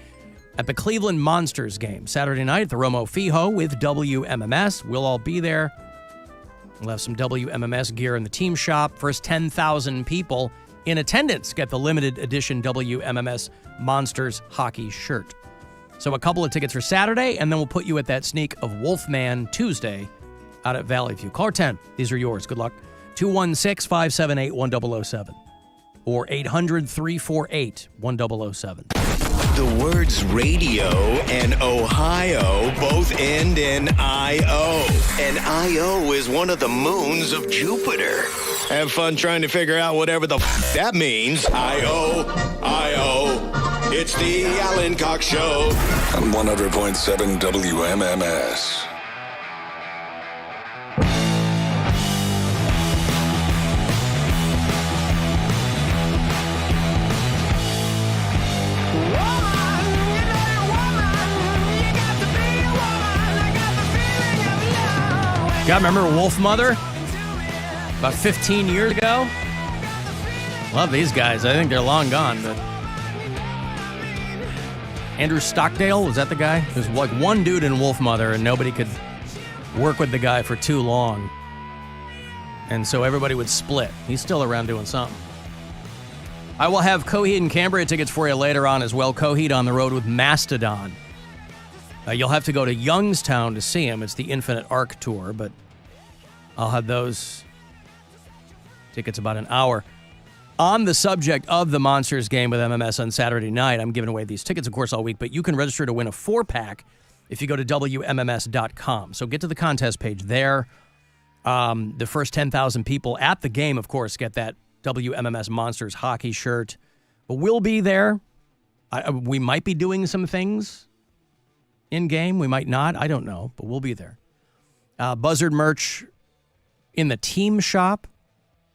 at the Cleveland Monsters game. Saturday night at the Romo Fijo with WMMS. We'll all be there. We'll have some WMMS gear in the team shop. First 10,000 people in attendance get the limited edition WMMS Monsters hockey shirt. So a couple of tickets for Saturday, and then we'll put you at that sneak of Wolfman Tuesday out at Valley View. Call 10. These are yours. Good luck. 216-578-1007 or 800-348-1007. The words radio and Ohio both end in I-O. And I-O is one of the moons of Jupiter. Have fun trying to figure out whatever the that means. I-O, I-O. It's the Alan Cox Show. On 100.7 WMMS. God, remember Wolf Mother? About 15 years ago? Love these guys. I think they're long gone, but Andrew Stockdale, was that the guy? There's like one dude in Wolf Mother, and nobody could work with the guy for too long. And so everybody would split. He's still around doing something. I will have Coheed and Cambria tickets for you later on as well. Coheed on the road with Mastodon. You'll have to go to Youngstown to see him. It's the Infinite Arc Tour, but I'll have those tickets about an hour. On the subject of the Monsters game with MMS on Saturday night, I'm giving away these tickets, of course, all week, but you can register to win a 4-pack if you go to WMMS.com. So get to the contest page there. The first 10,000 people at the game, of course, get that WMMS Monsters hockey shirt. But we'll be there. We might be doing some things in-game. We might not. I don't know, but we'll be there. Buzzard merch in the team shop,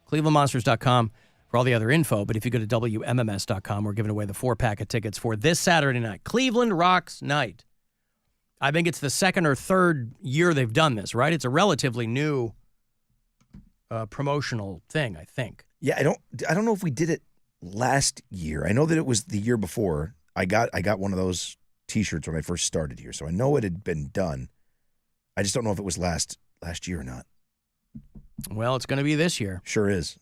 clevelandmonsters.com for all the other info. But if you go to WMMS.com, we're giving away the 4-pack of tickets for this Saturday night, Cleveland Rocks Night. I think it's the second or third year they've done this, right? It's a relatively new promotional thing, I think. Yeah, I don't know if we did it last year. I know that it was the year before. I got one of those T-shirts when I first started here, so I know it had been done. I just don't know if it was last year or not. Well, it's going to be this year. Sure is.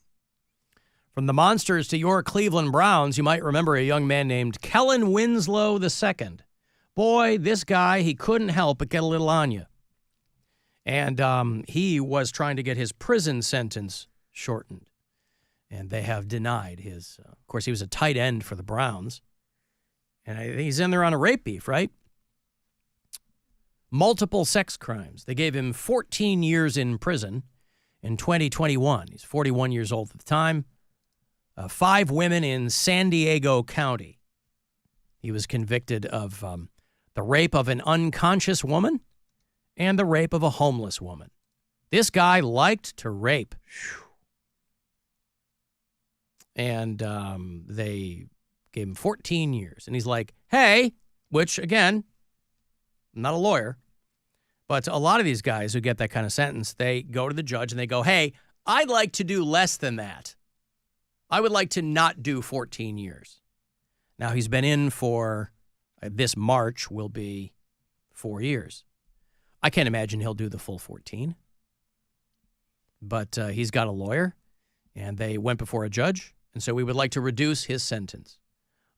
From the Monsters to your Cleveland Browns, you might remember a young man named Kellen Winslow II. Boy, this guy, he couldn't help but get a little on you. And he was trying to get his prison sentence shortened. And they have denied his. Of course, he was a tight end for the Browns. And I think he's in there on a rape beef, right? Multiple sex crimes. They gave him 14 years in prison in 2021. He's 41 years old at the time. 5 women in San Diego County. He was convicted of the rape of an unconscious woman and the rape of a homeless woman. This guy liked to rape. And they gave him 14 years. And he's like, hey, which, again, I'm not a lawyer, but a lot of these guys who get that kind of sentence, they go to the judge and they go, hey, I'd like to do less than that. I would like to not do 14 years. Now, he's been in for, this March will be 4 years. I can't imagine he'll do the full 14. But he's got a lawyer. And they went before a judge, and so we would like to reduce his sentence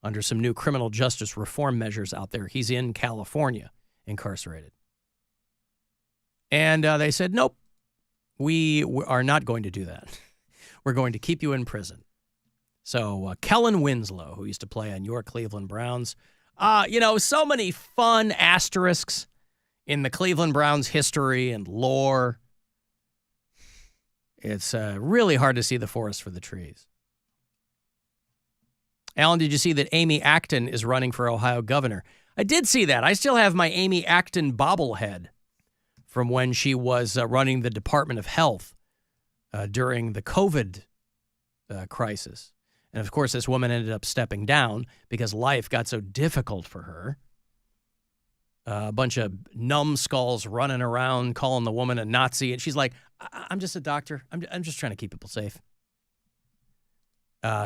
under some new criminal justice reform measures out there. He's in California, incarcerated. And they said, nope, we are not going to do that. We're going to keep you in prison. So Kellen Winslow, who used to play on your Cleveland Browns, so many fun asterisks in the Cleveland Browns history and lore. It's really hard to see the forest for the trees. Alan, did you see that Amy Acton is running for Ohio governor? I did see that. I still have my Amy Acton bobblehead from when she was running the Department of Health during the COVID crisis. And, of course, this woman ended up stepping down because life got so difficult for her. A bunch of numbskulls running around calling the woman a Nazi. And she's like, I'm just a doctor. I'm just trying to keep people safe.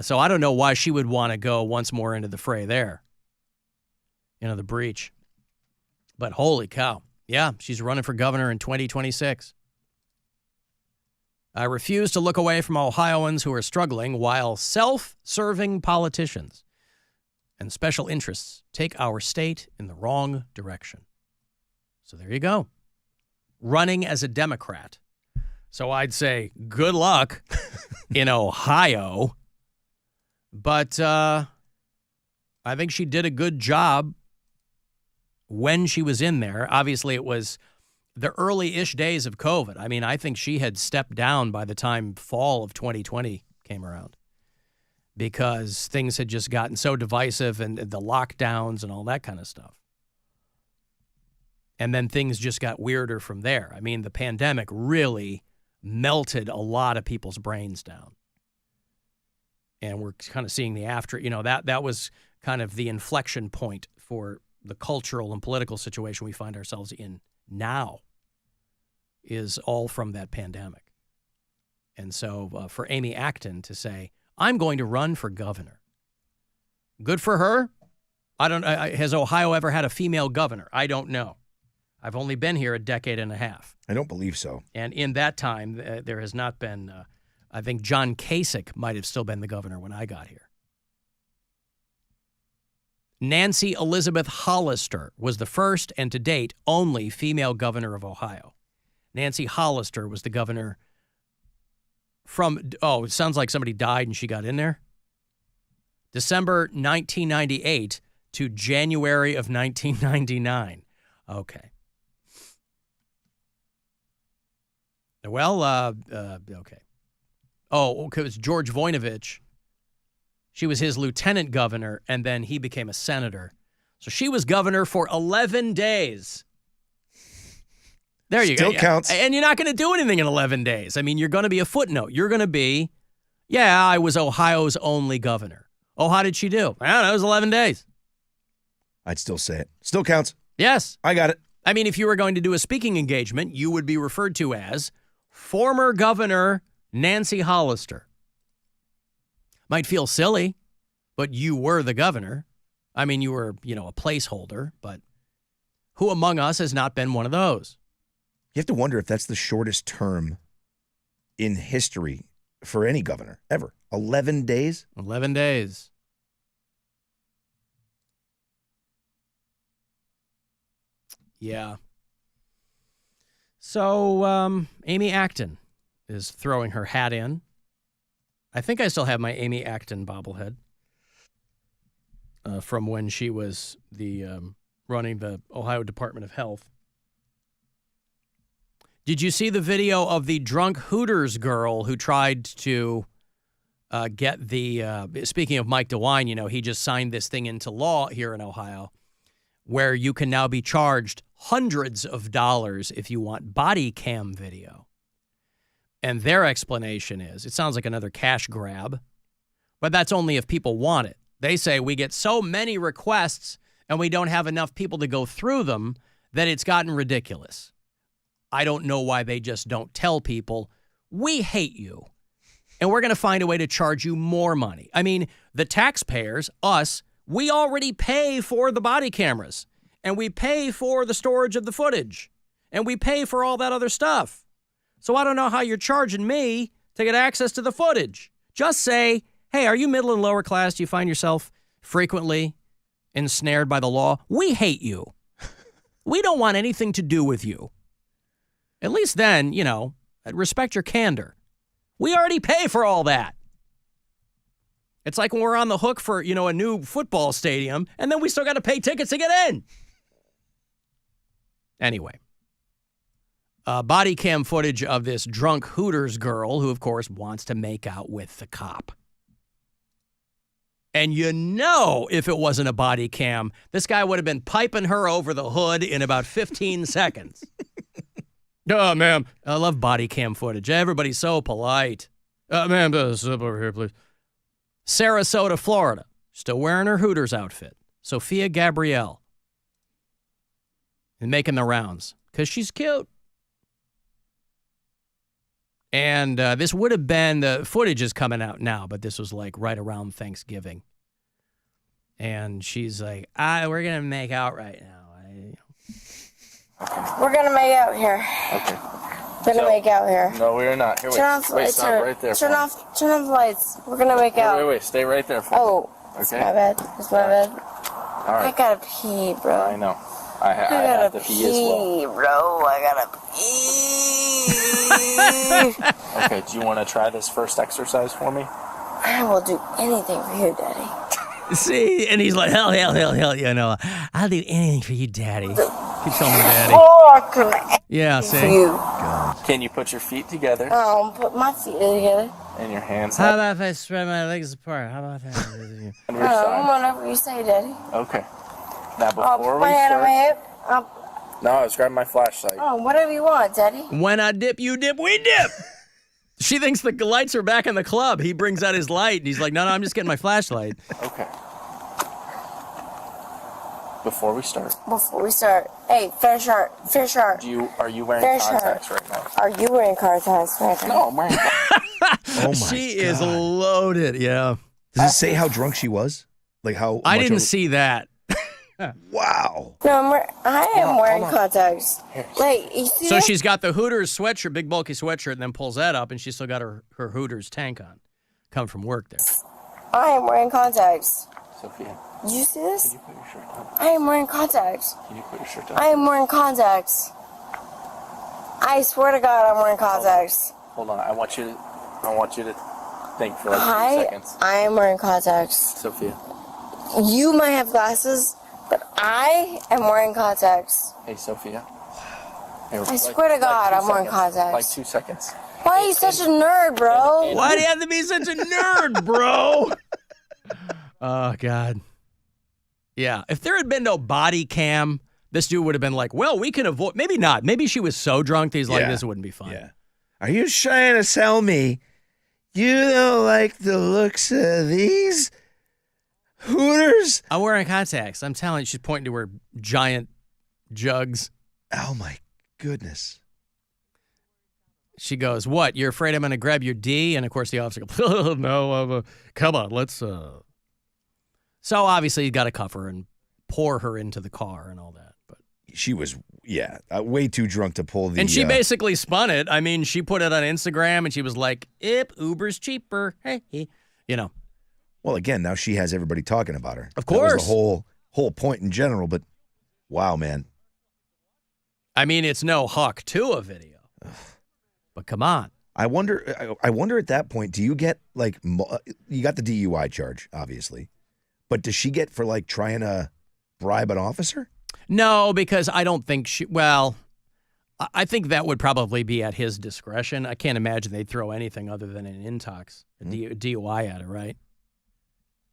So I don't know why she would want to go once more into the fray there. The breach. But holy cow. Yeah, she's running for governor in 2026. I refuse to look away from Ohioans who are struggling while self-serving politicians and special interests take our state in the wrong direction. So there you go. Running as a Democrat. So I'd say good luck in Ohio. But I think she did a good job when she was in there. Obviously, it was the early-ish days of COVID. I mean, I think she had stepped down by the time fall of 2020 came around because things had just gotten so divisive and the lockdowns and all that kind of stuff. And then things just got weirder from there. I mean, the pandemic really melted a lot of people's brains down. And we're kind of seeing the after, that was kind of the inflection point for the cultural and political situation we find ourselves in now is all from that pandemic. And so for Amy Acton to say, I'm going to run for governor. Good for her. Has Ohio ever had a female governor? I don't know. I've only been here a decade and a half. I don't believe so. And in that time, there has not been, I think John Kasich might have still been the governor when I got here. Nancy Elizabeth Hollister was the first and to date only female governor of Ohio. Nancy Hollister was the governor from, it sounds like somebody died and she got in there. December 1998 to January of 1999. Okay. Well, okay. Oh, okay, it was George Voinovich. She was his lieutenant governor, and then he became a senator. So she was governor for 11 days. There you go. Still counts. And you're not going to do anything in 11 days. I mean, you're going to be a footnote. You're going to be, I was Ohio's only governor. Oh, how did she do? I don't know. It was 11 days. I'd still say it. Still counts. Yes. I got it. I mean, if you were going to do a speaking engagement, you would be referred to as former Governor Nancy Hollister. Might feel silly, but you were the governor. I mean, you were, a placeholder, but who among us has not been one of those? You have to wonder if that's the shortest term in history for any governor ever. 11 days? 11 days. Yeah. So Amy Acton is throwing her hat in. I think I still have my Amy Acton bobblehead from when she was the running the Ohio Department of Health. Did you see the video of the drunk Hooters girl who tried to get the, speaking of Mike DeWine, he just signed this thing into law here in Ohio where you can now be charged hundreds of dollars if you want body cam video. And their explanation is, it sounds like another cash grab, but that's only if people want it. They say we get so many requests and we don't have enough people to go through them that it's gotten ridiculous. I don't know why they just don't tell people, we hate you, and we're going to find a way to charge you more money. I mean, the taxpayers, us, we already pay for the body cameras, and we pay for the storage of the footage, and we pay for all that other stuff. So I don't know how you're charging me to get access to the footage. Just say, hey, are you middle and lower class? Do you find yourself frequently ensnared by the law? We hate you. We don't want anything to do with you. At least then, respect your candor. We already pay for all that. It's like when we're on the hook for, a new football stadium, and then we still got to pay tickets to get in. Anyway, body cam footage of this drunk Hooters girl who, of course, wants to make out with the cop. And if it wasn't a body cam, this guy would have been piping her over the hood in about 15 seconds. Oh, ma'am, I love body cam footage. Everybody's so polite. Ma'am, step over here, please. Sarasota, Florida. Still wearing her Hooters outfit. Sophia Gabrielle. And making the rounds. Because she's cute. And this would have been, the footage is coming out now, but this was like right around Thanksgiving. And she's like, we're going to make out right now. We're going to make out here. Okay. We're going to make out here. No, we're not. Here, turn off the lights. Stop right there. Turn off the lights. We're going to make out. Wait. Stay right there for me. Oh, it's my bad. It's my bad. All right. I got to pee, bro. I know. I have to pee as well. Bro. I got to pee. Okay, do you want to try this first exercise for me? I will do anything for you, Daddy. See, and he's like, hell, I'll do anything for you, Daddy. Keep telling me, Daddy. Yeah, see? Can you put your feet together? Put my feet together. And your hands How up? about if I spread my legs apart? How about that? Whatever you say, Daddy. Okay. Now, before I'll put my hand on my hip. No, I was grabbing my flashlight. Whatever you want, Daddy. When I dip, you dip, we dip. She thinks the lights are back in the club. He brings out his light, and he's like, no, I'm just getting my flashlight. Okay. Before we start. Hey, fair shark. Are you wearing contacts right now? Are you wearing contacts right now? No, I'm wearing Oh my She is loaded, yeah. Does it say how drunk she was? Like how I much didn't of- see that. Wow. No, I am wearing contacts. Like, you see So that? she's got the Hooters sweatshirt, big bulky sweatshirt, and then pulls that up, and she's still got her Hooters tank on. Come from work there. I am wearing contacts. Sophia. Did you see this? Can you put your shirt on? I am wearing contacts. Can you put your shirt on? I am wearing contacts. I swear to God, I'm wearing contacts. Hold on. I want you to think for like 2 seconds. I am wearing contacts. Sophia. You might have glasses, but I am wearing contacts. Hey, Sophia. I swear to God, I'm wearing contacts. Like 2 seconds. Why are you such a nerd, bro? Why do you have to be such a nerd, bro? Oh, God. Yeah, if there had been no body cam, this dude would have been like, well, we can avoid. Maybe not. Maybe she was so drunk that he's like, this wouldn't be fun. Yeah. Are you trying to tell me you don't like the looks of these Hooters? I'm wearing contacts. I'm telling you, she's pointing to her giant jugs. Oh, my goodness. She goes, what? You're afraid I'm going to grab your D? And, of course, the officer goes, oh, no, come on, let's... So, obviously, you got to cuff her and pour her into the car and all that. But she was, way too drunk to pull the... And she basically spun it. I mean, she put it on Instagram, and she was like, Uber's cheaper. Hey, Well, again, now she has everybody talking about her. Of course. That was the whole point in general, but wow, man. I mean, it's no Huck 2 a video. But come on. I wonder at that point, do you get, like, you got the DUI charge, obviously, but does she get for, like, trying to bribe an officer? No, because I don't think I think that would probably be at his discretion. I can't imagine they'd throw anything other than an intox, a DUI at it, right?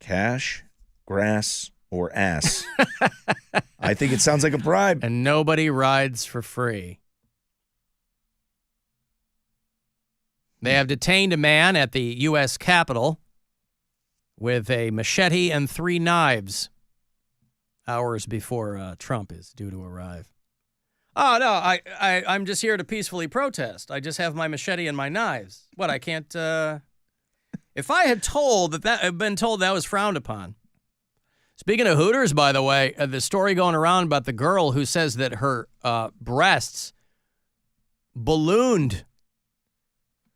Cash, grass, or ass. I think it sounds like a bribe. And nobody rides for free. They have detained a man at the U.S. Capitol with a machete and 3 knives hours before Trump is due to arrive. Oh, no, I'm just here to peacefully protest. I just have my machete and my knives. What, I can't... If I had been told that was frowned upon. Speaking of Hooters, by the way, the story going around about the girl who says that her breasts ballooned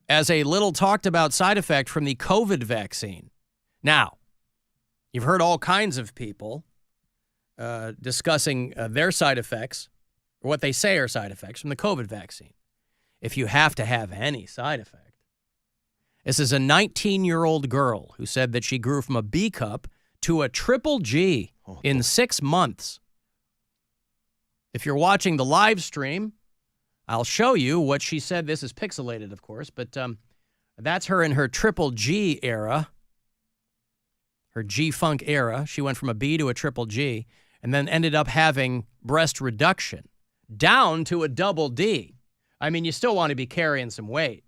as a little talked about side effect from the COVID vaccine. Now, you've heard all kinds of people discussing their side effects, or what they say are side effects from the COVID vaccine. If you have to have any side effect. This is a 19-year-old girl who said that she grew from a B cup to a triple G in 6 months. If you're watching the live stream, I'll show you what she said. This is pixelated, of course, but that's her in her triple G era, her G-Funk era. She went from a B to a triple G and then ended up having breast reduction down to a double D. I mean, you still want to be carrying some weight.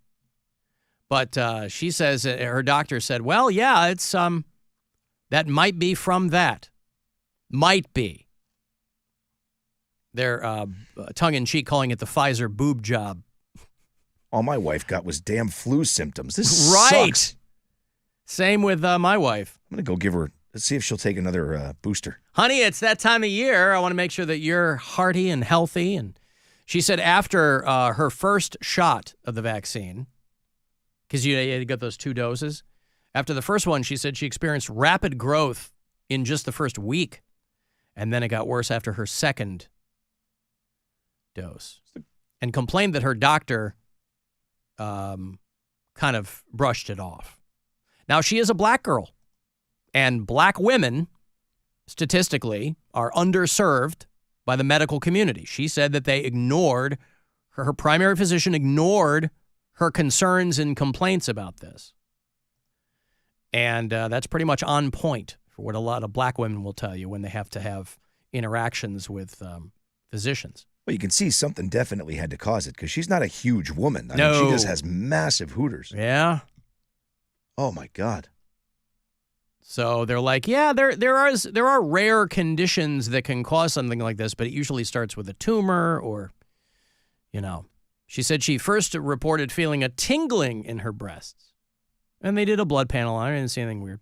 But she says, her doctor said, well, yeah, it's that might be from that. Might be. They're tongue-in-cheek calling it the Pfizer boob job. All my wife got was damn flu symptoms. This right. sucks. Same with my wife. I'm going to go give her, let's see if she'll take another booster. Honey, it's that time of year. I want to make sure that you're hearty and healthy. And she said after her first shot of the vaccine, because you got those 2 doses, after the first one, she said she experienced rapid growth in just the first week. And then it got worse after her second dose. And complained that her doctor kind of brushed it off. Now, she is a black girl. And black women, statistically, are underserved by the medical community. She said that they ignored, her primary physician ignored her concerns and complaints about this. And that's pretty much on point for what a lot of black women will tell you when they have to have interactions with physicians. Well, you can see something definitely had to cause it because she's not a huge woman. I No. mean, she just has massive hooters. Yeah. Oh, my God. So they're like, yeah, there are rare conditions that can cause something like this, but it usually starts with a tumor or, She said she first reported feeling a tingling in her breasts. And they did a blood panel on her. I didn't see anything weird.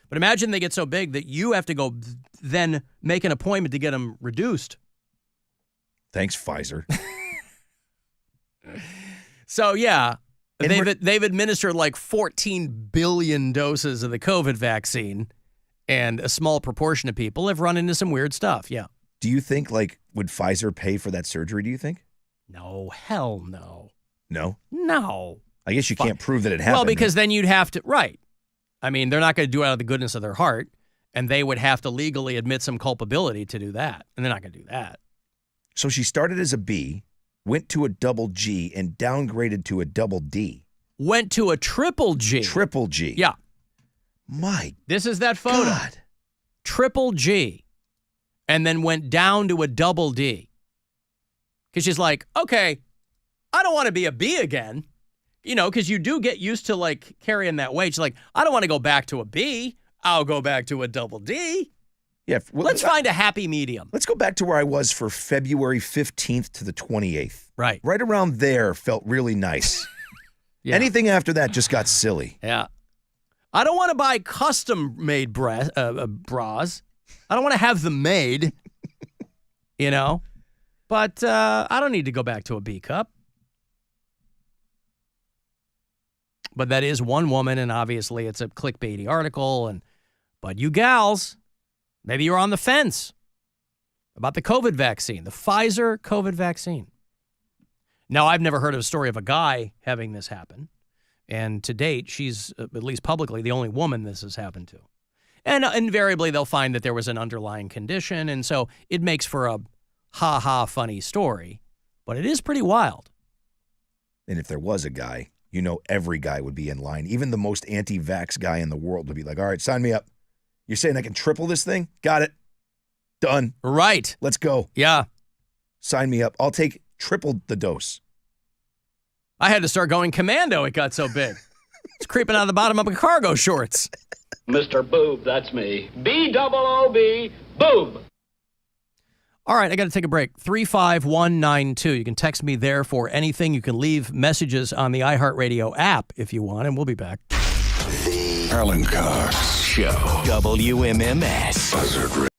But imagine they get so big that you have to go then make an appointment to get them reduced. Thanks, Pfizer. So, yeah, they've administered like 14 billion doses of the COVID vaccine, and a small proportion of people have run into some weird stuff, yeah. Do you think, would Pfizer pay for that surgery, do you think? No, hell no. No? No. I guess you can't prove that it happened. Well, because then you'd have to, right. I mean, they're not going to do it out of the goodness of their heart, and they would have to legally admit some culpability to do that, and they're not going to do that. So she started as a B, went to a double G, and downgraded to a double D. Went to a triple G. Triple G. Yeah. This is that photo. God. Triple G. And then went down to a double D. Because she's like, okay, I don't want to be a B again. Because you do get used to, carrying that weight. She's like, I don't want to go back to a B. I'll go back to a double D. Yeah. Well, let's find a happy medium. Let's go back to where I was for February 15th to the 28th. Right. Right around there felt really nice. Yeah. Anything after that just got silly. Yeah. I don't want to buy custom-made bras. I don't want to have them made, But I don't need to go back to a B cup. But that is one woman, and obviously it's a clickbaity article. But you gals, maybe you're on the fence about the COVID vaccine, the Pfizer COVID vaccine. Now, I've never heard of a story of a guy having this happen. And to date, she's, at least publicly, the only woman this has happened to. And invariably, they'll find that there was an underlying condition. And so it makes for a ha-ha funny story. But it is pretty wild. And if there was a guy, every guy would be in line. Even the most anti-vax guy in the world would be like, all right, sign me up. You're saying I can triple this thing? Got it. Done. Right. Let's go. Yeah. Sign me up. I'll take triple the dose. I had to start going commando. It got so big. It's creeping out of the bottom of my cargo shorts. Mr. Boob, that's me. B-double-O-B, Boob. All right, I got to take a break. 35192. You can text me there for anything. You can leave messages on the iHeartRadio app if you want, and we'll be back. The Alan Cox Show. WMMS. Buzzard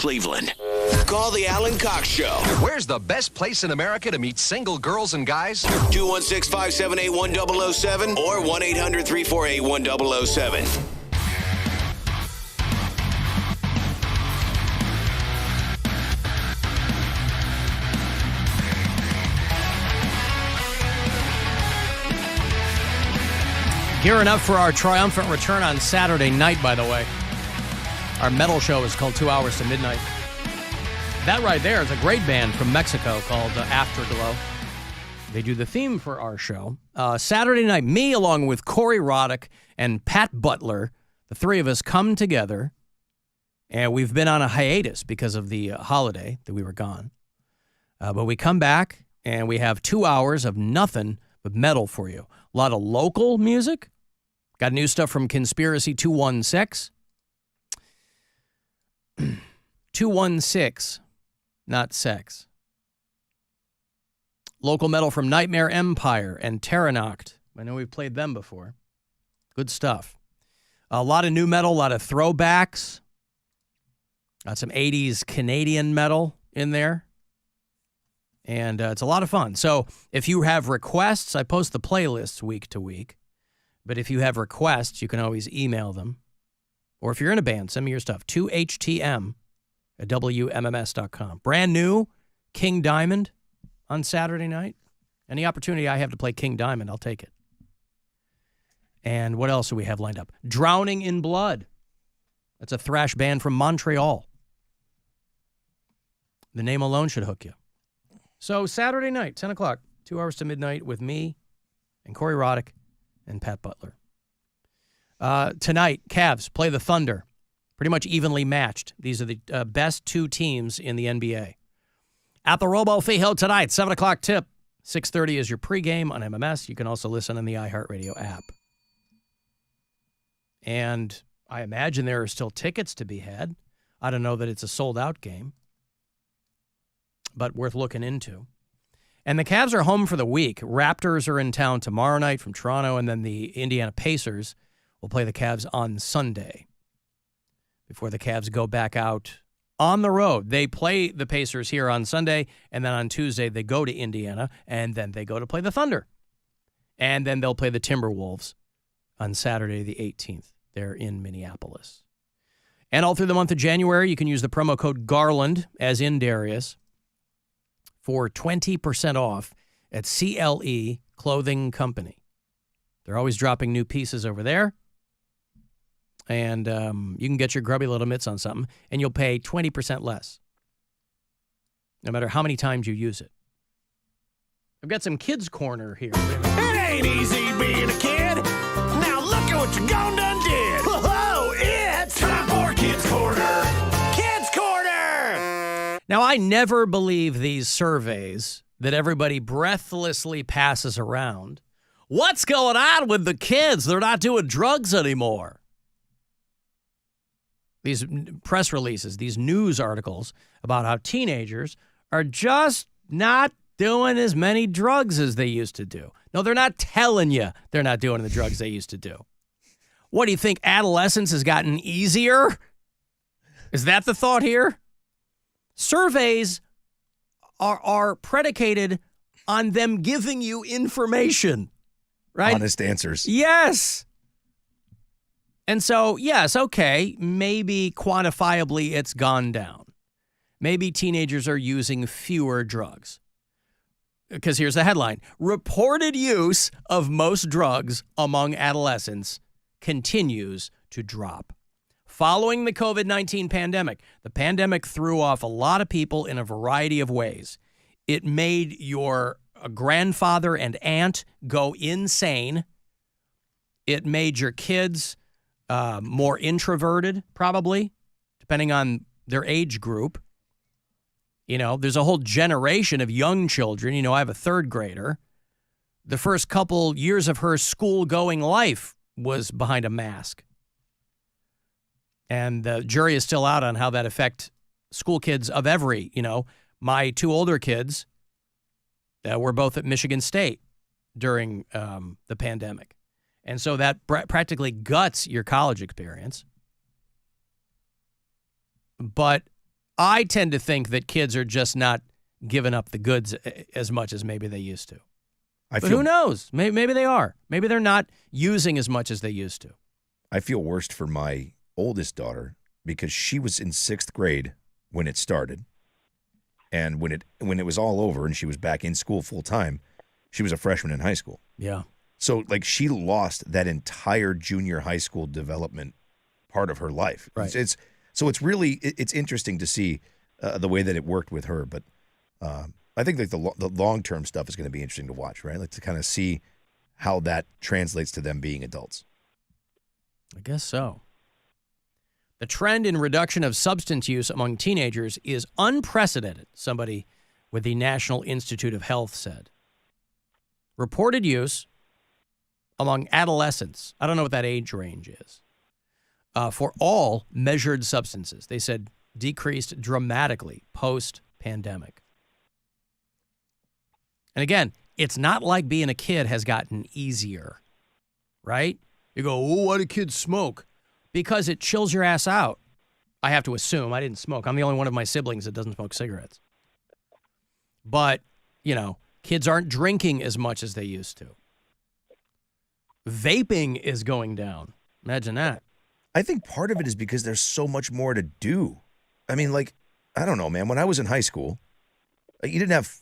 Cleveland. Call the Alan Cox Show. Where's the best place in America to meet single girls and guys? 216-578-1007 or 1-800-348-1007. Gearing up for our triumphant return on Saturday night, by the way. Our metal show is called 2 Hours to Midnight. That right there is a great band from Mexico called Afterglow. They do the theme for our show. Saturday night, me along with Corey Roddick and Pat Butler, the three of us come together, and we've been on a hiatus because of the holiday that we were gone. But we come back, and we have 2 hours of nothing but metal for you. A lot of local music. Got new stuff from Conspiracy 216. 216, not sex. Local metal from Nightmare Empire and Terranoct. I know we've played them before. Good stuff. A lot of new metal, a lot of throwbacks. Got some 80s Canadian metal in there. And it's a lot of fun. So if you have requests, I post the playlists week to week. But if you have requests, you can always email them. Or if you're in a band, send me your stuff. 2htm@wmms.com. Brand new King Diamond on Saturday night. Any opportunity I have to play King Diamond, I'll take it. And what else do we have lined up? Drowning in Blood. That's a thrash band from Montreal. The name alone should hook you. So Saturday night, 10 o'clock, 2 hours to midnight with me and Corey Roddick and Pat Butler. Tonight, Cavs play the Thunder. Pretty much evenly matched. These are the best two teams in the NBA. At the Robo Fijo tonight, 7 o'clock tip. 6:30 is your pregame on MMS. You can also listen on the iHeartRadio app. And I imagine there are still tickets to be had. I don't know that it's a sold-out game, but worth looking into. And the Cavs are home for the week. Raptors are in town tomorrow night from Toronto, and then the Indiana Pacers will play the Cavs on Sunday before the Cavs go back out on the road. They play the Pacers here on Sunday, and then on Tuesday they go to Indiana, and then they go to play the Thunder. And then they'll play the Timberwolves on Saturday the 18th. They're in Minneapolis. And all through the month of January, you can use the promo code GARLAND, as in Darius, for 20% off at CLE Clothing Company. They're always dropping new pieces over there. And you can get your grubby little mitts on something, and you'll pay 20% less, no matter how many times you use it. I've got some kids' corner here. It ain't easy being a kid. Now look at what you gone done did. Whoa, it's time for Kids Corner. Kids Corner! Now, I never believe these surveys that everybody breathlessly passes around. What's going on with the kids? They're not doing drugs anymore. These press releases, these news articles about how teenagers are just not doing as many drugs as they used to do. No, they're not telling you they're not doing the drugs they used to do. What do you think? Adolescence has gotten easier? Is that the thought here? Surveys are predicated on them giving you information, right? Honest answers. Yes. And so, yes, okay, maybe quantifiably it's gone down. Maybe teenagers are using fewer drugs. Because here's the headline. Reported use of most drugs among adolescents continues to drop. Following the COVID-19 pandemic, the pandemic threw off a lot of people in a variety of ways. It made your grandfather and aunt go insane. It made your kids more introverted, probably, depending on their age group. You know, there's a whole generation of young children. You know, I have a third grader. The first couple years of her school-going life was behind a mask. And the jury is still out on how that affects school kids of every, my two older kids were both at Michigan State during the pandemic. And so that practically guts your college experience. But I tend to think that kids are just not giving up the goods as much as maybe they used to. But who knows? Maybe they are. Maybe they're not using as much as they used to. I feel worst for my oldest daughter because she was in 6th grade when it started. And when it was all over and she was back in school full time, she was a freshman in high school. Yeah. So like she lost that entire junior high school development part of her life. Right. It's interesting to see the way that it worked with her. But I think like the long-term stuff is going to be interesting to watch, right? Like to kind of see how that translates to them being adults. I guess so. The trend in reduction of substance use among teenagers is unprecedented, somebody with the National Institute of Health said. Reported use among adolescents, I don't know what that age range is, for all measured substances, they said decreased dramatically post-pandemic. And again, it's not like being a kid has gotten easier, right? You go, oh, why do kids smoke? Because it chills your ass out. I have to assume. I didn't smoke. I'm the only one of my siblings that doesn't smoke cigarettes. But, kids aren't drinking as much as they used to. Vaping is going down. Imagine that. I think part of it is because there's so much more to do. I mean, like, I don't know, man. When I was in high school, you didn't have,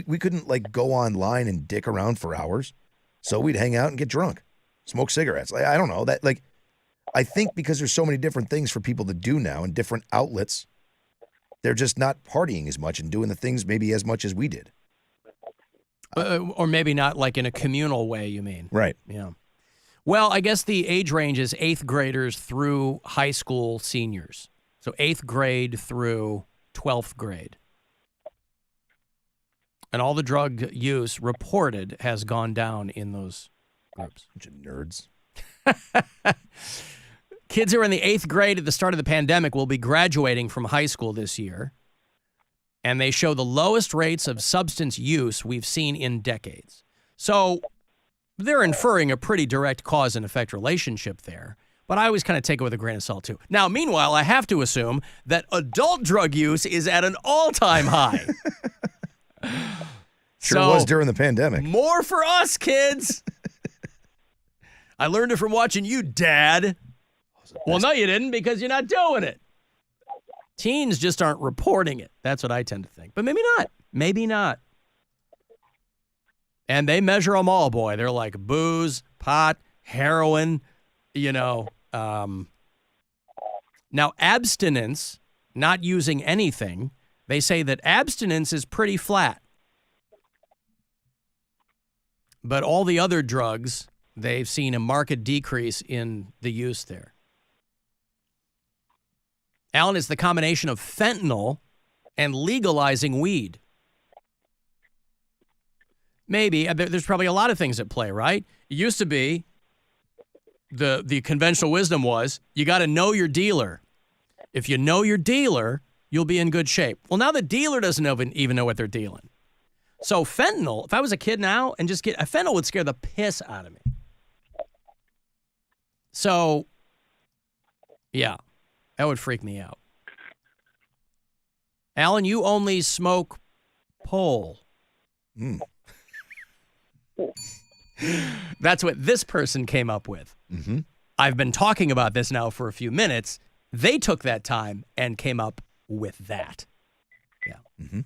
we couldn't like go online and dick around for hours. So we'd hang out and get drunk, smoke cigarettes. Like, I don't know that. Like, I think because there's so many different things for people to do now and different outlets, they're just not partying as much and doing the things maybe as much as we did. Or maybe not like in a communal way, you mean? Right. Yeah. Well, I guess the age range is 8th graders through high school seniors. So 8th grade through 12th grade. And all the drug use reported has gone down in those groups. Bunch of nerds. Kids who are in the 8th grade at the start of the pandemic will be graduating from high school this year. And they show the lowest rates of substance use we've seen in decades. So they're inferring a pretty direct cause and effect relationship there. But I always kind of take it with a grain of salt, too. Now, meanwhile, I have to assume that adult drug use is at an all-time high. Sure was during the pandemic. More for us, kids. I learned it from watching you, Dad. Well, no, you didn't because you're not doing it. Teens just aren't reporting it. That's what I tend to think. But maybe not. Maybe not. And they measure them all, boy. They're like booze, pot, heroin, Now, abstinence, not using anything, they say that abstinence is pretty flat. But all the other drugs, they've seen a marked decrease in the use there. Alan, it's the combination of fentanyl and legalizing weed. Maybe. There's probably a lot of things at play, right? It used to be, the conventional wisdom was, you got to know your dealer. If you know your dealer, you'll be in good shape. Well, now the dealer doesn't even know what they're dealing. So fentanyl, if I was a kid now and just fentanyl would scare the piss out of me. So, yeah, that would freak me out. Alan, you only smoke pole. That's what this person came up with. Mm-hmm. I've been talking about this now for a few minutes. They took that time and came up with that. Yeah. Mm-hmm.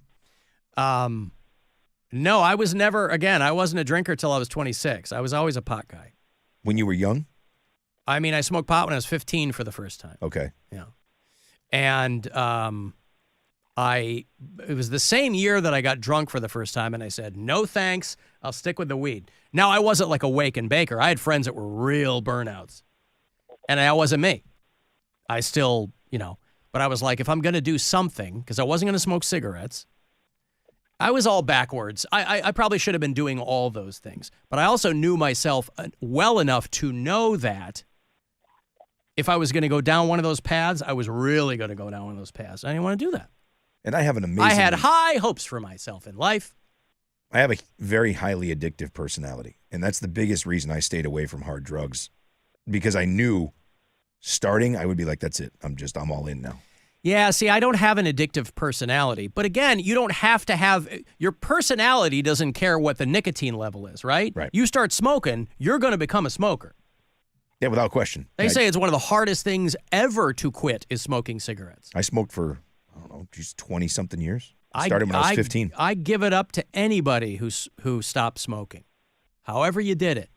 No, I was never, again, I wasn't a drinker till I was 26. I was always a pot guy. When you were young? I mean, I smoked pot when I was 15 for the first time. Okay. Yeah. And it was the same year that I got drunk for the first time, and I said, no thanks, I'll stick with the weed. Now, I wasn't like a wake and baker. I had friends that were real burnouts. And that wasn't me. I still, but I was like, if I'm going to do something, because I wasn't going to smoke cigarettes, I was all backwards. I probably should have been doing all those things. But I also knew myself well enough to know that if I was going to go down one of those paths, I was really going to go down one of those paths. I didn't want to do that. And I have an amazing... I had high hopes for myself in life. I have a very highly addictive personality. And that's the biggest reason I stayed away from hard drugs. Because I knew starting, I would be like, that's it. I'm all in now. Yeah, see, I don't have an addictive personality. But again, you don't have to have, your personality doesn't care what the nicotine level is, right? Right. You start smoking, you're going to become a smoker. Yeah, without question. They say it's one of the hardest things ever to quit is smoking cigarettes. I smoked for, I don't know, just 20-something years. I started when I was 15. I give it up to anybody who stopped smoking, however you did it.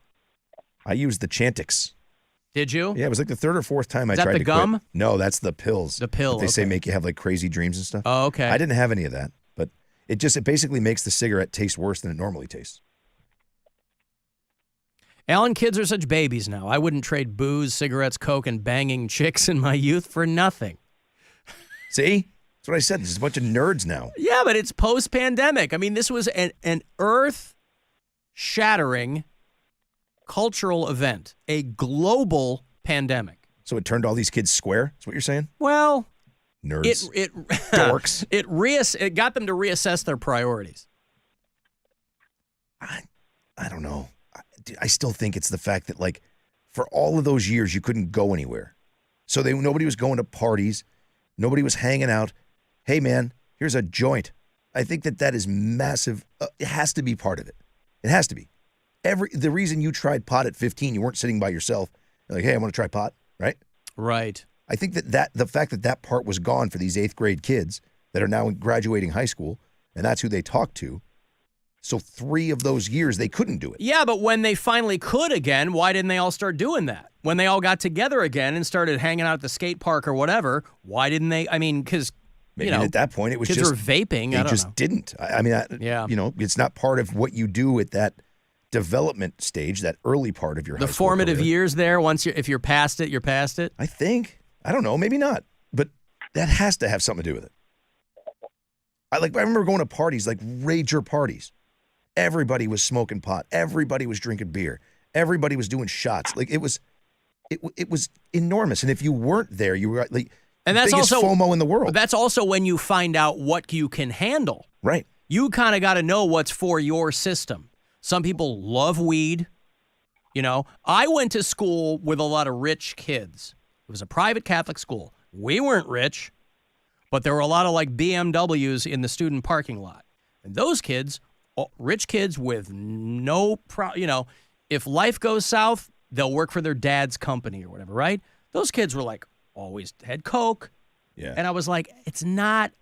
I used the Chantix. Did you? Yeah, it was like the third or fourth time I that tried the to gum? quit. No, that's the pills. The pill, They say okay. make you have like crazy dreams and stuff. Oh, okay. I didn't have any of that, but it basically makes the cigarette taste worse than it normally tastes. Alan, kids are such babies now. I wouldn't trade booze, cigarettes, coke, and banging chicks in my youth for nothing. See? That's what I said. There's a bunch of nerds now. Yeah, but it's post-pandemic. I mean, this was an earth-shattering cultural event, a global pandemic. So it turned all these kids square? That's what you're saying? Well, Nerds. It Dorks. It got them to reassess their priorities. I don't know. I still think it's the fact that, like, for all of those years, you couldn't go anywhere. So nobody was going to parties. Nobody was hanging out. Hey, man, here's a joint. I think that is massive. It has to be part of it. It has to be. The reason you tried pot at 15, you weren't sitting by yourself. You're like, hey, I want to try pot, right? Right. I think that the fact that part was gone for these 8th grade kids that are now graduating high school, and that's who they talk to. So 3 of those years, they couldn't do it. Yeah, but when they finally could again, why didn't they all start doing that? When they all got together again and started hanging out at the skate park or whatever, why didn't they? I mean, because, Maybe at that point, it was kids just were vaping. They I don't just know. didn't. I mean, Yeah. it's not part of what you do at that development stage, that early part of your high The school formative career. years there, if you're past it, you're past it. I think. I don't know. Maybe not. But that has to have something to do with it. I remember going to parties, like rager parties. Everybody was smoking pot. Everybody was drinking beer. Everybody was doing shots. Like it was enormous. And if you weren't there, you were like, And that's biggest also FOMO in the world. But that's also when you find out what you can handle. Right. You kind of got to know what's for your system. Some people love weed. You know, I went to school with a lot of rich kids. It was a private Catholic school. We weren't rich, but there were a lot of like BMWs in the student parking lot. And those kids, rich kids with if life goes south, they'll work for their dad's company or whatever, right? Those kids were like always had coke. Yeah. And I was like, it's not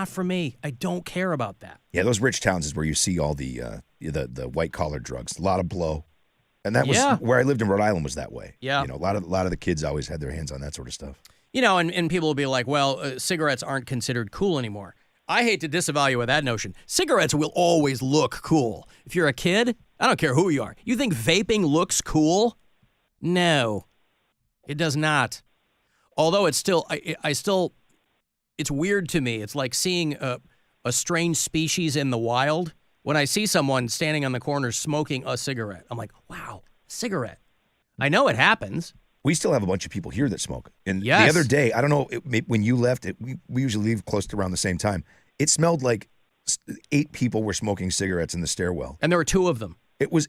for me. I don't care about that. Yeah, those rich towns is where you see all the white collar drugs. A lot of blow. And that was where I lived in Rhode Island was that way. Yeah. You know, a lot of the kids always had their hands on that sort of stuff. You know, and people will be like, well, cigarettes aren't considered cool anymore. I hate to disavow that notion. Cigarettes will always look cool. If you're a kid, I don't care who you are. You think vaping looks cool? No, it does not. Although it's still, it's weird to me. It's like seeing a strange species in the wild. When I see someone standing on the corner smoking a cigarette, I'm like, wow, cigarette. I know it happens. We still have a bunch of people here that smoke. And Yes. the other day, I don't know, when you left, we usually leave close to around the same time. It smelled like 8 people were smoking cigarettes in the stairwell. And there were 2 of them. It was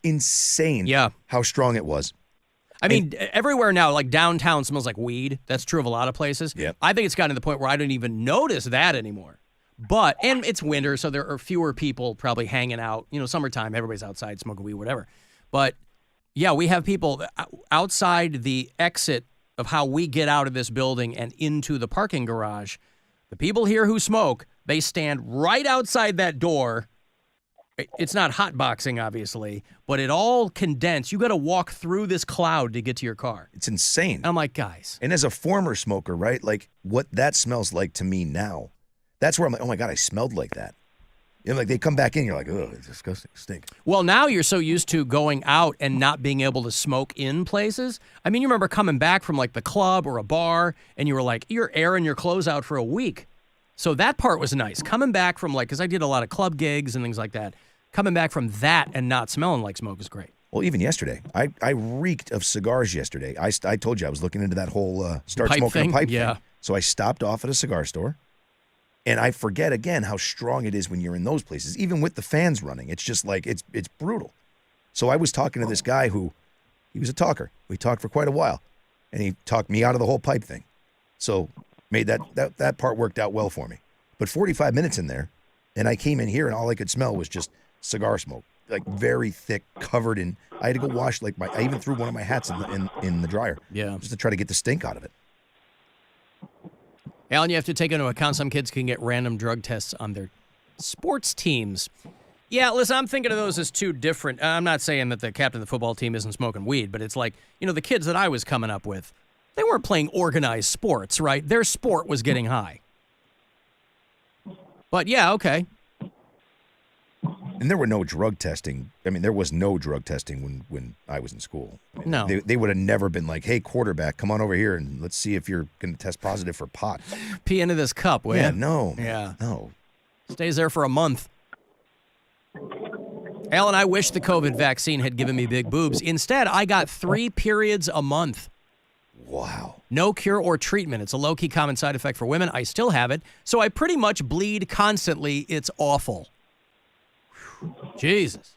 insane how strong it was. I mean, everywhere now, like downtown smells like weed. That's true of a lot of places. Yep. I think it's gotten to the point where I don't even notice that anymore. And it's winter, so there are fewer people probably hanging out. You know, summertime, everybody's outside smoking weed, whatever. But yeah, we have people outside the exit of how we get out of this building and into the parking garage. The people here who smoke, they stand right outside that door. It's not hot boxing, obviously, but it all condensed. You got to walk through this cloud to get to your car. It's insane. I'm like, guys. And as a former smoker, right, like what that smells like to me now, that's where I'm like, oh my God, I smelled like that. You know, like they come back in, you're like, oh, it's disgusting, stink. Well, now you're so used to going out and not being able to smoke in places. I mean, you remember coming back from like the club or a bar and you were like, you're airing your clothes out for a week. So that part was nice. Coming back from like, because I did a lot of club gigs and things like that. Coming back from that and not smelling like smoke is great. Well, even yesterday, I reeked of cigars yesterday. I told you I was looking into that whole start Pipe smoking thing? a pipe Yeah. thing. So I stopped off at a cigar store. And I forget again how strong it is when you're in those places, even with the fans running. It's just like, it's brutal. So I was talking to this guy he was a talker. We talked for quite a while. And he talked me out of the whole pipe thing. So made that part worked out well for me. But 45 minutes in there, and I came in here, and all I could smell was just cigar smoke, like very thick, covered in. I had to go wash I even threw one of my hats in the dryer, just to try to get the stink out of it. Alan, you have to take into account some kids can get random drug tests on their sports teams. Yeah, listen, I'm thinking of those as two different. I'm not saying that the captain of the football team isn't smoking weed, but it's like, the kids that I was coming up with, they weren't playing organized sports, right? Their sport was getting high. But yeah, okay. And there were no drug testing. I mean, there was no drug testing when I was in school. I mean, No. They would have never been like, hey, quarterback, come on over here and let's see if you're going to test positive for pot. Pee into this cup, will Yeah, ya? no. Yeah. No. Stays there for a month. Alan, I wish the COVID vaccine had given me big boobs. Instead, I got 3 periods a month. Wow. No cure or treatment. It's a low-key common side effect for women. I still have it, so I pretty much bleed constantly. It's awful. Jesus.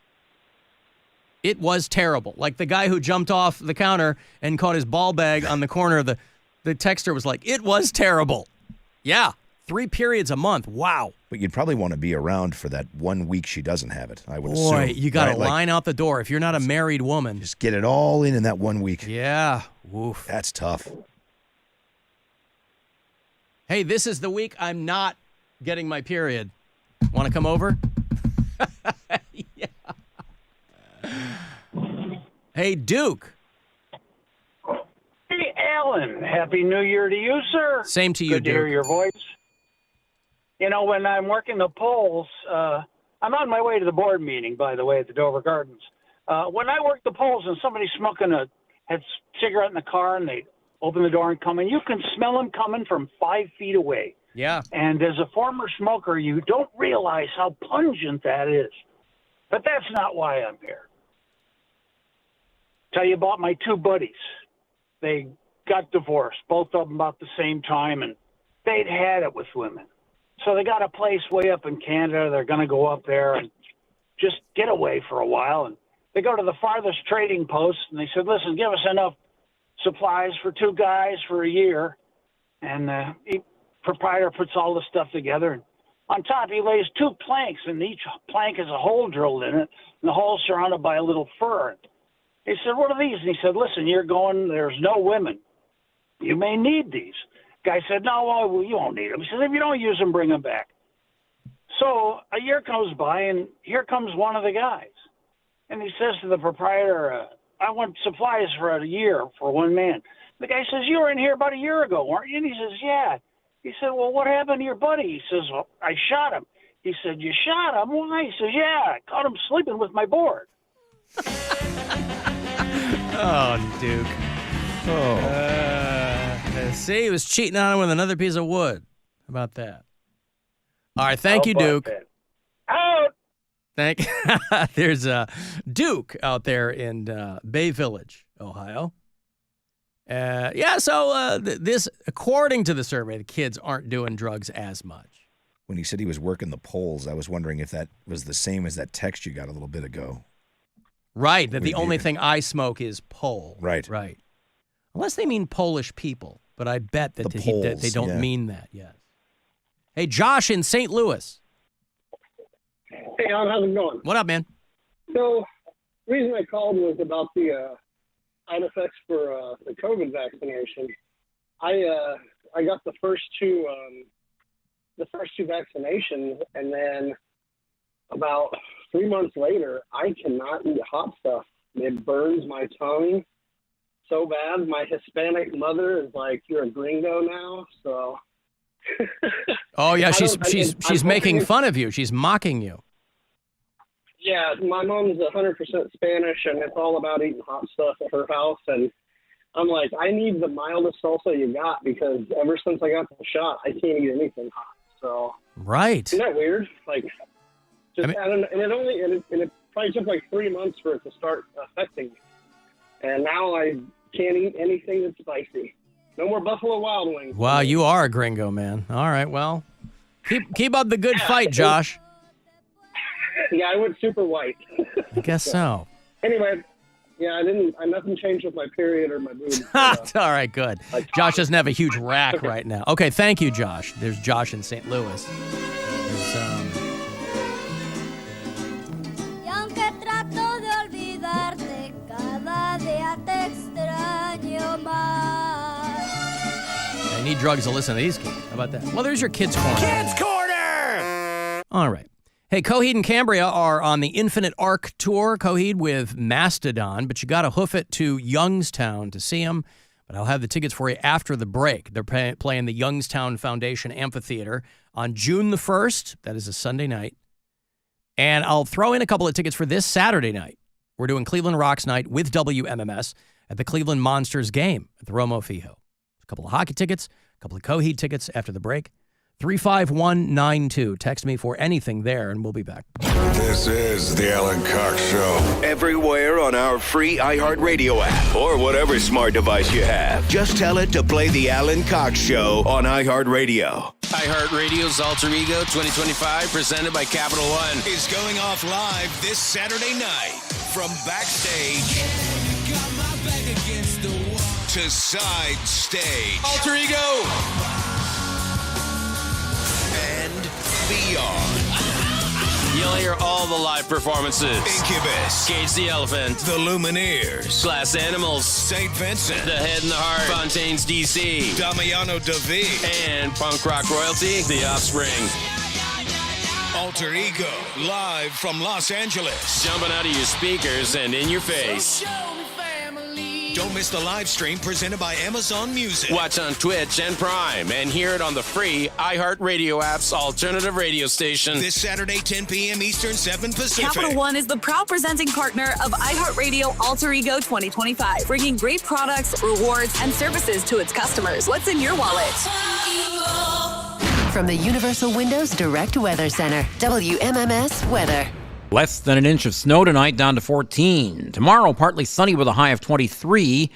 It was terrible. Like the guy who jumped off the counter and caught his ball bag on the corner of the texter was like, it was terrible. Yeah, 3 periods a month. Wow. But you'd probably want to be around for that 1 week she doesn't have it, I would assume. Boy, you got to right? line out the door if you're not a married woman. Just get it all in that 1 week. Yeah. Woof. That's tough. Hey, this is the week I'm not getting my period. Want to come over? Yeah. Hey, Duke. Hey, Alan. Happy New Year to you, sir. Same to you, Good to hear Duke. your voice. When I'm working the polls, I'm on my way to the board meeting, by the way, at the Dover Gardens. When I work the polls and somebody's smoking had a cigarette in the car and they open the door and come in, you can smell them coming from 5 feet away. Yeah. And as a former smoker, you don't realize how pungent that is. But that's not why I'm here. Tell you about my 2 buddies. They got divorced, both of them about the same time, and they'd had it with women. So they got a place way up in Canada. They're going to go up there and just get away for a while. And they go to the farthest trading post, and they said, listen, give us enough supplies for 2 guys for a year. And the proprietor puts all the stuff together. And on top, he lays 2 planks, and each plank has a hole drilled in it, and the hole's surrounded by a little fur. He said, what are these? And he said, listen, there's no women. You may need these. Guy said, no, well, you won't need them. He said, if you don't use them, bring them back. So a year goes by, and here comes one of the guys. And he says to the proprietor, I want supplies for a year for 1 man. The guy says, you were in here about a year ago, weren't you? And he says, yeah. He said, well, what happened to your buddy? He says, well, I shot him. He said, you shot him? Why? He says, yeah, I caught him sleeping with my board. Oh, Duke. See, he was cheating on him with another piece of wood. How about that? All right, thank you, Duke. Out. There's Duke out there in Bay Village, Ohio. This, according to the survey, the kids aren't doing drugs as much. When he said he was working the polls, I was wondering if that was the same as that text you got a little bit ago. Right, that the only thing I smoke is pole. Right. Right. Unless they mean Polish people, but I bet that they don't mean that, yes. Hey, Josh in St. Louis. Hey, Alan, how's it going? What up, man? So, the reason I called was about the side effects for the COVID vaccination. I got the first two vaccinations, and then about 3 months later, I cannot eat hot stuff. It burns my tongue so bad. My Hispanic mother is like, "You're a gringo now," so. Oh yeah, she's making fun of you. She's mocking you. Yeah, my mom's 100% Spanish, and it's all about eating hot stuff at her house. And I'm like, I need the mildest salsa you got, because ever since I got the shot, I can't eat anything hot. So right, isn't that weird? Like, just I don't know. And it probably took like 3 months for it to start affecting me. And now I can't eat anything that's spicy. No more Buffalo Wild Wings. Wow, you are a gringo, man. All right, well, keep up the good fight, Josh. Yeah, I went super white. I guess so. Anyway, Yeah, nothing changed with my period or my boobs. All right, good. Josh doesn't have a huge rack right now. Okay, thank you, Josh. There's Josh in St. Louis. Y aunque trato de olvidarte, cada día te extraño más. I need drugs to listen to these kids. How about that? Well, there's your Kids Corner. Kids Corner! All right. Hey, Coheed and Cambria are on the Infinite Arc Tour, Coheed with Mastodon, but you got to hoof it to Youngstown to see them. But I'll have the tickets for you after the break. They're playing the Youngstown Foundation Amphitheater on June the 1st. That is a Sunday night. And I'll throw in a couple of tickets for this Saturday night. We're doing Cleveland Rocks Night with WMMS at the Cleveland Monsters game at the Romo Fijo. A couple of hockey tickets, a couple of Coheed tickets after the break. 35192. Text me for anything there, and we'll be back. This is the Alan Cox Show. Everywhere on our free iHeartRadio app or whatever smart device you have. Just tell it to play the Alan Cox Show on iHeartRadio. iHeartRadio's Alter Ego 2025, presented by Capital One, is going off live this Saturday night from backstage to side stage. Alter Ego! And beyond. You'll hear all the live performances. Incubus. Cage the Elephant. The Lumineers. Glass Animals. St. Vincent. The Head and the Heart. Fontaines DC. Damiano DeVee. And punk rock royalty, The Offspring. Alter Ego, live from Los Angeles. Jumping out of your speakers and in your face. Don't miss the live stream presented by Amazon Music. Watch on Twitch and Prime and hear it on the free iHeartRadio app's alternative radio station. This Saturday, 10 p.m. Eastern, 7 Pacific. Capital One is the proud presenting partner of iHeartRadio Alter Ego 2025, bringing great products, rewards, and services to its customers. What's in your wallet? From the Universal Windows Direct Weather Center, WMMS Weather. Less than an inch of snow tonight, down to 14. Tomorrow, partly sunny with a high of 23.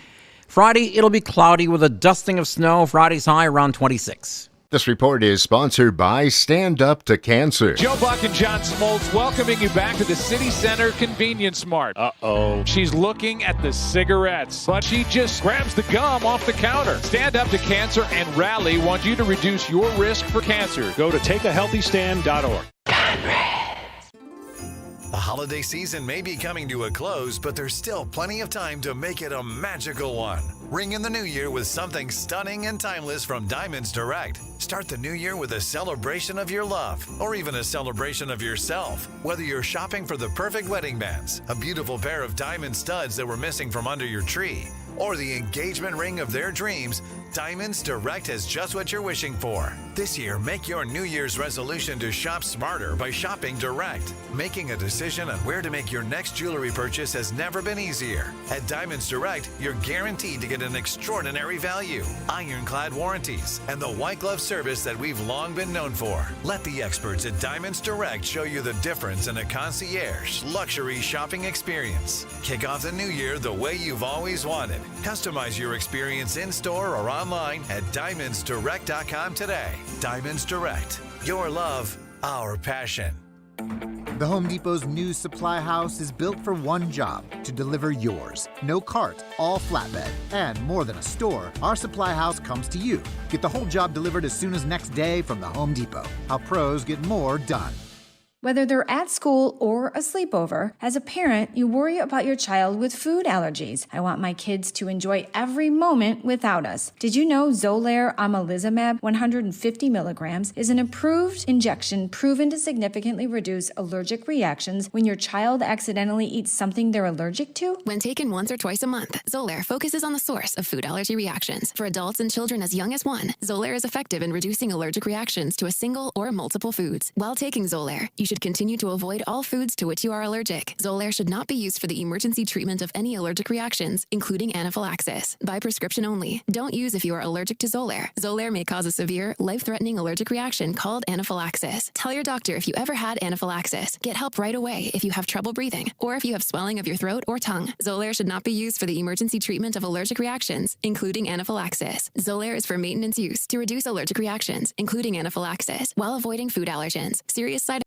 Friday, it'll be cloudy with a dusting of snow. Friday's high around 26. This report is sponsored by Stand Up to Cancer. Joe Buck and John Smoltz welcoming you back to the City Center Convenience Mart. Uh-oh. She's looking at the cigarettes, but she just grabs the gum off the counter. Stand Up to Cancer and Rally want you to reduce your risk for cancer. Go to takeahealthystand.org. The holiday season may be coming to a close, but there's still plenty of time to make it a magical one. Ring in the new year with something stunning and timeless from Diamonds Direct. Start the new year with a celebration of your love, or even a celebration of yourself. Whether you're shopping for the perfect wedding bands, a beautiful pair of diamond studs that were missing from under your tree, or the engagement ring of their dreams, Diamonds Direct has just what you're wishing for. This year, make your New Year's resolution to shop smarter by shopping direct. Making a decision on where to make your next jewelry purchase has never been easier. At Diamonds Direct, you're guaranteed to get an extraordinary value, ironclad warranties, and the white glove service that we've long been known for. Let the experts at Diamonds Direct show you the difference in a concierge luxury shopping experience. Kick off the new year the way you've always wanted. Customize your experience in-store or online at DiamondsDirect.com today. Diamonds Direct. Your love, our passion. The Home Depot's new supply house is built for one job, to deliver yours. No cart, all flatbed. And more than a store, our supply house comes to you. Get the whole job delivered as soon as next day from the Home Depot. How pros get more done. Whether they're at school or a sleepover, as a parent, you worry about your child with food allergies. I want my kids to enjoy every moment without us. Did you know Xolair Omalizumab 150 milligrams is an approved injection proven to significantly reduce allergic reactions when your child accidentally eats something they're allergic to? When taken once or twice a month, Xolair focuses on the source of food allergy reactions. For adults and children as young as 1, Xolair is effective in reducing allergic reactions to a single or multiple foods. While taking Xolair, you should continue to avoid all foods to which you are allergic. Xolair should not be used for the emergency treatment of any allergic reactions, including anaphylaxis. By prescription only. Don't use if you are allergic to Xolair. Xolair may cause a severe, life-threatening allergic reaction called anaphylaxis. Tell your doctor if you ever had anaphylaxis. Get help right away if you have trouble breathing or if you have swelling of your throat or tongue. Xolair should not be used for the emergency treatment of allergic reactions, including anaphylaxis. Xolair is for maintenance use to reduce allergic reactions, including anaphylaxis, while avoiding food allergens. Serious side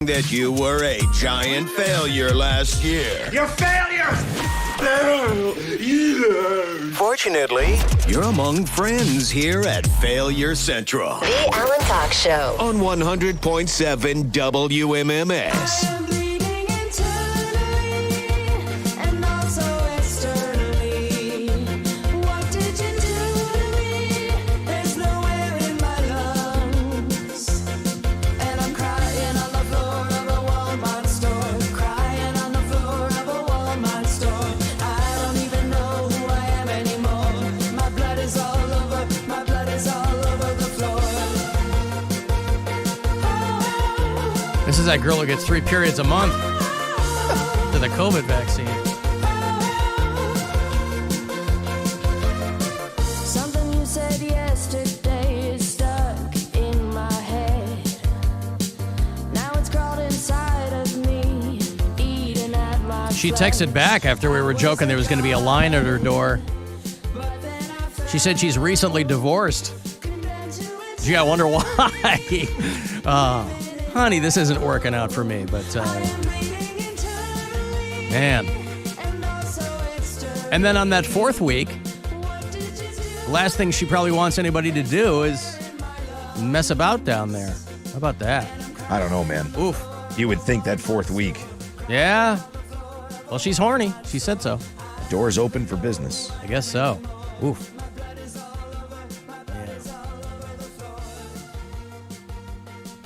that you were a giant failure last year. You're failure! Fortunately, you're among friends here at Failure Central. The Alan Cox Show. On 100.7 WMMS. This is that girl who gets 3 periods a month to the COVID vaccine. Something you said yesterday is stuck in my head. Now it's crawled inside of me, eating at my She texted back after we were joking there was going to be a line at her door. She said she's recently divorced. Gee, I wonder why. Honey, this isn't working out for me, but man. And then on that 4th week, the last thing she probably wants anybody to do is mess about down there. How about that? I don't know, man. Oof. You would think that 4th week. Yeah. Well, she's horny. She said so. Doors open for business. I guess so. Oof.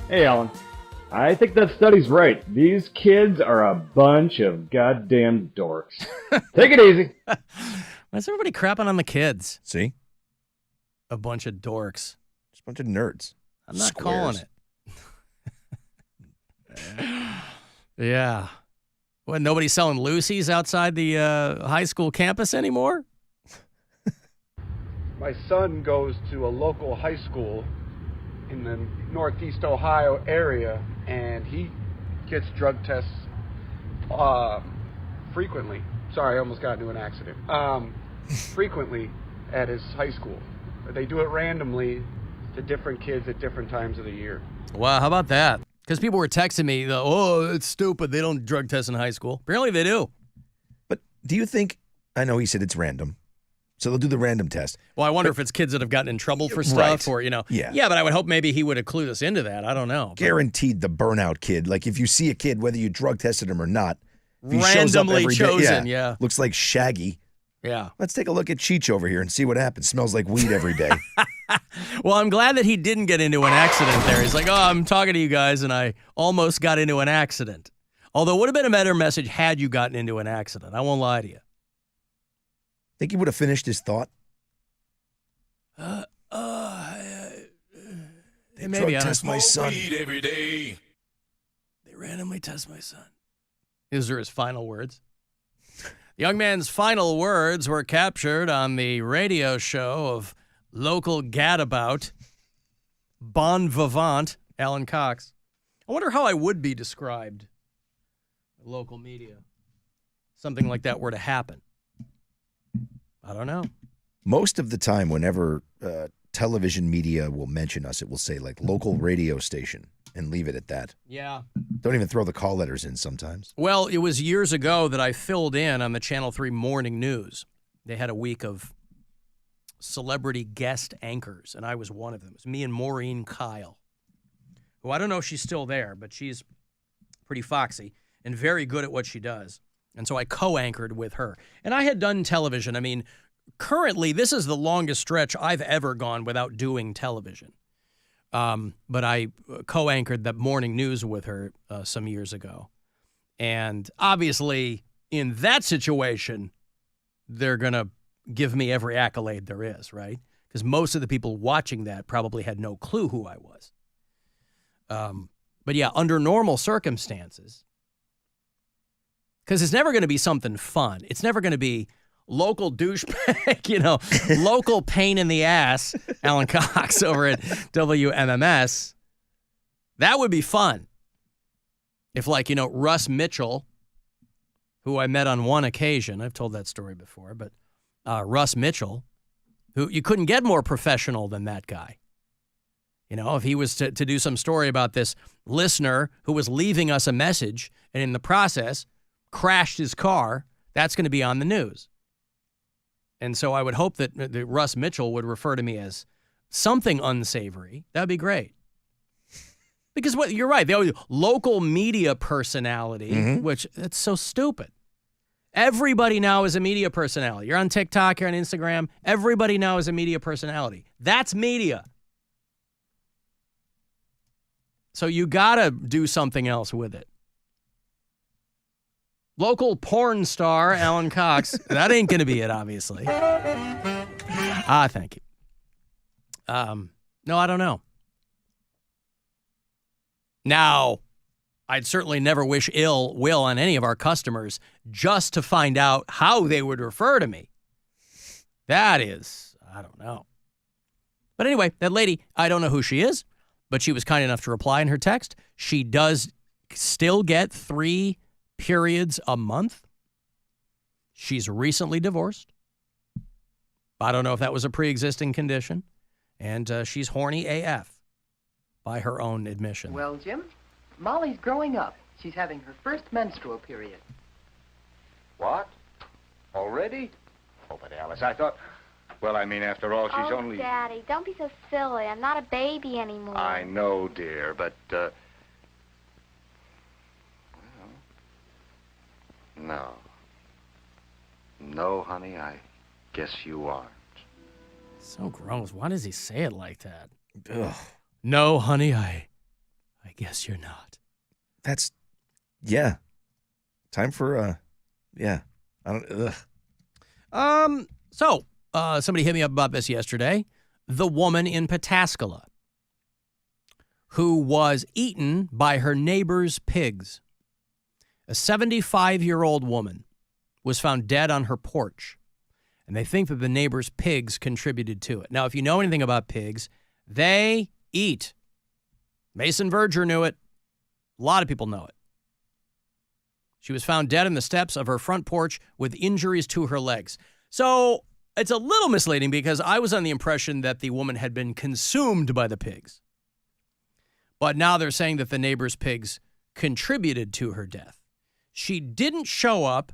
Hey, Alan. I think that study's right. These kids are a bunch of goddamn dorks. Take it easy. Why is everybody crapping on the kids? See? A bunch of dorks. Just a bunch of nerds. I'm not calling it. Yeah. What, nobody's selling Lucy's outside the high school campus anymore? My son goes to a local high school in the Northeast Ohio area, and he gets drug tests frequently. Sorry, I almost got into an accident. Frequently at his high school. They do it randomly to different kids at different times of the year. Wow, how about that? Because people were texting me, oh, it's stupid. They don't drug test in high school. Apparently they do. But do you think, I know he said it's random, so they'll do the random test. Well, I wonder if it's kids that have gotten in trouble for stuff Right. or, Yeah, Yeah. but I would hope maybe he would have clued us into that. I don't know. Guaranteed the burnout kid. Like if you see a kid, whether you drug tested him or not, if he shows up Randomly every day- chosen, yeah. Looks like Shaggy. Yeah. Let's take a look at Cheech over here and see what happens. Smells like weed every day. Well, I'm glad that he didn't get into an accident there. He's like, oh, I'm talking to you guys, and I almost got into an accident. Although it would have been a better message had you gotten into an accident. I won't lie to you. Think he would have finished his thought? They Maybe drug test my son. Every day. They randomly test my son. These are his final words. The young man's final words were captured on the radio show of local gadabout, bon vivant, Alan Cox. I wonder how I would be described in local media. Something like that were to happen. I don't know. Most of the time, whenever television media will mention us, it will say like local radio station and leave it at that. Yeah. Don't even throw the call letters in sometimes. Well, it was years ago that I filled in on the Channel 3 Morning News. They had a week of celebrity guest anchors, and I was one of them. It was me and Maureen Kyle, who I don't know if she's still there, but she's pretty foxy and very good at what she does. And so I co-anchored with her. And I had done television. I mean, currently, this is the longest stretch I've ever gone without doing television. But I co-anchored the morning news with her some years ago. And obviously, in that situation, they're going to give me every accolade there is, right? Because most of the people watching that probably had no clue who I was. But yeah, under normal circumstances, because it's never going to be something fun. It's never going to be local douchebag, local pain in the ass, Alan Cox over at WMMS. That would be fun. If Russ Mitchell, who I met on one occasion, I've told that story before, but Russ Mitchell, who you couldn't get more professional than that guy. You know, if he was to do some story about this listener who was leaving us a message and in the process crashed his car, that's going to be on the news. And so I would hope that Russ Mitchell would refer to me as something unsavory. That would be great. Because you're right, the local media personality, which that's so stupid. Everybody now is a media personality. You're on TikTok, you're on Instagram. Everybody now is a media personality. That's media. So you got to do something else with it. Local porn star Alan Cox. That ain't going to be it, obviously. Thank you. No, I don't know. Now, I'd certainly never wish ill will on any of our customers just to find out how they would refer to me. That is, I don't know. But anyway, that lady, I don't know who she is, but she was kind enough to reply in her text. She does still get 3 periods a month. She's recently divorced. I don't know if that was a pre-existing condition. And she's horny AF by her own admission. Well, Jim, Molly's growing up. She's having her first menstrual period. What? Already? Oh, but Alice, I thought... Well, I mean, after all, she's only... Daddy, don't be so silly. I'm not a baby anymore. I know, dear, but, well... No. No, honey, I guess you aren't. So gross. Why does he say it like that? Ugh. No, honey, I guess you're not. That's, yeah. Time for, yeah. I don't, ugh. So, somebody hit me up about this yesterday. The woman in Pataskala who was eaten by her neighbor's pigs. A 75-year-old woman was found dead on her porch, and they think that the neighbor's pigs contributed to it. Now, if you know anything about pigs, they eat. Mason Verger knew it. A lot of people know it. She was found dead on the steps of her front porch with injuries to her legs. So it's a little misleading because I was on the impression that the woman had been consumed by the pigs. But now they're saying that the neighbor's pigs contributed to her death. She didn't show up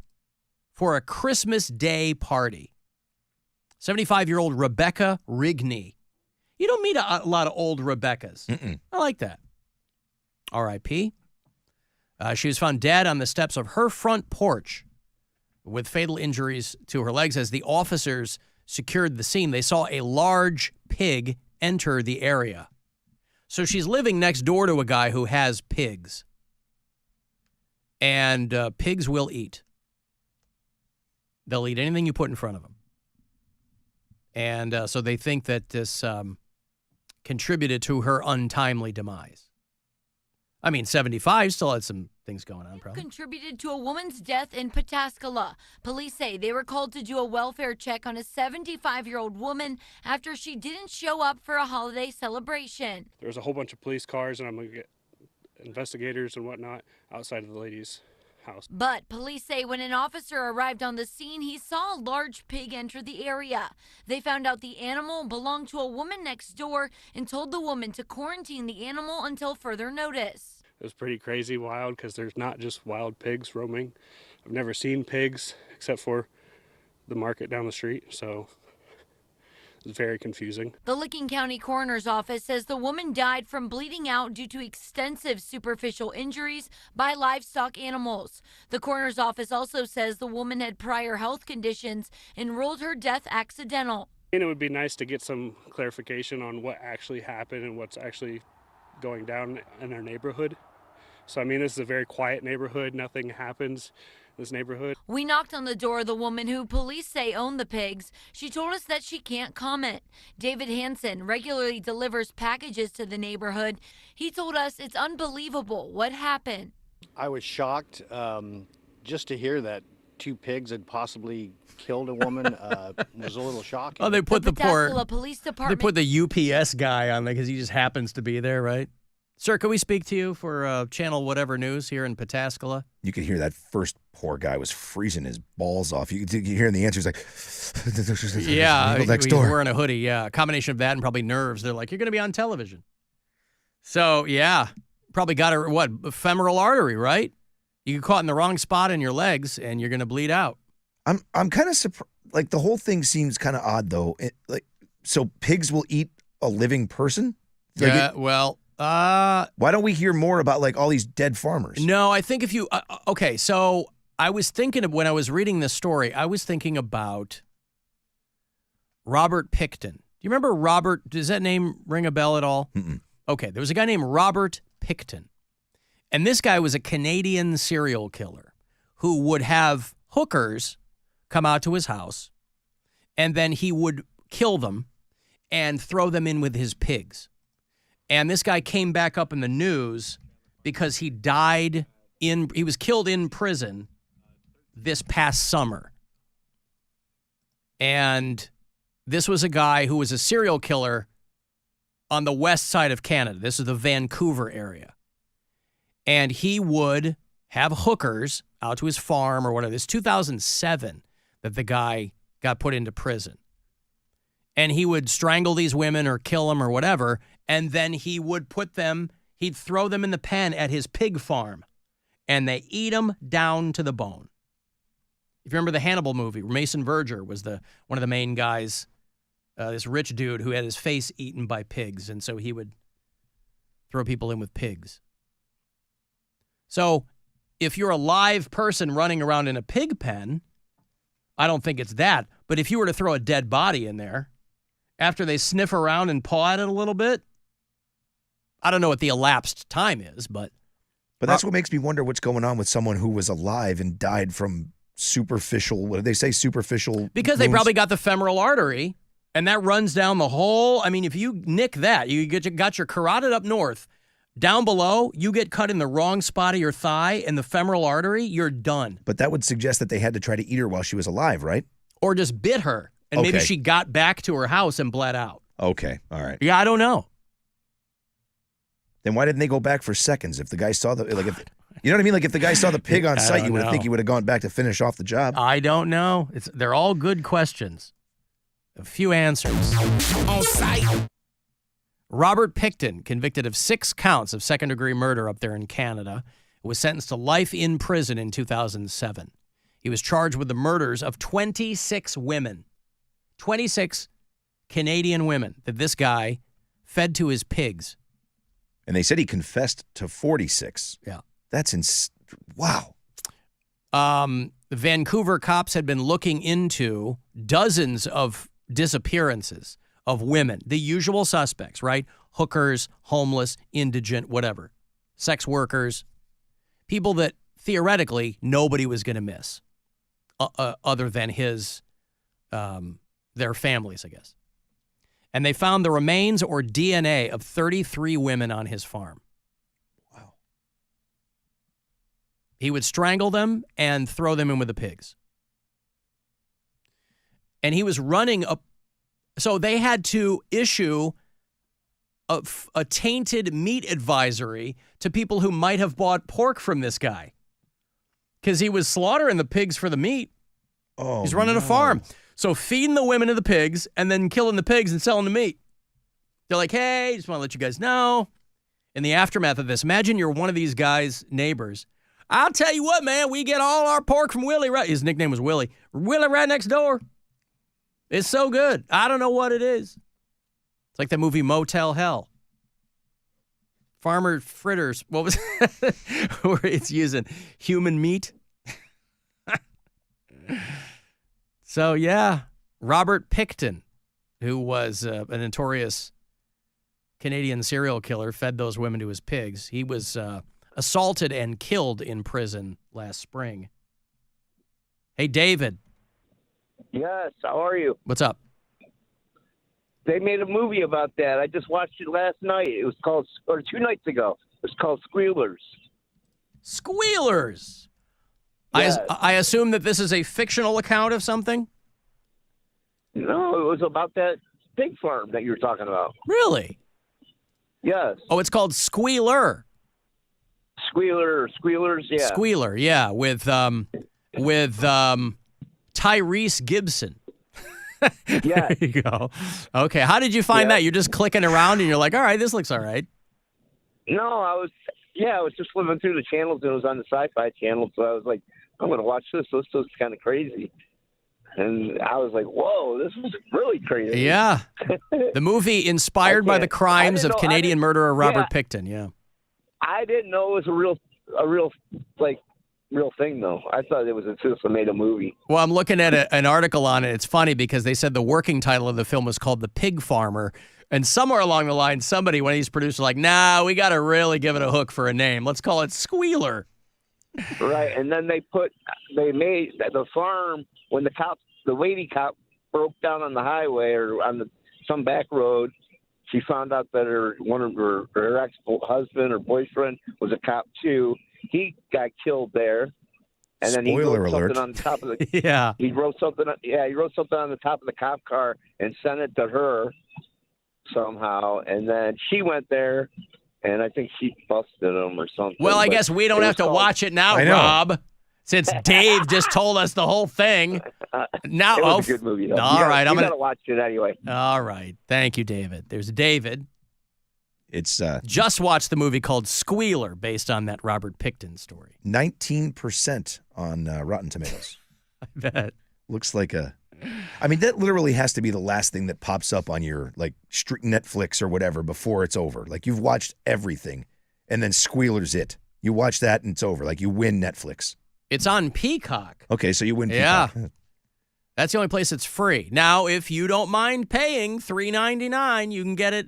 for a Christmas Day party. 75-year-old Rebecca Rigney. You don't meet a lot of old Rebeccas. I like that. R.I.P. She was found dead on the steps of her front porch with fatal injuries to her legs. As the officers secured the scene, they saw a large pig enter the area. So she's living next door to a guy who has pigs. And pigs will eat. They'll eat anything you put in front of them. And so they think that this contributed to her untimely demise. I mean, 75 still had some things going on, probably. Contributed to a woman's death in Pataskala. Police say they were called to do a welfare check on a 75-year-old woman after she didn't show up for a holiday celebration. There was a whole bunch of police cars, and I'm going to get investigators and whatnot outside of the lady's house. But police say when an officer arrived on the scene, he saw a large pig enter the area. They found out the animal belonged to a woman next door and told the woman to quarantine the animal until further notice. It was pretty crazy wild because there's not just wild pigs roaming. I've never seen pigs except for the market down the street, so it was very confusing. The Licking County Coroner's Office says the woman died from bleeding out due to extensive superficial injuries by livestock animals. The Coroner's Office also says the woman had prior health conditions and ruled her death accidental. And it would be nice to get some clarification on what actually happened and what's actually going down in our neighborhood. So, I mean, this is a very quiet neighborhood. Nothing happens in this neighborhood. We knocked on the door of the woman who police say owned the pigs. She told us that she can't comment. David Hansen regularly delivers packages to the neighborhood. He told us it's unbelievable what happened. I was shocked just to hear that 2 pigs had possibly killed a woman. Was a little shocking. Oh, they put the poor Police Department. They put the UPS guy on there because he just happens to be there, right? Sir, can we speak to you for channel whatever news here in Pataskala? You could hear that first poor guy was freezing his balls off. You could hear in the answer, he's like, yeah, next he's door. wearing a hoodie, yeah. A combination of that and probably nerves. They're like, you're going to be on television. So, yeah, probably got a femoral artery, right? You get caught in the wrong spot in your legs, and you're going to bleed out. I'm kind of surprised. Like, the whole thing seems kind of odd, though. So pigs will eat a living person? Yeah, why don't we hear more about, like, all these dead farmers? No, I think if you... okay, so I was thinking of, when I was reading this story, I was thinking about Robert Pickton. Do you remember Robert? Does that name ring a bell at all? Mm-mm. Okay, there was a guy named Robert Pickton. And this guy was a Canadian serial killer who would have hookers come out to his house, and then he would kill them and throw them in with his pigs. And this guy came back up in the news because he was killed in prison this past summer. And this was a guy who was a serial killer on the west side of Canada. This is the Vancouver area. And he would have hookers out to his farm or whatever. This 2007 that the guy got put into prison. And he would strangle these women or kill them or whatever, and then he'd throw them in the pen at his pig farm, and they eat them down to the bone. If you remember the Hannibal movie, Mason Verger was one of the main guys, this rich dude who had his face eaten by pigs, and so he would throw people in with pigs. So if you're a live person running around in a pig pen, I don't think it's that. But if you were to throw a dead body in there, after they sniff around and paw at it a little bit, I don't know what the elapsed time is, but... But that's what makes me wonder what's going on with someone who was alive and died from superficial, what did they say, superficial Because they probably got the femoral artery, and that runs down the whole... I mean, if you nick that, got your carotid up north, down below, you get cut in the wrong spot of your thigh and the femoral artery, you're done. But that would suggest that they had to try to eat her while she was alive, right? Or just bit her, and maybe she got back to her house and bled out. Okay, all right. Yeah, I don't know. Then why didn't they go back for seconds? If the guy saw you know what I mean? Like if the guy saw the pig on site, you would think he would have gone back to finish off the job. I don't know. They're all good questions. A few answers. On site. Robert Pickton, convicted of 6 counts of second-degree murder up there in Canada, was sentenced to life in prison in 2007. He was charged with the murders of 26 women. 26 Canadian women that this guy fed to his pigs. And they said he confessed to 46. Yeah. That's wow. The Vancouver cops had been looking into dozens of disappearances of women, the usual suspects, right? Hookers, homeless, indigent, whatever. Sex workers, people that theoretically nobody was going to miss other than their families, I guess. And they found the remains or DNA of 33 women on his farm. Wow. He would strangle them and throw them in with the pigs. And he was running so they had to issue a tainted meat advisory to people who might have bought pork from this guy. Because he was slaughtering the pigs for the meat. Oh, he's running a farm. So feeding the women to the pigs and then killing the pigs and selling the meat. They're like, hey, just want to let you guys know. In the aftermath of this, imagine you're one of these guys' neighbors. I'll tell you what, man, we get all our pork from Willie. Right? His nickname was Willie. Willie right next door. It's so good. I don't know what it is. It's like that movie Motel Hell. Farmer Fritters. What was it? Where it's using human meat. So, yeah, Robert Pickton, who was a notorious Canadian serial killer, fed those women to his pigs. He was assaulted and killed in prison last spring. Hey, David. Yes, how are you? What's up? They made a movie about that. I just watched it last night. It was called, or 2 nights ago. It was called Squealers. Squealers? Yes. I assume that this is a fictional account of something? No, it was about that pig farm that you were talking about. Really? Yes. Oh, it's called Squealer. Squealers, yeah. Squealer, yeah, with Tyrese Gibson. Yeah. There you go. Okay, how did you find that? You're just clicking around and you're like, all right, this looks all right. No, I was just flipping through the channels. And it was on the Sci-Fi channel, so I was like, I'm going to watch this. This looks kind of crazy. And I was like, whoa, this is really crazy. Yeah. The movie inspired by the crimes of Canadian murderer Robert Pickton. Yeah. I didn't know it was a real thing, though. I thought it was just made a movie. Well, I'm looking at an article on it. It's funny because they said the working title of the film was called The Pig Farmer. And somewhere along the line, one of these producers like, nah, we got to really give it a hook for a name. Let's call it Squealer. Right, and then they made the farm when the lady cop broke down on the highway or on some back road. She found out that her ex-husband or boyfriend was a cop too. He got killed there, and then Spoiler he wrote alert. something on the top of the yeah. He wrote something. Yeah, he wrote something on the top of the cop car and sent it to her somehow, and then she went there. And I think she busted him or something. Well, I guess we don't have to watch it now, Rob, since Dave just told us the whole thing. Now, it was a good movie, though. All right, I'm going to watch it anyway. All right. Thank you, David. There's David. It's just watched the movie called Squealer based on that Robert Pickton story. 19% on Rotten Tomatoes. I bet. Looks like I mean, that literally has to be the last thing that pops up on your Netflix or whatever before it's over. Like you've watched everything, and then Squealer's it. You watch that and it's over. Like you win Netflix. It's on Peacock. Okay, so you win Peacock. Yeah. That's the only place it's free. Now, if you don't mind paying $3.99, you can get it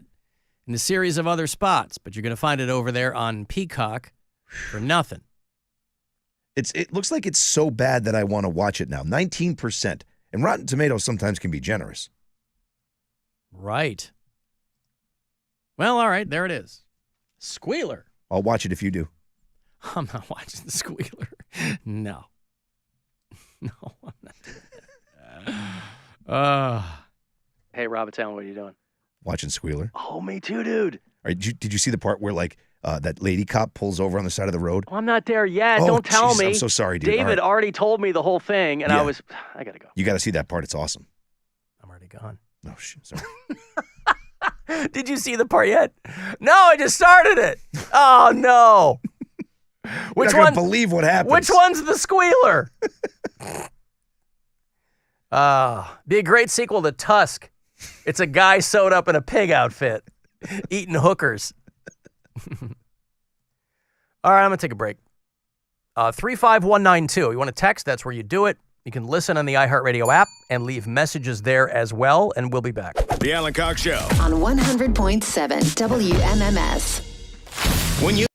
in a series of other spots, but you're going to find it over there on Peacock for nothing. It looks like it's so bad that I want to watch it now. 19%. And Rotten Tomatoes sometimes can be generous. Right. Well, all right, there it is. Squealer. I'll watch it if you do. I'm not watching the Squealer. No. No, I'm not doing that. Hey, Rob, it's Alan. What are you doing? Watching Squealer. Oh, me too, dude. All right, did you see the part where that lady cop pulls over on the side of the road? Oh, I'm not there yet. Oh, Don't tell geez, me. I'm so sorry, dude. David All right. already told me the whole thing, and Yeah. I got to go. You got to see that part. It's awesome. I'm already gone. Oh, shit. Sorry. Did you see the part yet? No, I just started it. Oh, no. You're not going to believe what happens. Which one's the Squealer? Be a great sequel to Tusk. It's a guy sewed up in a pig outfit, eating hookers. All right, I'm going to take a break. 35192. You want to text? That's where you do it. You can listen on the iHeartRadio app and leave messages there as well, and we'll be back. The Alan Cox Show. On 100.7 WMMS. When you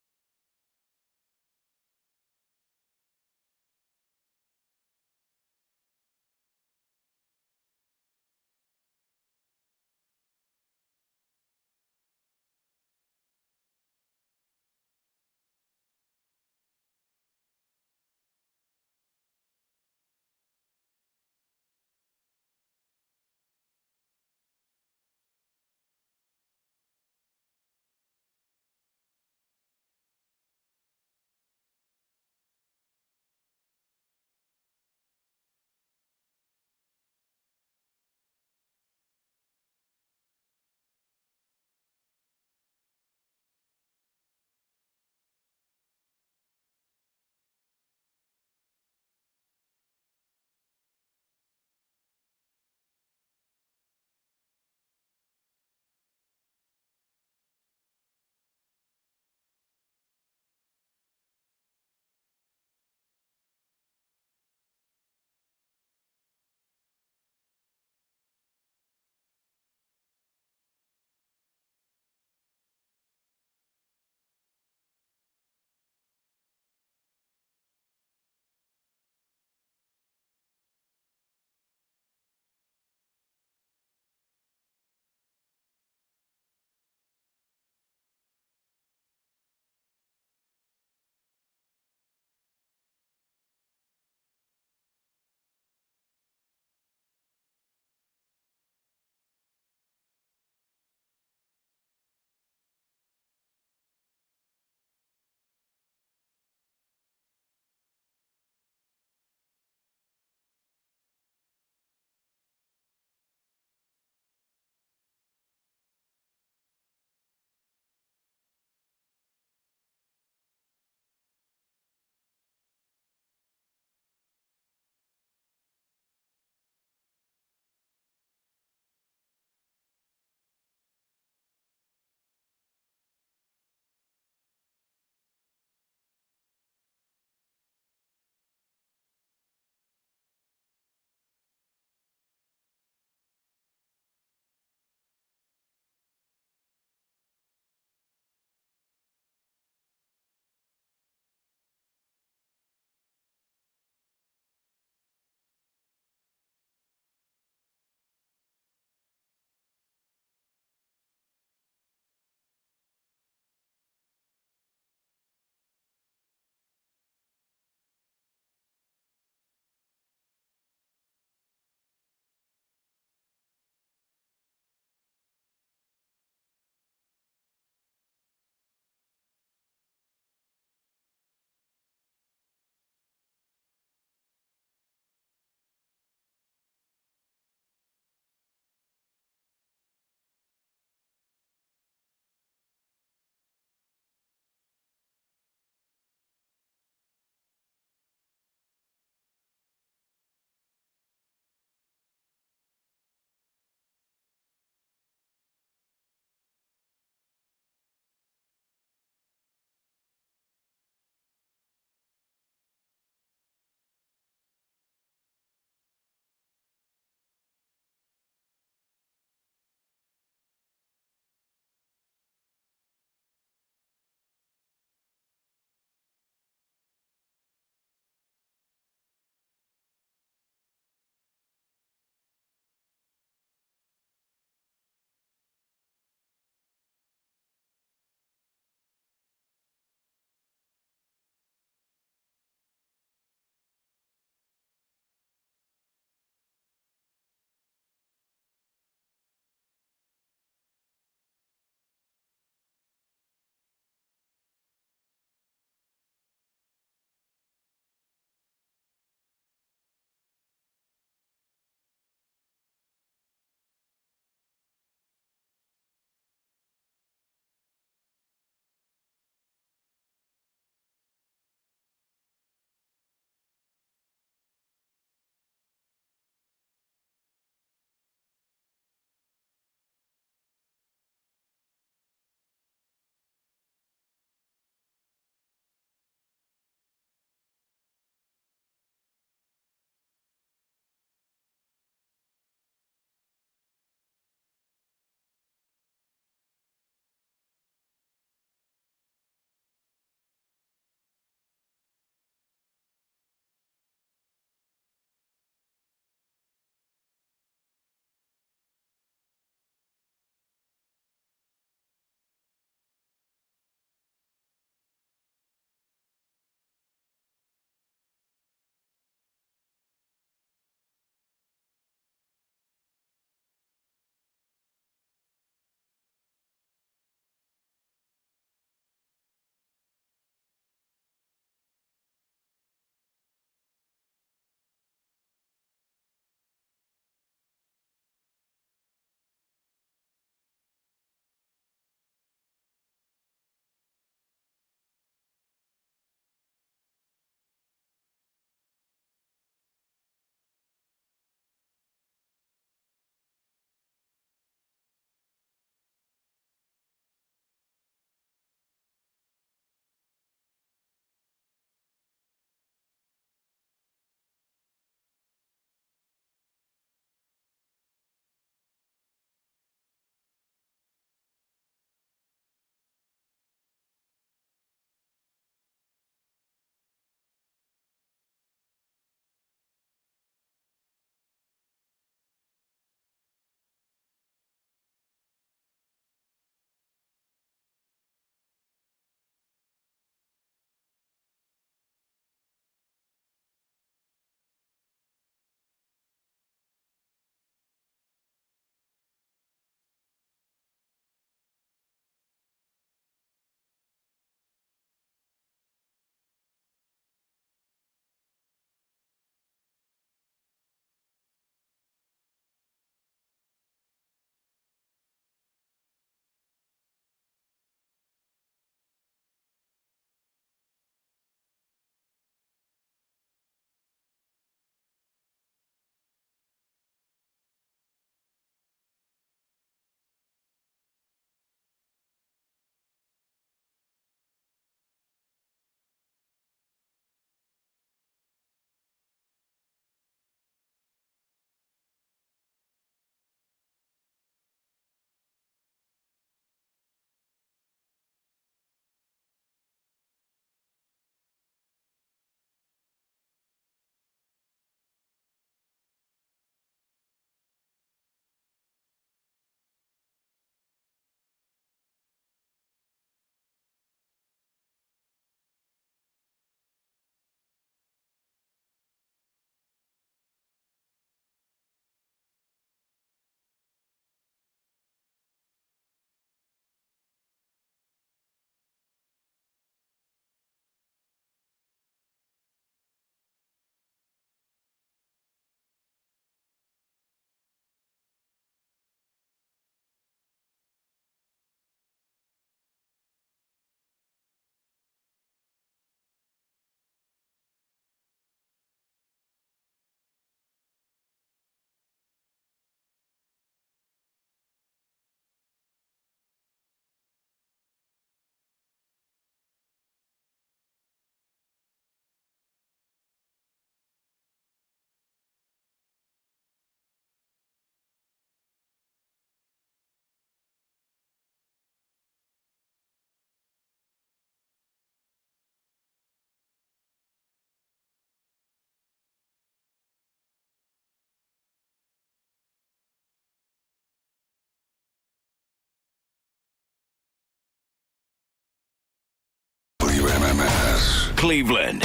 Cleveland.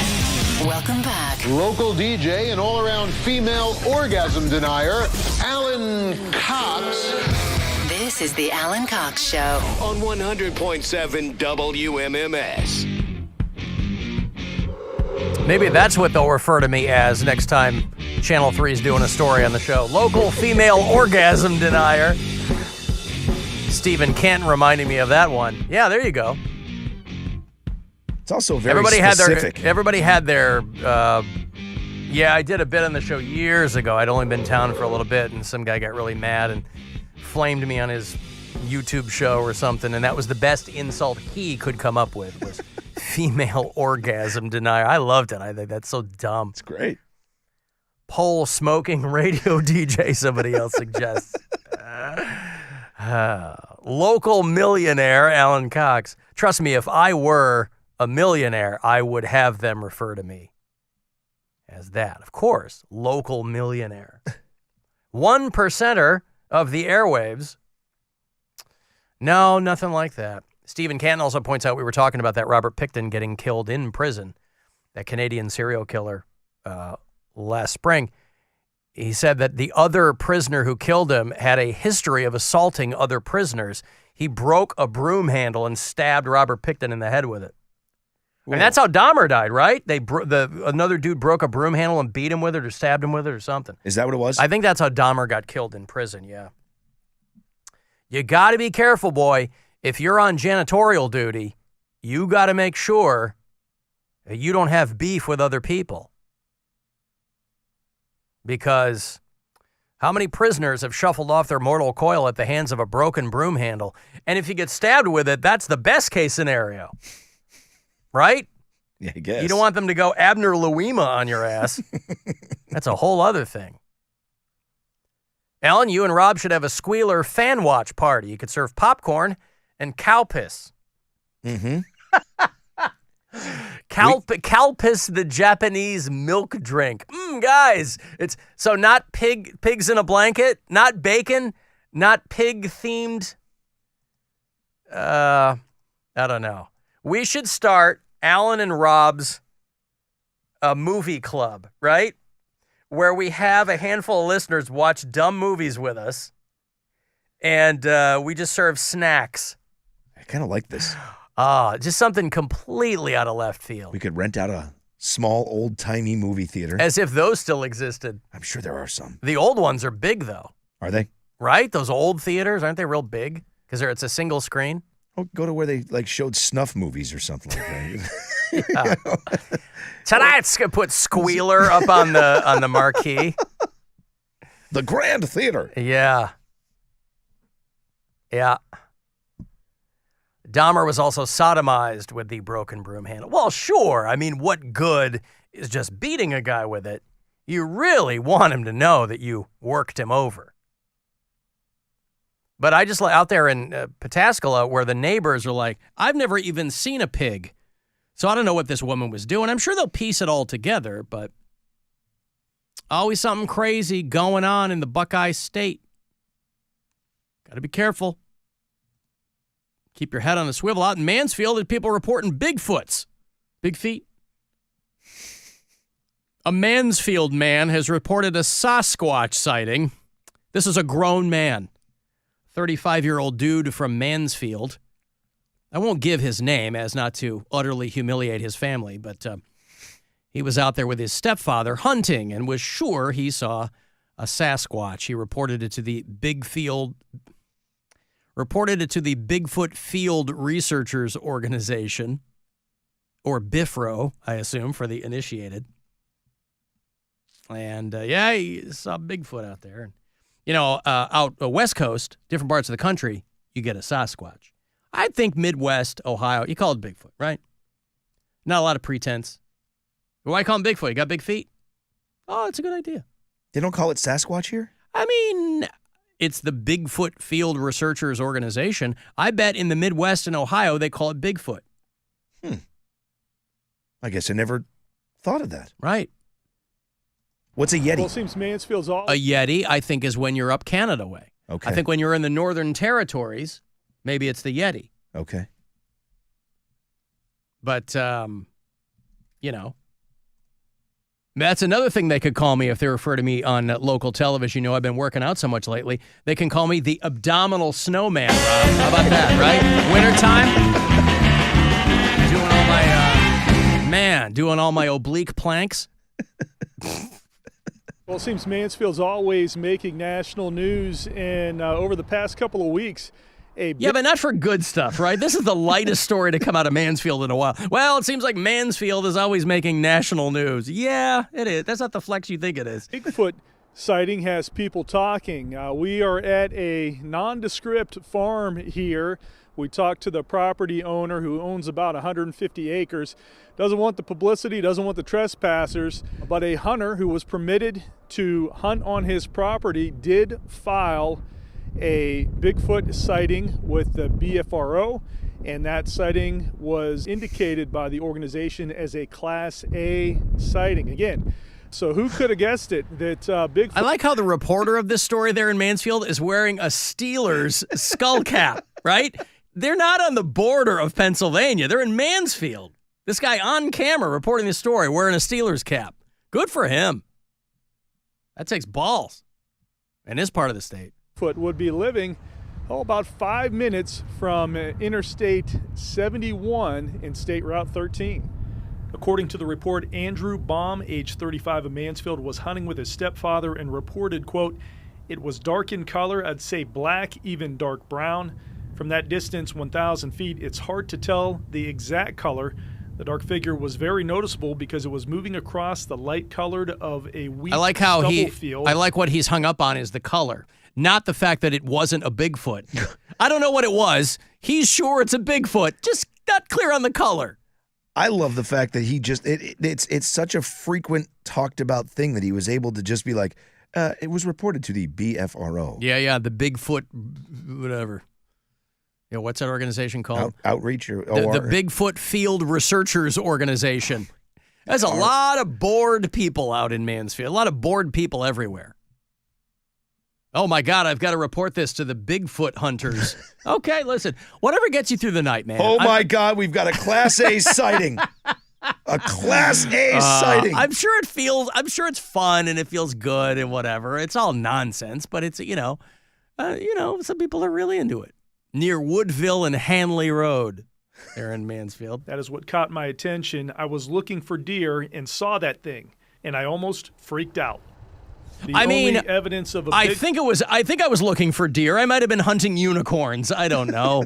Welcome back. Local DJ and all-around female orgasm denier, Alan Cox. This is the Alan Cox Show. On 100.7 WMMS. Maybe that's what they'll refer to me as next time Channel 3 is doing a story on the show. Local female orgasm denier. Stephen Canton reminding me of that one. Yeah, there you go. It's also very specific. Everybody had their. Yeah, I did a bit on the show years ago. I'd only been in town for a little bit, and some guy got really mad and flamed me on his YouTube show or something, and that was the best insult he could come up with, was female orgasm denier. I loved it. I think that's so dumb. It's great. Pole smoking radio DJ, somebody else suggests. Local millionaire, Alan Cox. Trust me, if I were a millionaire, I would have them refer to me as that. Of course, local millionaire. 1%er of the airwaves. No, nothing like that. Stephen Canton also points out we were talking about that Robert Pickton getting killed in prison, that Canadian serial killer last spring. He said that the other prisoner who killed him had a history of assaulting other prisoners. He broke a broom handle and stabbed Robert Pickton in the head with it. And that's how Dahmer died, right? Another dude broke a broom handle and beat him with it or stabbed him with it or something. Is that what it was? I think that's how Dahmer got killed in prison, yeah. You got to be careful, boy. If you're on janitorial duty, you got to make sure that you don't have beef with other people. Because how many prisoners have shuffled off their mortal coil at the hands of a broken broom handle? And if you get stabbed with it, that's the best case scenario. Right? Yeah, I guess. You don't want them to go Abner Louima on your ass. That's a whole other thing. Alan, you and Rob should have a Squealer fan watch party. You could serve popcorn and cow piss. Mm-hmm. Cow piss, the Japanese milk drink. Guys, it's so not pigs in a blanket, not bacon, not pig-themed. I don't know. We should start Alan and Rob's movie club, right? Where we have a handful of listeners watch dumb movies with us, and we just serve snacks. I kind of like this. Just something completely out of left field. We could rent out a small, old-timey movie theater. As if those still existed. I'm sure there are some. The old ones are big, though. Are they? Right? Those old theaters, aren't they real big? Because it's a single screen. Oh, go to where they showed snuff movies or something like that. Tonight's gonna put Squealer up on the marquee. The Grand Theater. Yeah. Dahmer was also sodomized with the broken broom handle. Well, sure. I mean, what good is just beating a guy with it? You really want him to know that you worked him over. But I just out there in Pataskala where the neighbors are like, I've never even seen a pig. So I don't know what this woman was doing. I'm sure they'll piece it all together, but always something crazy going on in the Buckeye State. Got to be careful. Keep your head on a swivel. Out in Mansfield, people reporting Bigfoots. Big feet. A Mansfield man has reported a Sasquatch sighting. This is a grown man. 35-year-old dude from Mansfield. I won't give his name as not to utterly humiliate his family, but he was out there with his stepfather hunting and was sure he saw a Sasquatch. He reported it to the Bigfoot Field Researchers Organization, or BIFRO, I assume, for the initiated. And he saw Bigfoot out there. You know, out West Coast, different parts of the country, you get a Sasquatch. I think Midwest, Ohio, you call it Bigfoot, right? Not a lot of pretense. Why call him Bigfoot? You got big feet? Oh, it's a good idea. They don't call it Sasquatch here? I mean, it's the Bigfoot Field Researchers Organization. I bet in the Midwest and Ohio, they call it Bigfoot. I guess I never thought of that. Right. What's a Yeti? Well, it seems Mansfield's all... A Yeti, I think, is when you're up Canada way. Okay. I think when you're in the Northern Territories, maybe it's the Yeti. Okay. But you know. That's another thing they could call me if they refer to me on local television. You know, I've been working out so much lately. They can call me the abdominal snowman, Rob. How about that, right? Wintertime. Doing all my oblique planks. Well, it seems Mansfield's always making national news, and over the past couple of weeks, Yeah, but not for good stuff, right? This is the lightest story to come out of Mansfield in a while. Well, it seems like Mansfield is always making national news. Yeah, it is. That's not the flex you think it is. Bigfoot sighting has people talking. We are at a nondescript farm here. We talked to the property owner who owns about 150 acres. Doesn't want the publicity, doesn't want the trespassers, but a hunter who was permitted to hunt on his property did file a Bigfoot sighting with the BFRO, and that sighting was indicated by the organization as a Class A sighting. Again, so who could have guessed it that Bigfoot... I like how the reporter of this story there in Mansfield is wearing a Steelers skull cap, right? They're not on the border of Pennsylvania. They're in Mansfield. This guy on camera reporting this story wearing a Steelers cap. Good for him. That takes balls in this part of the state. Bigfoot would be living about 5 minutes from Interstate 71 and State Route 13. According to the report, Andrew Baum, age 35 of Mansfield, was hunting with his stepfather and reported, quote, "It was dark in color, I'd say black, even dark brown. From that distance, 1,000 feet, it's hard to tell the exact color. The dark figure was very noticeable because it was moving across the light colored of a wheat stubble field." I like what he's hung up on is the color, not the fact that it wasn't a Bigfoot. I don't know what it was. He's sure it's a Bigfoot, just not clear on the color. I love the fact that he just, it's such a frequent talked about thing that he was able to just be like, it was reported to the BFRO. Yeah, the Bigfoot, whatever. Yeah, what's that organization called? Outreach or the Bigfoot Field Researchers Organization. There's a lot of bored people out in Mansfield, a lot of bored people everywhere. Oh, my God, I've got to report this to the Bigfoot hunters. Okay, listen, whatever gets you through the night, man. Oh, my God, we've got a Class A sighting. A Class A sighting. I'm sure it's fun and it feels good and whatever. It's all nonsense, but it's, some people are really into it. Near Woodville and Hanley Road there in Mansfield. That is what caught my attention. I was looking for deer and saw that thing, and I almost freaked out. Only evidence of a I think I was looking for deer. I might have been hunting unicorns. I don't know.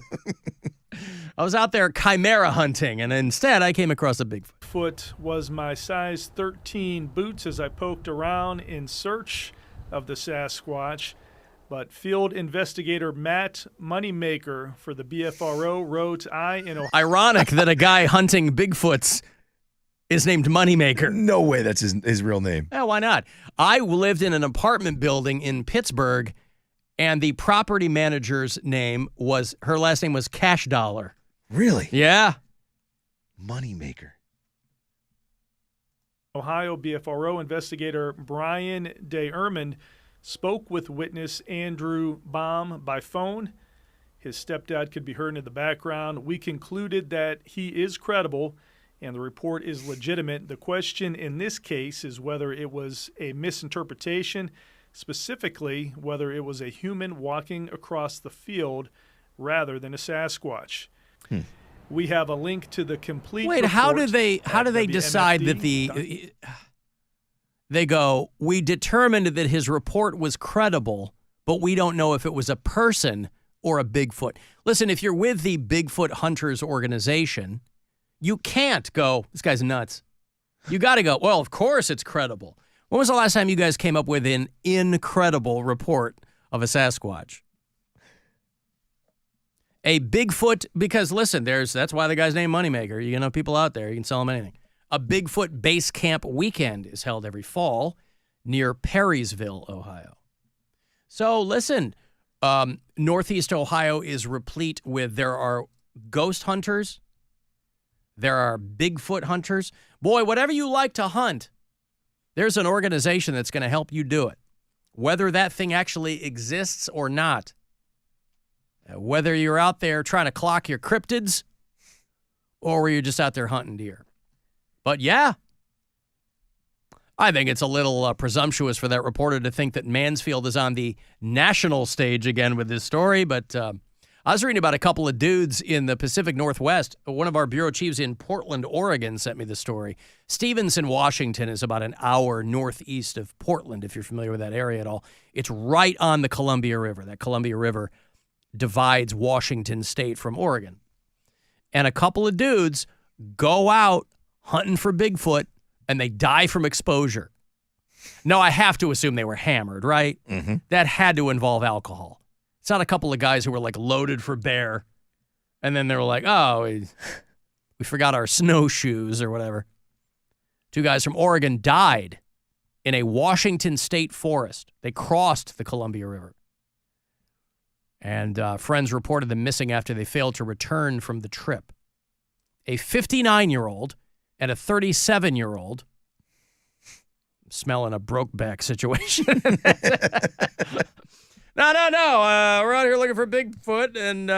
I was out there chimera hunting, and instead I came across a Bigfoot. Bigfoot was my size 13 boots as I poked around in search of the Sasquatch. But field investigator Matt Moneymaker for the BFRO wrote, Ironic that a guy hunting Bigfoots is named Moneymaker. No way that's his real name. Yeah, why not? I lived in an apartment building in Pittsburgh, and the property manager's her last name was Cash Dollar. Really? Yeah. Moneymaker. Ohio BFRO investigator Brian De Ermond spoke with witness Andrew Baum by phone. His stepdad could be heard in the background. We concluded that he is credible and the report is legitimate. The question in this case is whether it was a misinterpretation, specifically whether it was a human walking across the field rather than a Sasquatch. We have a link to the complete report. How do they decide that they go, we determined that his report was credible, but we don't know if it was a person or a Bigfoot. Listen, if you're with the Bigfoot Hunters Organization, you can't go, this guy's nuts. You got to go, well, of course it's credible. When was the last time you guys came up with an incredible report of a Sasquatch? A Bigfoot, because listen, that's why the guy's named Moneymaker. You know, people out there, you can sell them anything. A Bigfoot base camp weekend is held every fall near Perrysville, Ohio. So listen, Northeast Ohio is replete with, there are ghost hunters, there are Bigfoot hunters. Boy, whatever you like to hunt, there's an organization that's going to help you do it. Whether that thing actually exists or not. Whether you're out there trying to clock your cryptids or you're just out there hunting deer. But yeah, I think it's a little presumptuous for that reporter to think that Mansfield is on the national stage again with this story. But I was reading about a couple of dudes in the Pacific Northwest. One of our bureau chiefs in Portland, Oregon, sent me the story. Stevenson, Washington is about an hour northeast of Portland, if you're familiar with that area at all. It's right on the Columbia River. That Columbia River divides Washington State from Oregon. And a couple of dudes go out hunting for Bigfoot, and they die from exposure. No, I have to assume they were hammered, right? Mm-hmm. That had to involve alcohol. It's not a couple of guys who were like loaded for bear, and then they were like, oh, we forgot our snowshoes or whatever. Two guys from Oregon died in a Washington State forest. They crossed the Columbia River. And friends reported them missing after they failed to return from the trip. A 59-year-old and a 37-year-old, smelling a Brokeback situation. No. We're out here looking for Bigfoot and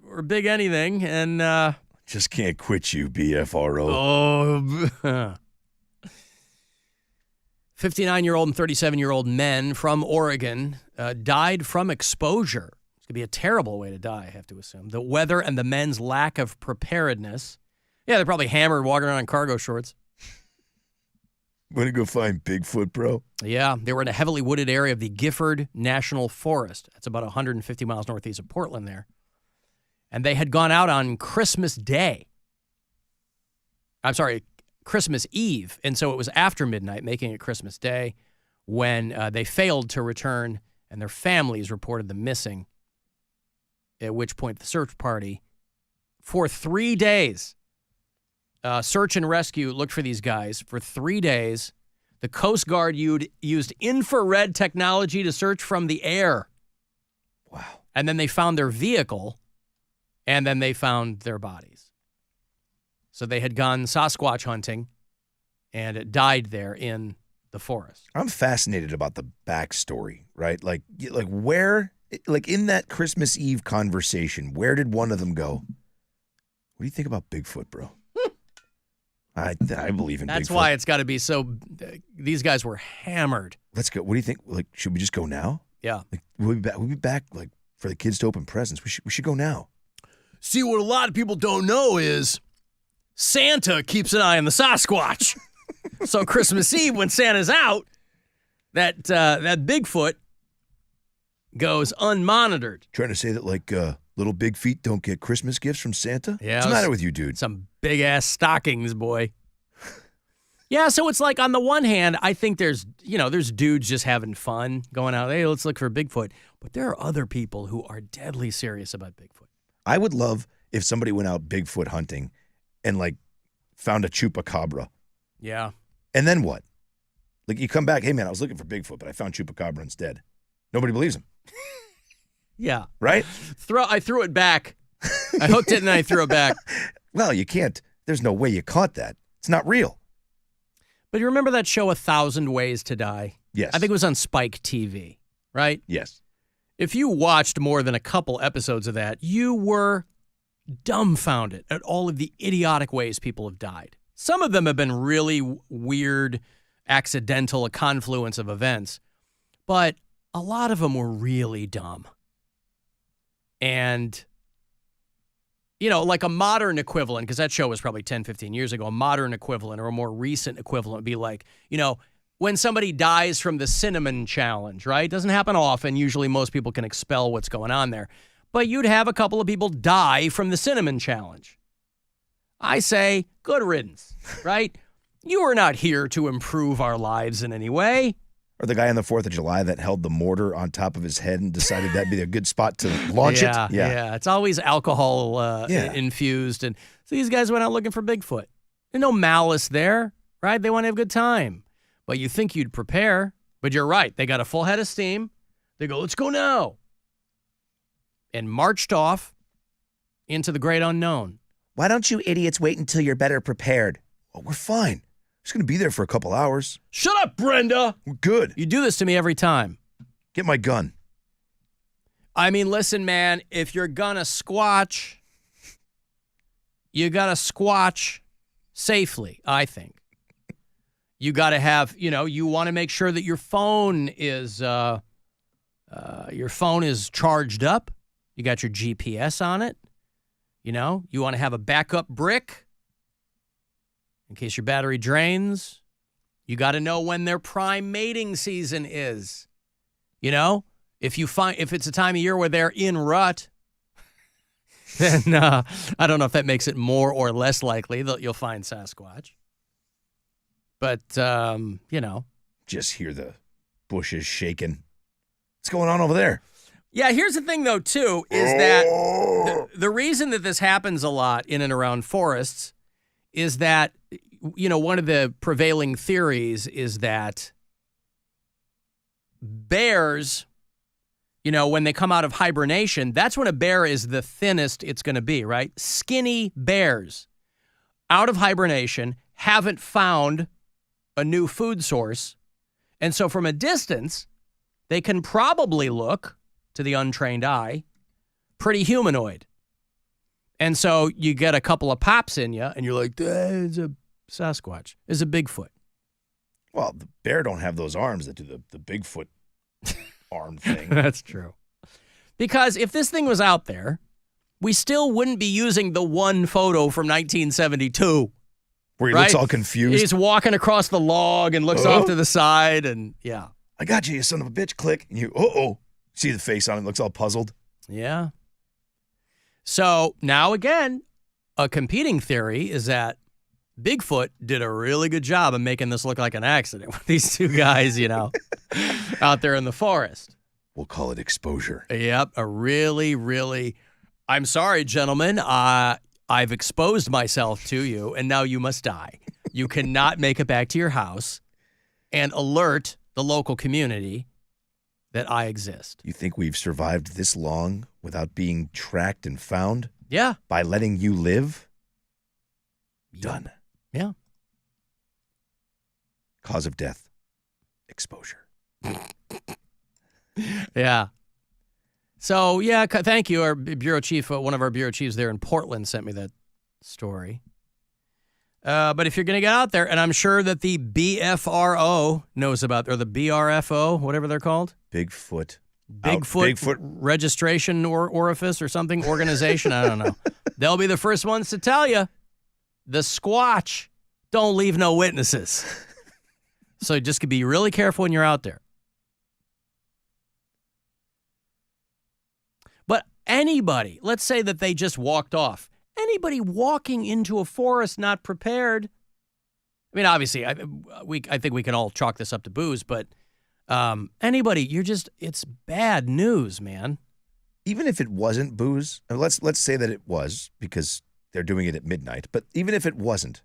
or big anything, and just can't quit you, BFRO. Oh, 59-year-old and 37-year-old men from Oregon died from exposure. It's gonna be a terrible way to die, I have to assume. The weather and the men's lack of preparedness. Yeah, they're probably hammered, walking around in cargo shorts. Want to go find Bigfoot, bro? Yeah, they were in a heavily wooded area of the Gifford National Forest. That's about 150 miles northeast of Portland there. And they had gone out on Christmas Day. I'm sorry, Christmas Eve. And so it was after midnight, making it Christmas Day, when they failed to return and their families reported them missing, at which point the search party, for 3 days, search and rescue looked for these guys for 3 days. The Coast Guard used infrared technology to search from the air. Wow. And then they found their vehicle, and then they found their bodies. So they had gone Sasquatch hunting, and it died there in the forest. I'm fascinated about the backstory, right? Like where, like in that Christmas Eve conversation, where did one of them go? What do you think about Bigfoot, bro? I believe in Bigfoot. That's why it's got to be so. These guys were hammered. Let's go. What do you think? Like, should we just go now? Yeah. Like, we'll be back. Like for the kids to open presents. We should go now. See, what a lot of people don't know is Santa keeps an eye on the Sasquatch. So Christmas Eve, when Santa's out, that Bigfoot goes unmonitored. Trying to say that like little big feet don't get Christmas gifts from Santa? Yeah. What's the matter with you, dude? Some big ass stockings, boy. Yeah, so it's like on the one hand, I think there's dudes just having fun, going out, hey, let's look for Bigfoot. But there are other people who are deadly serious about Bigfoot. I would love if somebody went out Bigfoot hunting and like found a chupacabra. Yeah. And then what? Like you come back, hey man, I was looking for Bigfoot, but I found chupacabra instead. Nobody believes him. Yeah. Right? I threw it back. I hooked it and I threw it back. Well, you can't. There's no way you caught that. It's not real. But you remember that show 1,000 Ways to Die? Yes. I think it was on Spike TV, right? Yes. If you watched more than a couple episodes of that, you were dumbfounded at all of the idiotic ways people have died. Some of them have been really weird, accidental, a confluence of events, but a lot of them were really dumb. And, like a modern equivalent, because that show was probably 10, 15 years ago, a modern equivalent or a more recent equivalent would be like, when somebody dies from the cinnamon challenge, right? Doesn't happen often. Usually most people can expel what's going on there. But you'd have a couple of people die from the cinnamon challenge. I say, good riddance, right? You are not here to improve our lives in any way. Or the guy on the 4th of July that held the mortar on top of his head and decided that'd be a good spot to launch it. Yeah. It's always alcohol infused. And so these guys went out looking for Bigfoot. There's no malice there, right? They want to have a good time. But you think you'd prepare. But you're right. They got a full head of steam. They go, let's go now. And marched off into the great unknown. Why don't you idiots wait until you're better prepared? Well, we're fine. Just going to be there for a couple hours. Shut up, Brenda. We're good. You do this to me every time. Get my gun. I mean, listen, man, if you're going to squatch, you got to squatch safely, I think, you got to have, you want to make sure that your phone is charged up. You got your GPS on it. You want to have a backup brick in case your battery drains. You got to know when their prime mating season is. If it's a time of year where they're in rut, then I don't know if that makes it more or less likely that you'll find Sasquatch. But, Just hear the bushes shaking. What's going on over there? Yeah, here's the thing, though, too, is that the reason that this happens a lot in and around forests is that, one of the prevailing theories is that bears, when they come out of hibernation, that's when a bear is the thinnest it's going to be, right? Skinny bears out of hibernation haven't found a new food source. And so from a distance, they can probably look, to the untrained eye, pretty humanoid. And so you get a couple of pops in you, and you're like, it's a Sasquatch. It's a Bigfoot. Well, the bear don't have those arms that do the Bigfoot arm thing. That's true. Because if this thing was out there, we still wouldn't be using the one photo from 1972. Where he looks all confused. He's walking across the log and looks off to the side, and yeah. I got you son of a bitch. Click. And you, see the face on him, looks all puzzled. Yeah. So now again, a competing theory is that Bigfoot did a really good job of making this look like an accident with these two guys, out there in the forest. We'll call it exposure. Yep. A really, really, I'm sorry, gentlemen. I've exposed myself to you, and now you must die. You cannot make it back to your house and alert the local community that I exist. You think we've survived this long without being tracked and found? Yeah. By letting you live? Done. Yeah. Cause of death, exposure. Yeah. So, yeah, thank you. Our bureau chief, one of our bureau chiefs there in Portland sent me that story. But if you're going to get out there, and I'm sure that the BFRO knows about, or the BRFO, whatever they're called. Bigfoot registration orifice or something, organization, I don't know. They'll be the first ones to tell you, the Squatch don't leave no witnesses. So just be really careful when you're out there. But anybody, let's say that they just walked off. Anybody walking into a forest not prepared, I mean, obviously, I think we can all chalk this up to booze, but anybody, it's bad news, man. Even if it wasn't booze, and let's say that it was, because they're doing it at midnight, but even if it wasn't,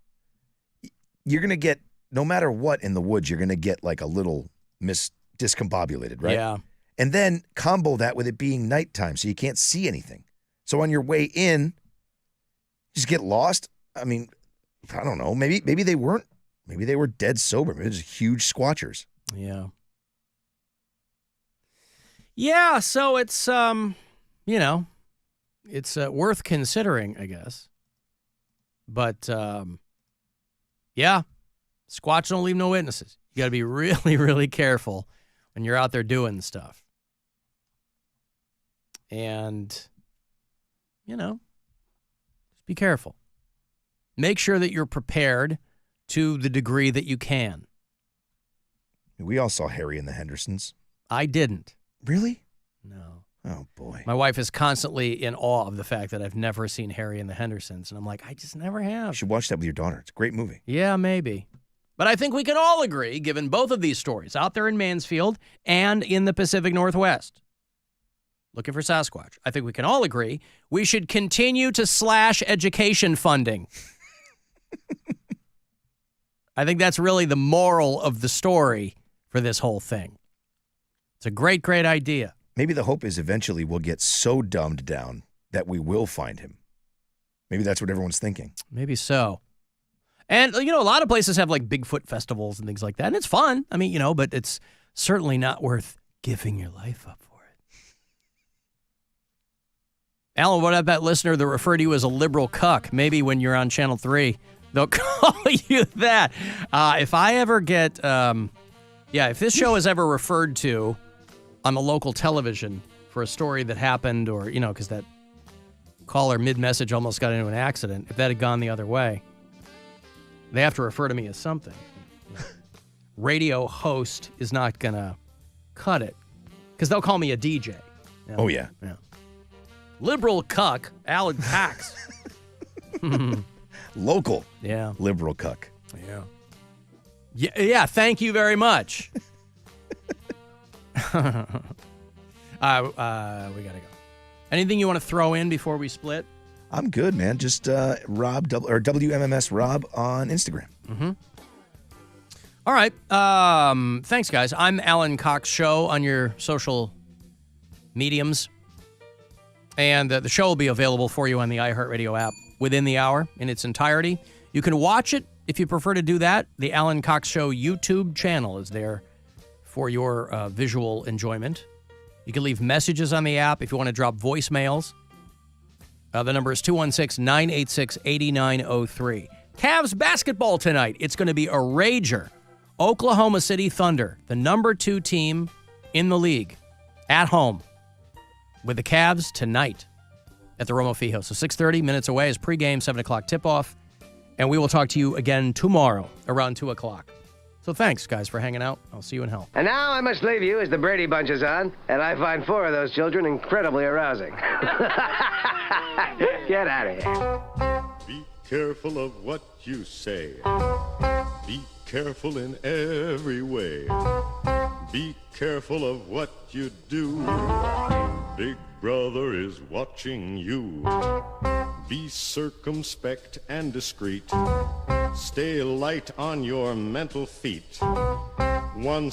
you're going to get, no matter what in the woods, you're going to get like a little discombobulated, right? Yeah. And then combo that with it being nighttime, so you can't see anything. So on your way in, just get lost. I mean, I don't know. Maybe they weren't. Maybe they were dead sober. Maybe they're just huge squatchers. Yeah. Yeah, so it's, it's worth considering, I guess. But, yeah, Squatch don't leave no witnesses. You got to be really, really careful when you're out there doing stuff. And, just be careful. Make sure that you're prepared to the degree that you can. We all saw Harry and the Hendersons. I didn't. Really? No. Oh, boy. My wife is constantly in awe of the fact that I've never seen Harry and the Hendersons. And I'm like, I just never have. You should watch that with your daughter. It's a great movie. Yeah, maybe. But I think we can all agree, given both of these stories, out there in Mansfield and in the Pacific Northwest, looking for Sasquatch, I think we can all agree we should continue to slash education funding. I think that's really the moral of the story for this whole thing. It's a great, great idea. Maybe the hope is eventually we'll get so dumbed down that we will find him. Maybe that's what everyone's thinking. Maybe so. And, a lot of places have like Bigfoot festivals and things like that. And it's fun. I mean, but it's certainly not worth giving your life up for it. Alan, what about that listener that referred to you as a liberal cuck? Maybe when you're on Channel 3, They'll call you that. If I ever get, if this show is ever referred to on the local television for a story that happened or, because that caller mid-message almost got into an accident, if that had gone the other way, they have to refer to me as something. Radio host is not going to cut it because they'll call me a DJ. Oh, yeah. Liberal cuck, Alan Cox. Local. Yeah. Liberal cuck. Yeah, thank you very much. We gotta go. Anything you want to throw in before we split? I'm good, man. Just Rob, or WMMS Rob on Instagram. Mm-hmm. All right. Thanks, guys. I'm Alan Cox Show on your social mediums. And the show will be available for you on the iHeartRadio app within the hour in its entirety. You can watch it if you prefer to do that. The Alan Cox Show YouTube channel is there for your visual enjoyment. You can leave messages on the app if you want to drop voicemails. The number is 216-986-8903. Cavs basketball tonight. It's going to be a rager. Oklahoma City Thunder, the number 2 team in the league, at home with the Cavs tonight at the Romo Fijo. So 6:30 minutes away is pregame, 7 o'clock tip-off. And we will talk to you again tomorrow around 2 o'clock. So thanks, guys, for hanging out. I'll see you in hell. And now I must leave you as the Brady Bunch is on, and I find 4 of those children incredibly arousing. Get out of here. Be careful of what you say. Be careful in every way. Be careful of what you do. Big Brother is watching you. Be circumspect and discreet. Stay light on your mental feet. One